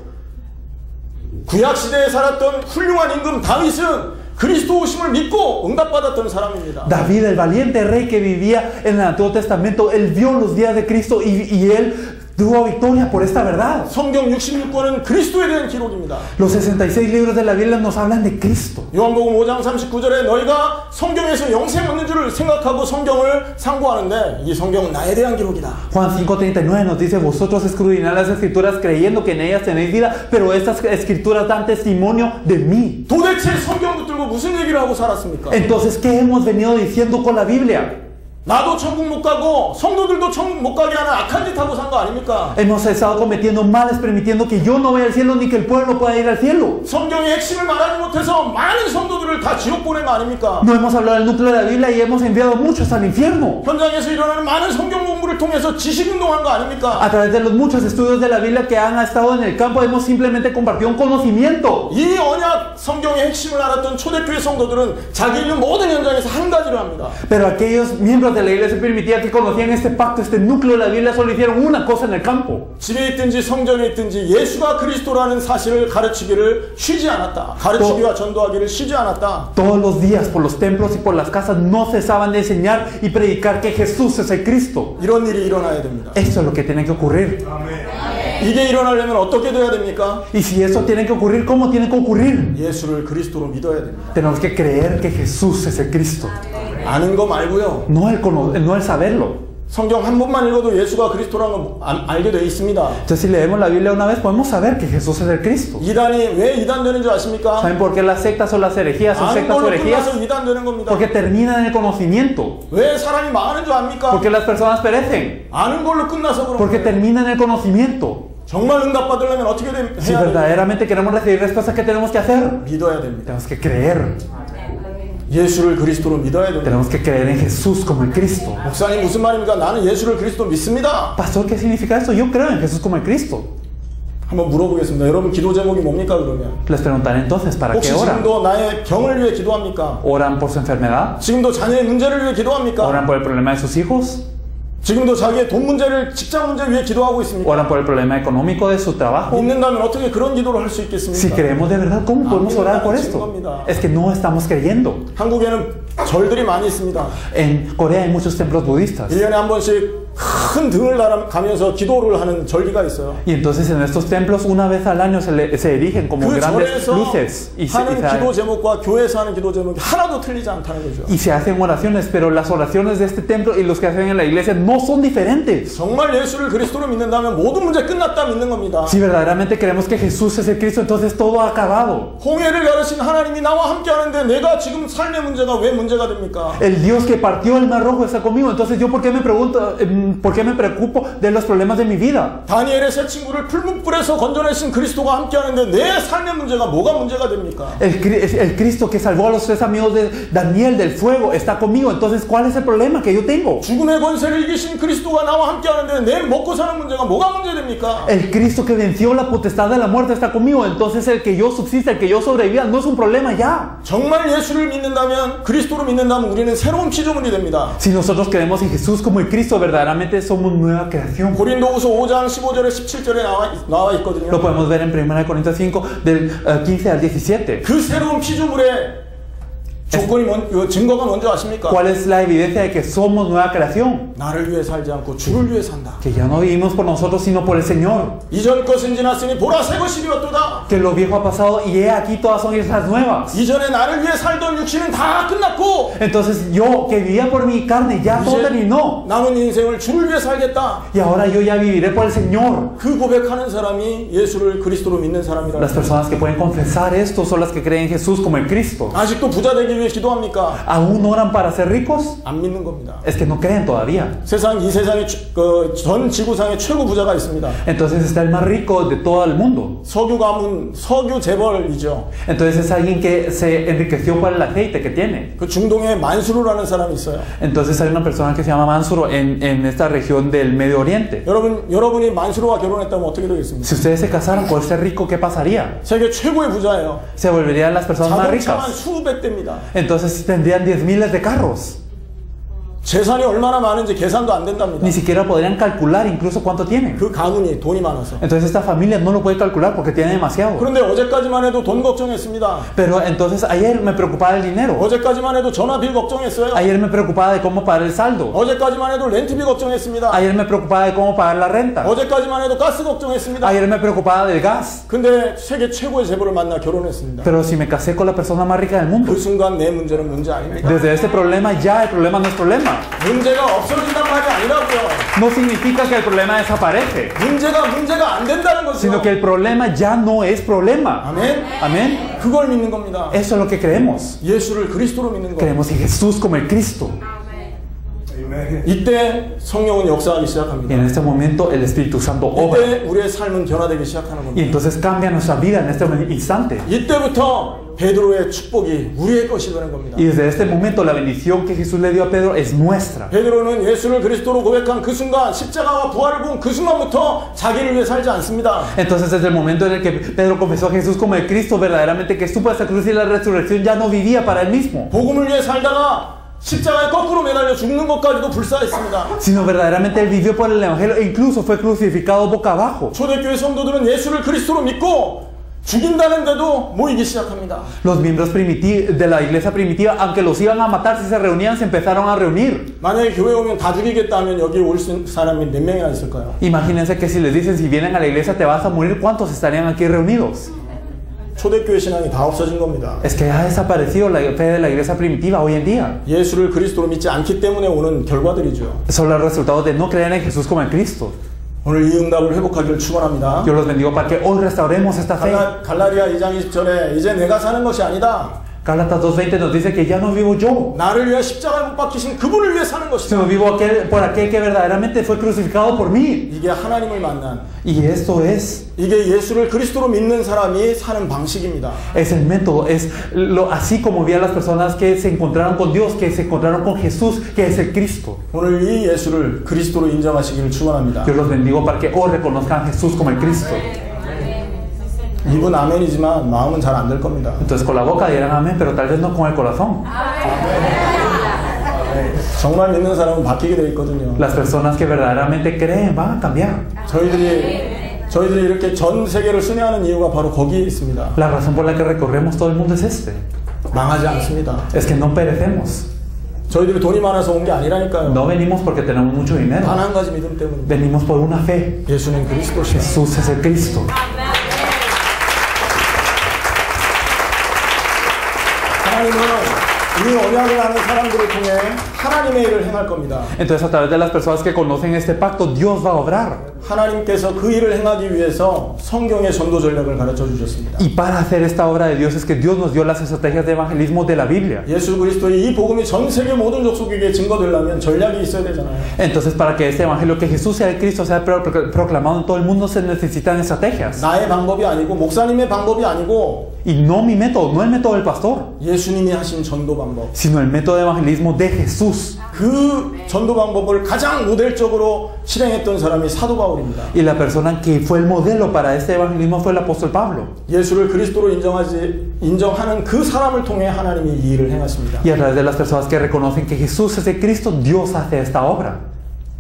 구약 시대에 살았던 훌륭한 임금 다윗은 그리스도 오심을 믿고 응답받았던 사람입니다. David, el valiente rey que vivía en el Antiguo Testamento, él vio los días de Cristo y él tuvo victoria por esta verdad. 성경 66권은 그리스도에 대한 기록입니다. Los 66 libros de la Biblia nos hablan de Cristo. 요한복음 5장 39절에 너희가 성경에서 영생 얻는 줄을 생각하고 성경을 상고하는데 이 성경은 나에 대한 기록이다. Juan 5:39 nos dice: vosotros escudriñad las escrituras creyendo que en ellas tenéis vida, pero estas escrituras dan testimonio de mí. 도대체 성경 붙들고 무슨 얘기를 하고 살았습니까? Entonces, ¿qué hemos venido diciendo con la Biblia? 나도 천국 못 가고 성도들도 천국 못 가게 하는 악한 짓 하고 산 거 아닙니까? Hemos estado cometiendo males, permitiendo que yo no vaya al cielo ni que el pueblo pueda ir al cielo. 성경의 핵심을 말하지 못해서 많은 성도들을 다 지옥 보낸 거 아닙니까? No hemos hablado del núcleo de la Biblia y hemos enviado a muchos al infierno. 현장에서 일어나는 많은 성경 공부를 통해서 지식 운동한 거 아닙니까? A través de los muchos estudios de la Biblia que han estado en el campo, hemos simplemente compartido un conocimiento. 이 언약 성경의 핵심을 알았던 초대교회 성도들은 자기 있는 모든 현장에서 한 가지를 합니다. Pero aquellos miembros de la iglesia primitiva que conocían este pacto, este núcleo de la Biblia, solo hicieron una cosa en el campo. 집에 있든지 성전에 있든지 예수가 그리스도라는 사실을 가르치기를 쉬지 않았다. 가르치기와 전도하기를 쉬지 않았다. Todos los días por los templos y por las casas no cesaban de enseñar y predicar que Jesús es el Cristo. 이런 일이 일어나야 됩니다. Eso es lo que tiene que ocurrir. 아멘. 이게 일어나려면 어떻게 돼야 됩니까? Y si eso tiene que ocurrir, ¿cómo tiene que ocurrir? 예수를 그리스도로 믿어야 됩니다. Tenemos que creer que Jesús es el Cristo. 아는 거 말고요. No el saberlo. 성경 한 번만 읽어도 예수가 그리스도라는 거 알게 돼 있습니다. Entonces, si leemos la Biblia una vez, podemos saber que Jesús es el Cristo. 이단이 왜 이단 되는 줄 아십니까? ¿Saben por qué las sectas o las herejías son 아는 sectas o 걸로 herejías? 끝나서 이단 되는 겁니다. Porque terminan en el conocimiento. 왜 사람이 망하는 줄 압니까? Porque las personas perecen. 아는 걸로 끝나서 그런 Porque 거예요. terminan en el conocimiento. 정말 응답 받으려면 어떻게 Si 해야 돼요? verdaderamente queremos recibir respuestas, ¿qué tenemos que hacer? 믿어야 됩니다. Tenemos que creer. 예수를 그리스도로 믿어야 됩니다. Tenemos que creer en Jesús como el Cristo. 목사님 무슨 말입니까? 나는 예수를 그리스도 믿습니다. Pastor, ¿qué significa eso? Yo creo en Jesús como el Cristo. 한번 물어보겠습니다. 여러분 기도 제목이 뭡니까 그러면? Les preguntaré entonces, ¿para qué 혹시 oran? 지금도 나의 병을 위해 기도합니까? ¿Oran por su enfermedad? 지금도 자녀의 문제를 위해 기도합니까? ¿Oran por el problema de sus hijos? 지금도 자기의 돈 문제를 직장 문제 위해 기도하고 있습니까? ¿Oran por el problema económico de su trabajo? 믿는다면 어떻게 그런 기도를 할 수 Si 있겠습니까? creemos de verdad, ¿cómo podemos orar por esto? Es que no estamos creyendo. 한국에는 절들이 많이 있습니다. En Corea hay muchos templos budistas. 1년에 한 번씩 큰 등을 가면서 기도를 하는 절기가 있어요. Y entonces en estos templos una vez al año se erigen como 그 grandes 절에서 luces 하는 기도 제목과 교회에서 하는 기도 제목이 하나도 틀리지 않다는 거죠. y se hacen oraciones, pero las oraciones de este templo y los que hacen en la iglesia no son diferentes. 정말 예수를 그리스도로 믿는다면 모든 문제 끝났다 믿는 겁니다. Si verdaderamente creemos que Jesús es el Cristo, entonces todo ha acabado. 홍해를 가르신 하나님이 나와 함께 하는데 내가 지금 삶의 문제가 왜 문제가 됩니까? El Dios que partió el mar rojo está conmigo, entonces yo ¿por qué me pregunto, por qué me preocupo de los problemas de mi vida? 다니엘의 세 친구를 풀무불에서 건져내신 그리스도가 함께 하는데 내 삶의 문제가 뭐가 문제가 됩니까? El Cristo que salvó a los 3 amigos de Daniel del fuego está conmigo, entonces ¿cuál es el problema que yo tengo? 죽음의 권세를 이기신 그리스도가 나와 함께 하는데 내 먹고 사는 문제가 뭐가 문제 됩니까? El Cristo que venció la potestad de la muerte está conmigo, entonces el que yo subsista, el que yo sobreviva no es un problema ya. 정말 예수를 믿는다면 그리스도로 믿는다면 우리는 새로운 피조물이 됩니다. Si nosotros creemos en Jesús como el Cristo, verdaderamente somos nueva creación. 고린도후서 5장 15절에 17절에 나와 있거든요. Lo podemos ver en 1 Corintios 5 del 15 al 17. 그 새로운 피조물의 조건이 증거가 뭔지 아십니까? ¿Cuál es la evidencia de que somos nueva creación? 나를 위해 살지 않고 주를 위해 산다. Que ya no vivimos por nosotros, sino por el Señor. 이전 것은 지났으니 보라 새 것이 되었도다. Que lo viejo ha pasado y he aquí todas son esas nuevas. 이전에 나를 위해 살던 육신은 다 끝났고 Entonces yo que vivía por mi carne ya todo terminó. 남은 인생을 주를 위해 살겠다. Y ahora yo ya viviré por el Señor. 그 고백하는 사람이 예수를 그리스도로 믿는 사람이라. Las personas que pueden confesar esto son las que creen en Jesús como el Cristo. 아직도 부자 되기 위해 기도합니까? ¿Aún oran para ser ricos? 안 믿는 겁니다. Es que no creen todavía. 이 세상에 전 지구상에 최고 부자가 있습니다. Entonces está el más rico de todo el mundo. 석유 가문, 석유 재벌이죠. Entonces es alguien que se enriqueció por el aceite que tiene. 그 중동에 만수르라는 사람이 있어요. Entonces hay una persona que se llama Mansuro en esta región del Medio Oriente. 여러분이 만수르와 결혼했다면 어떻게 되겠습니까? Si ustedes se casaran con ese rico, ¿qué pasaría? 세계 최고의 부자예요. Se volverían las personas más 자동차만 ricas. 수백 대입니다. Entonces tendrían 10 miles de carros. 재산이 얼마나 많은지 계산도 안 된답니다. Ni siquiera podrían calcular incluso cuánto tienen. 그 가문이 돈이 많아서. Entonces esta familia no lo puede calcular porque tiene demasiado. 그런데 어제까지만 해도 돈 걱정했습니다. Pero entonces ayer me preocupaba el dinero. 어제까지만 해도 전화비 걱정했어요. Ayer me preocupaba de cómo pagar el saldo. 어제까지만 해도 렌트비 걱정했습니다. Ayer me preocupaba de cómo pagar la renta. 어제까지만 해도 가스 걱정했습니다. Ayer me preocupaba del gas. 근데 세계 최고의 재벌을 만나 결혼했습니다. Pero si me casé con la persona más rica del mundo, 그 순간 내 문제는 문제 아닙니다. desde este problema ya el problema no es problema. 문제가 없어진단 말이 아니라고요. No significa que el problema desaparece, 문제가 안 된다는 거죠. sino que el problema ya no es problema. 아멘. Amén. 그걸 믿는 겁니다. Eso es lo que creemos. 예수를 그리스도로 믿는 거예요. Creemos en Jesús como el Cristo. 이때 성령은 역사하기 Y 시작합니다. en este momento el Espíritu Santo obra. 이때 우리의 삶은 변화되기 시작하는 Y 겁니다. entonces cambia nuestra vida en este instante. 이때부터 베드로의 축복이 우리의 것이 되는 겁니다. Y desde este momento la bendición que Jesús le dio a Pedro es nuestra. 베드로는 예수를 그리스도로 고백한 그 순간, 십자가와 부활을 본 그 순간부터 자기를 위해 살지 않습니다. Entonces desde el momento en el que Pedro confesó a Jesús como el Cristo, verdaderamente que supo esa cruz y la resurrección, ya no vivía para él mismo, 복음을 위해 살다가 십자가에 거꾸로 매달려 죽는 것까지도 불사했습니다. sino verdaderamente él vivió por el Evangelio e incluso fue crucificado boca abajo. 초대교회 성도들은 예수를 그리스도로 믿고 죽인다는데도 모이기 시작합니다. Los miembros de la iglesia primitiva, aunque los iban a matar si se reunían, se empezaron a reunir. 만약에 교회 오면 다 죽이겠다 하면 여기 올 사람이 몇 명이나 있을까요? Imagínense que si les dicen, si vienen a la iglesia te vas a morir, ¿cuántos estarían aquí reunidos? 초대교회 신앙이 다 없어진 겁니다. Es que ha desaparecido la fe de la iglesia primitiva hoy en día. 예수를 그리스도로 믿지 않기 때문에 오는 결과들이죠. Son los resultados de no creer en Jesús como en Cristo. 오늘 이 응답을 회복하기를 축원합니다. Yo los bendigo para que hoy restauremos esta fe. 갈라디아 2장 20절에 이제 내가 사는 것이 아니다. Gálatas 2:20 nos dice que ya no vivo yo, 나를 위해 십자가에 못 박히신 그분을 위해 사는 것이다. sino vivo por aquel que verdaderamente fue crucificado por mí. 이게 하나님을 만난, Y esto es 이게 예수를 그리스도로 믿는 사람이 사는 방식입니다. el método, así como vi a las personas que se encontraron con Dios, que se encontraron con Jesús, que es el Cristo. 오늘 이 예수를 그리스도로 인정하시기를 축원합니다. Yo los bendigo para que hoy reconozcan a Jesús como el Cristo. 입은 아멘이지만 마음은 잘 안 될 겁니다. Entonces con la boca dirán amén, pero tal vez no con el corazón. 정말 믿는 사람은 바뀌게 돼 있거든요. Las personas que verdaderamente creen van a cambiar. 저희들이 이렇게 전 세계를 순회하는 이유가 바로 거기에 있습니다. La razón por la que recorremos todo el mundo es este. 망하지 않습니다. Es que no perecemos. 저희들이 돈이 많아서 온 게 아니라니까요. No venimos porque tenemos mucho dinero. 단 한 가지 믿음 때문입니다. Venimos por una fe. 예수는 그리스도시다. Jesús es el Cristo. 하나님은 이 언약을 하는 사람들을 통해 하나님의 일을 행할 겁니다. Entonces a través de las personas que conocen este pacto, Dios va a obrar. 하나님께서 그 일을 행하기 위해서 성경의 전도 전략을 가르쳐 주셨습니다. Y para hacer esta obra de Dios es que Dios nos dio las estrategias de evangelismo de la Biblia. 예수 그리스도의 이 복음이 전 세계 모든 족속에게 증거되려면 전략이 있어야 되잖아요. Entonces para que este evangelio, que Jesús sea el Cristo, sea proclamado en todo el mundo, se necesitan estrategias. 나의 방법이 아니고 목사님의 방법이 아니고 Y no mi método, no el método del pastor, 예수님이 하신 전도 방법. sino el método de evangelismo de Jesús. 그 전도 방법을 가장 모델적으로 실행했던 사람이 사도 바울입니다. Y la persona que fue el modelo para este evangelismo fue el apóstol Pablo. 예수를 그리스도로 인정하는 그 사람을 통해 하나님이 이 일을 행하십니다. Y a través de las personas que reconocen que Jesús es el Cristo, Dios hace esta obra.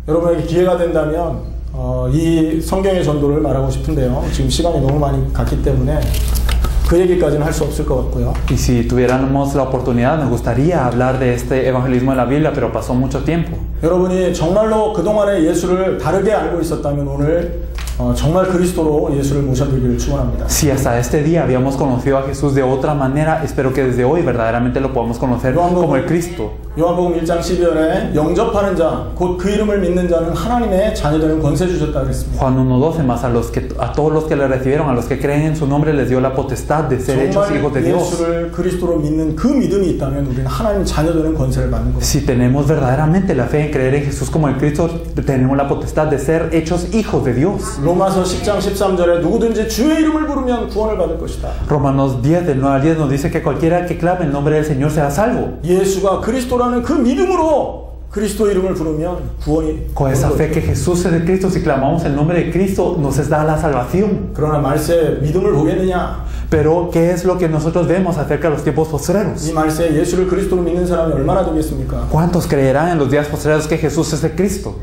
여러분에게 기회가 된다면 이 성경의 전도를 말하고 싶은데요. 지금 시간이 너무 많이 갔기 때문에 그 얘기까지는 할 수 없을 것 같고요. Y si tuviéramos la oportunidad, nos gustaría hablar de este evangelismo en la Biblia, pero pasó mucho tiempo. 여러분이 정말로 그동안에 예수를 다르게 알고 있었다면 오늘 정말 그리스도로 예수를 모셔드리기를 축원합니다. Si hasta este día habíamos conocido a Jesús de otra manera, espero que desde hoy verdaderamente lo podamos conocer como el Cristo. 요한복음 1장 12절에 영접하는 자, 곧 그 이름을 믿는 자는 하나님의 자녀되는 권세 주셨다 그랬습니다. Juan 1:12, más a todos los que le recibieron, a los que creen en su nombre, les dio la potestad de ser hechos hijos de Dios. 예수를 그리스도로 믿는 그 믿음이 있다면 우리는 하나님 자녀되는 권세를 받는 겁니다. Si tenemos verdaderamente la fe en creer en Jesús como el Cristo, tenemos la potestad de ser hechos hijos de Dios. 로마서 10장 13절에 누구든지 주의 이름을 부르면 구원을 받을 것이다. Romanos 10, del 9 al 10 nos dice que cualquiera que clame el nombre del Señor será salvo. 예수가 그리스도라는 그 믿음으로 그리스도 이름을 부르면 구원이. Con esa fe que Jesús es el Cristo, si clamamos el nombre de Cristo, nos es dada la salvación. 그러나 말세 믿음을 보겠느냐? Pero ¿qué es lo que nosotros vemos acerca de los tiempos postreros? 이 말세 예수를 그리스도로 믿는 사람이 얼마나 되겠습니까? ¿Cuántos creerán en los días postreros que Jesús es el Cristo?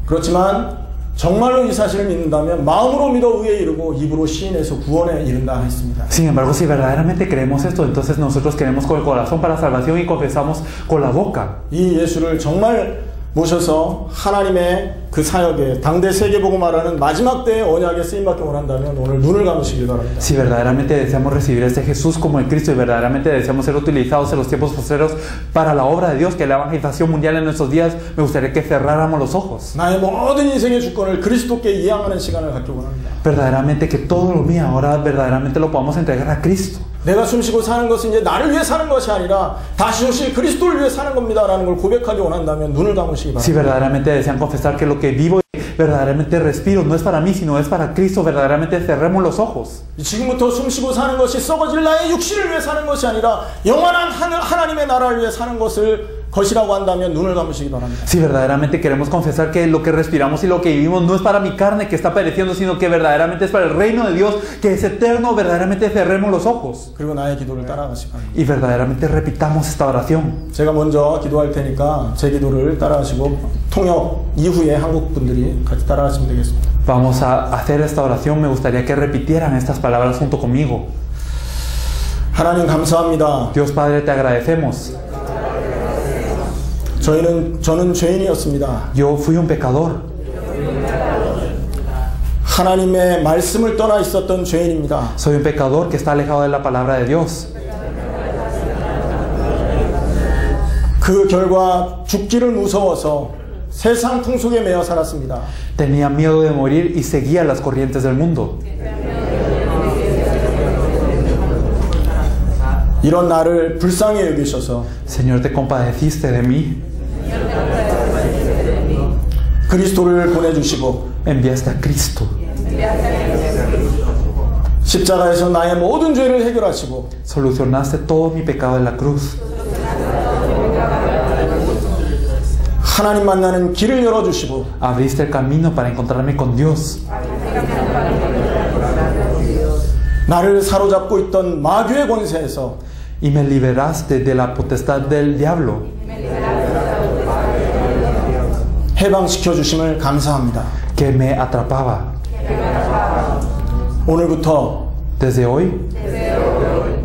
그렇지만 정말로 이 사실을 믿는다면 마음으로 믿어 의에 이르고 입으로 시인해서 구원에 이른다 했습니다. Sin embargo, si verdaderamente creemos esto, entonces nosotros creemos con el corazón para salvación y confesamos con la boca. 이 예수를 정말 모셔서 하나님의 그 사역에 당대 세계보고 말하는 마지막 때의 언약에 쓰임받기 원한다면 오늘 눈을 감으시길 바랍니다. Si verdaderamente deseamos recibir a este Jesús como el Cristo y verdaderamente deseamos ser utilizados en los tiempos postreros para la obra de Dios, que es la evangelización mundial en nuestros días, me gustaría que cerráramos los ojos. 나의 모든 인생의 주권을 그리스도께 이양하는 시간을 갖기 원합니다. Verdaderamente que todo lo mío ahora verdaderamente lo podamos entregar a Cristo. 내가 숨쉬고 사는 것은 이제 나를 위해 사는 것이 아니라 다시 오실 그리스도를 위해 사는 겁니다라는 걸 고백하기 원한다면 눈을 감으시기 바랍니다. Si verdaderamente desean confesar que lo que vivo y verdaderamente respiro no es para mí, sino es para Cristo, verdaderamente cerremos los ojos. 지금부터 숨쉬고 사는 것이 썩어질 나의 육신을 위해 사는 것이 아니라 영원한 하나님의 나라를 위해 사는 것이라고 한다면 눈을 감으시기 바랍니다. Si verdaderamente queremos confesar que lo que respiramos y lo que vivimos no es para mi carne que está pereciendo, sino que verdaderamente es para el reino de Dios que es eterno, verdaderamente cerremos los ojos. 그리고 나의 기도를 따라가시기 바랍니다. Y verdaderamente repitamos esta oración. 제가 먼저 기도할 테니까 제 기도를 따라하시고 통역 이후에 한국 분들이 같이 따라하시면 되겠습니다. Vamos a hacer esta oración. Me gustaría que repitieran estas palabras junto conmigo. 하나님 감사합니다. Dios Padre, te agradecemos. 저는 죄인이었습니다. Yo fui un pecador. 하나님의 말씀을 떠나 있었던 죄인입니다. Soy un pecador que está alejado de la palabra de Dios. 그 결과 죽기를 무서워서 세상 풍속에 매여 살았습니다. Tenía miedo de morir y seguía las corrientes del mundo. 이런 나를 불쌍히 여기셔서 Señor, te compadeciste de mí. 그리스도를 보내주시고 Enviaste a Cristo. 십자가에서 나의 모든 죄를 해결하시고 Solucionaste todo mi pecado en la cruz. 하나님 만나는 길을 열어주시고 Abriste el camino para encontrarme con Dios. 나를 사로잡고 있던 마귀의 권세에서 Y me liberaste de la potestad del diablo. 해방시켜 주심을 감사합니다. Que me atrapaba. 오늘부터 Desde hoy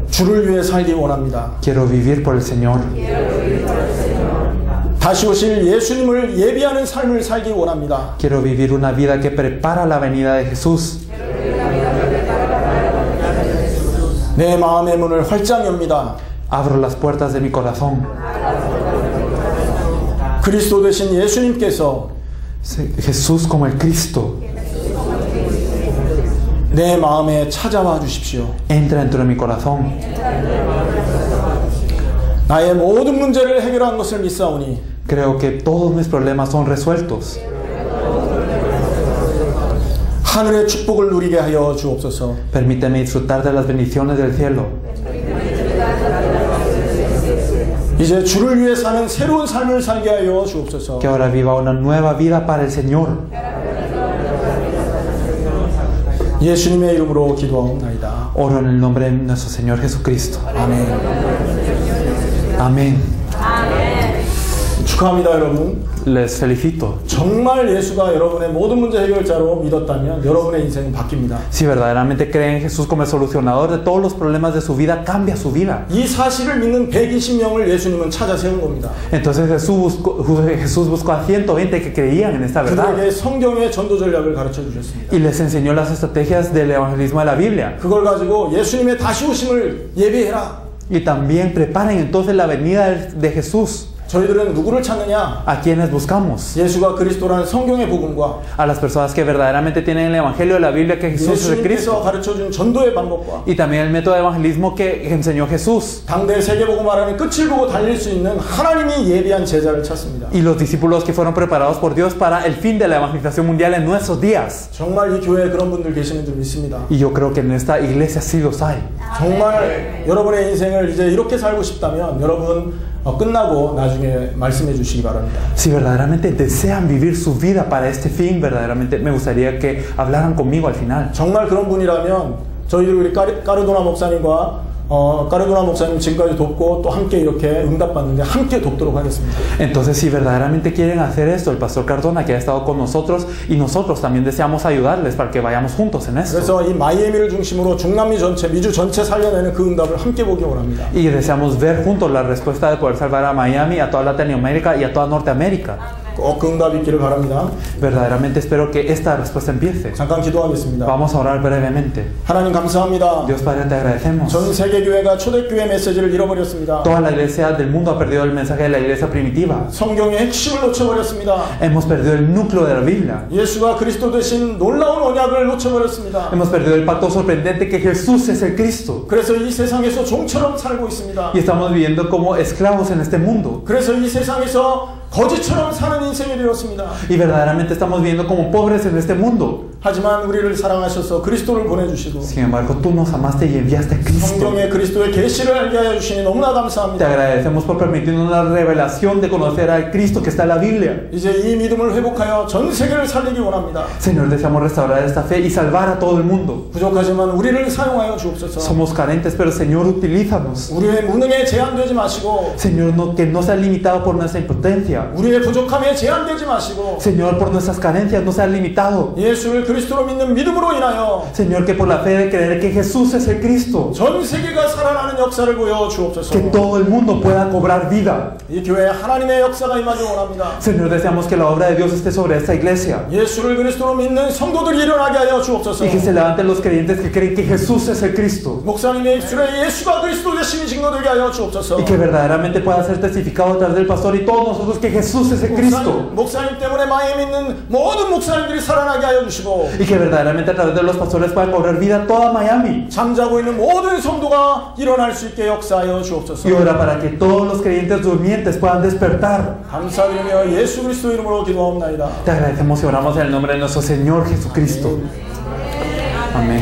주를 위해 살기 원합니다. quiero vivir por el Señor. 다시 오실 예수님을 예비하는 삶을 살기 원합니다. Quiero vivir una vida que prepara la venida de Jesús. 내 마음의 문을 활짝 엽니다. Abro las puertas de mi corazón. 그리스도 되신 예수님께서 Jesús como el Cristo. 내 마음에 찾아와 주십시오. Entra dentro de mi corazón. 나의 모든 문제를 해결한 것을 믿사오니 Creo que todos mis problemas son resueltos. 하늘의 축복을 누리게 하여 주옵소서. Permíteme disfrutar de las bendiciones del cielo. 이제 주를 위해 사는 새로운 삶을 살게 하여 주옵소서. Que ahora viva una nueva vida para el Señor. 예수님의 이름으로 기도하옵나이다. Oro en el nombre de nuestro Señor Jesucristo. 아멘. Amén. 축하합니다, 여러분. Les felicito. 정말 예수가 여러분의 모든 문제 해결자로 믿었다면 여러분의 인생은 바뀝니다. Si verdaderamente creen en Jesús como el solucionador de todos los problemas de su vida, cambia su vida. 이 sa실을 믿는 120명을 예수님은 찾아 세운 겁니다. Entonces Jesús buscó a 120 que creían en esta verdad. 그들에게 성경의 전도 전략을 가르쳐 주셨습니다. Y les enseñó las estrategias del evangelismo de la Biblia. 그걸 가지고 예수님의 다시 오심을 예비해라. Y también preparen entonces la venida de Jesús. 저희들은 누구를 찾느냐? ¿A quiénes buscamos? 예수가 그리스도라는 성경의 복음과 A las personas que verdaderamente tienen el evangelio de la Biblia, que Jesús es el 예수님께서 Cristo. 가르쳐준 전도의 방법과 Y también el método de evangelismo que enseñó Jesús. 당대 세계복음화라는 끝을 보고 달릴 수 있는 하나님이 예비한 제자를 찾습니다. Y los discípulos que fueron preparados por Dios para el fin de la evangelización mundial en nuestros días. 정말 이 교회에 그런 분들 계시는 줄 믿습니다. Y yo creo que en esta iglesia sí los hay. 정말 여러분의 인생을 이제 이렇게 살고 싶다면 여러분 끝나고 나중에 말씀해 주시기 바랍니다. Si verdaderamente desean vivir su vida para este fin, verdaderamente me gustaría que hablaran conmigo al final. 정말 그런 분이라면 저희들 우리 까르도나 목사님과 까르도나 목사님 지금까지 돕고 또 함께 이렇게 응답받는데 함께 돕도록 하겠습니다. Entonces, si verdaderamente quieren hacer esto, el pastor Cardona que ha estado con nosotros y nosotros también deseamos ayudarles para que vayamos juntos en esto. 그래서 이 마이애미를 중심으로 중남미 전체, 미주 전체 살려내는 그 응답을 함께 보기 원합니다. Y deseamos ver juntos la respuesta de poder salvar a Miami, a toda Latinoamérica y a toda Norteamérica. 꼭 그 응답이 있기를 바랍니다. Verdaderamente espero que esta respuesta empiece. 잠깐 기도하겠습니다. Vamos a orar brevemente. 하나님 감사합니다. Dios Padre, te agradecemos. 전 세계 교회가 초대교회 메시지를 잃어버렸습니다. Toda la iglesia del mundo ha perdido el mensaje de la iglesia primitiva. 성경의 핵심을 놓쳐버렸습니다. Hemos perdido el núcleo de la Biblia. 예수가 그리스도 되신 놀라운 언약을 놓쳐버렸습니다. Hemos perdido el pacto sorprendente que Jesús es el Cristo. 그래서 이 세상에서 종처럼 살고 있습니다. Y estamos viviendo como esclavos en este mundo. 그래서 이 세상에서 거지처럼 사는 인생이 되었습니다. Y verdaderamente estamos viviendo como pobres en este mundo. 하지만 우리를 사랑하셔서 그리스도를 보내주시고 Sin embargo, tú nos amaste y enviaste a Cristo. 성경의 그리스도의 계시를 알게 하여 주시니 너무나 Te 감사합니다. agradecemos por permitirnos la revelación de conocer al Cristo que está en la Biblia. 이제 이 믿음을 회복하여 전 세계를 살리기 원합니다. Señor, deseamos restaurar esta fe y salvar a todo el mundo. 부족하지만 우리를 사용하여 주옵소서. Somos carentes, pero Señor, utilízanos. 우리의 무능에 제한되지 마시고 Señor, que no sea limitado por nuestra impotencia. 우리의 부족함에 제한되지 마시고 Señor, por nuestras carencias no sea limitado. 예수를 그리스도로 믿는 믿음으로 인하여 Señor, que por la fe de creer que Jesús es el Cristo, 전 세계가 살아나는 역사를 보여 주옵소서. que todo el mundo pueda cobrar vida. 이 교회에 하나님의 역사가 임하기 원합니다. Señor, deseamos que la obra de Dios esté sobre esta iglesia 예수를 그리스도로 믿는 성도들이 일어나게 하여 주옵소서. y que se levanten los creyentes que creen que Jesús es el Cristo 목사님의 입술에 예수가 그리스도 되심이 증거되게 하여 주옵소서. y que verdaderamente pueda ser testificado a través del pastor y todos nosotros que Jesús es el Cristo 목사님 때문에 마이애미 있는 모든 목사님들이 살아나게 하여 주시고 y que verdaderamente a través de los pastores pueda cobrar vida toda Miami. 잠자고 있는 모든 성도가 일어날 수 있게 역사하여 주옵소서. Y ora para que todos los creyentes durmientes puedan despertar. 감사드리며 예수 그리스도 이름으로 기도하옵나이다. Te agradecemos y oramos en el nombre de nuestro Señor Jesucristo. Amén.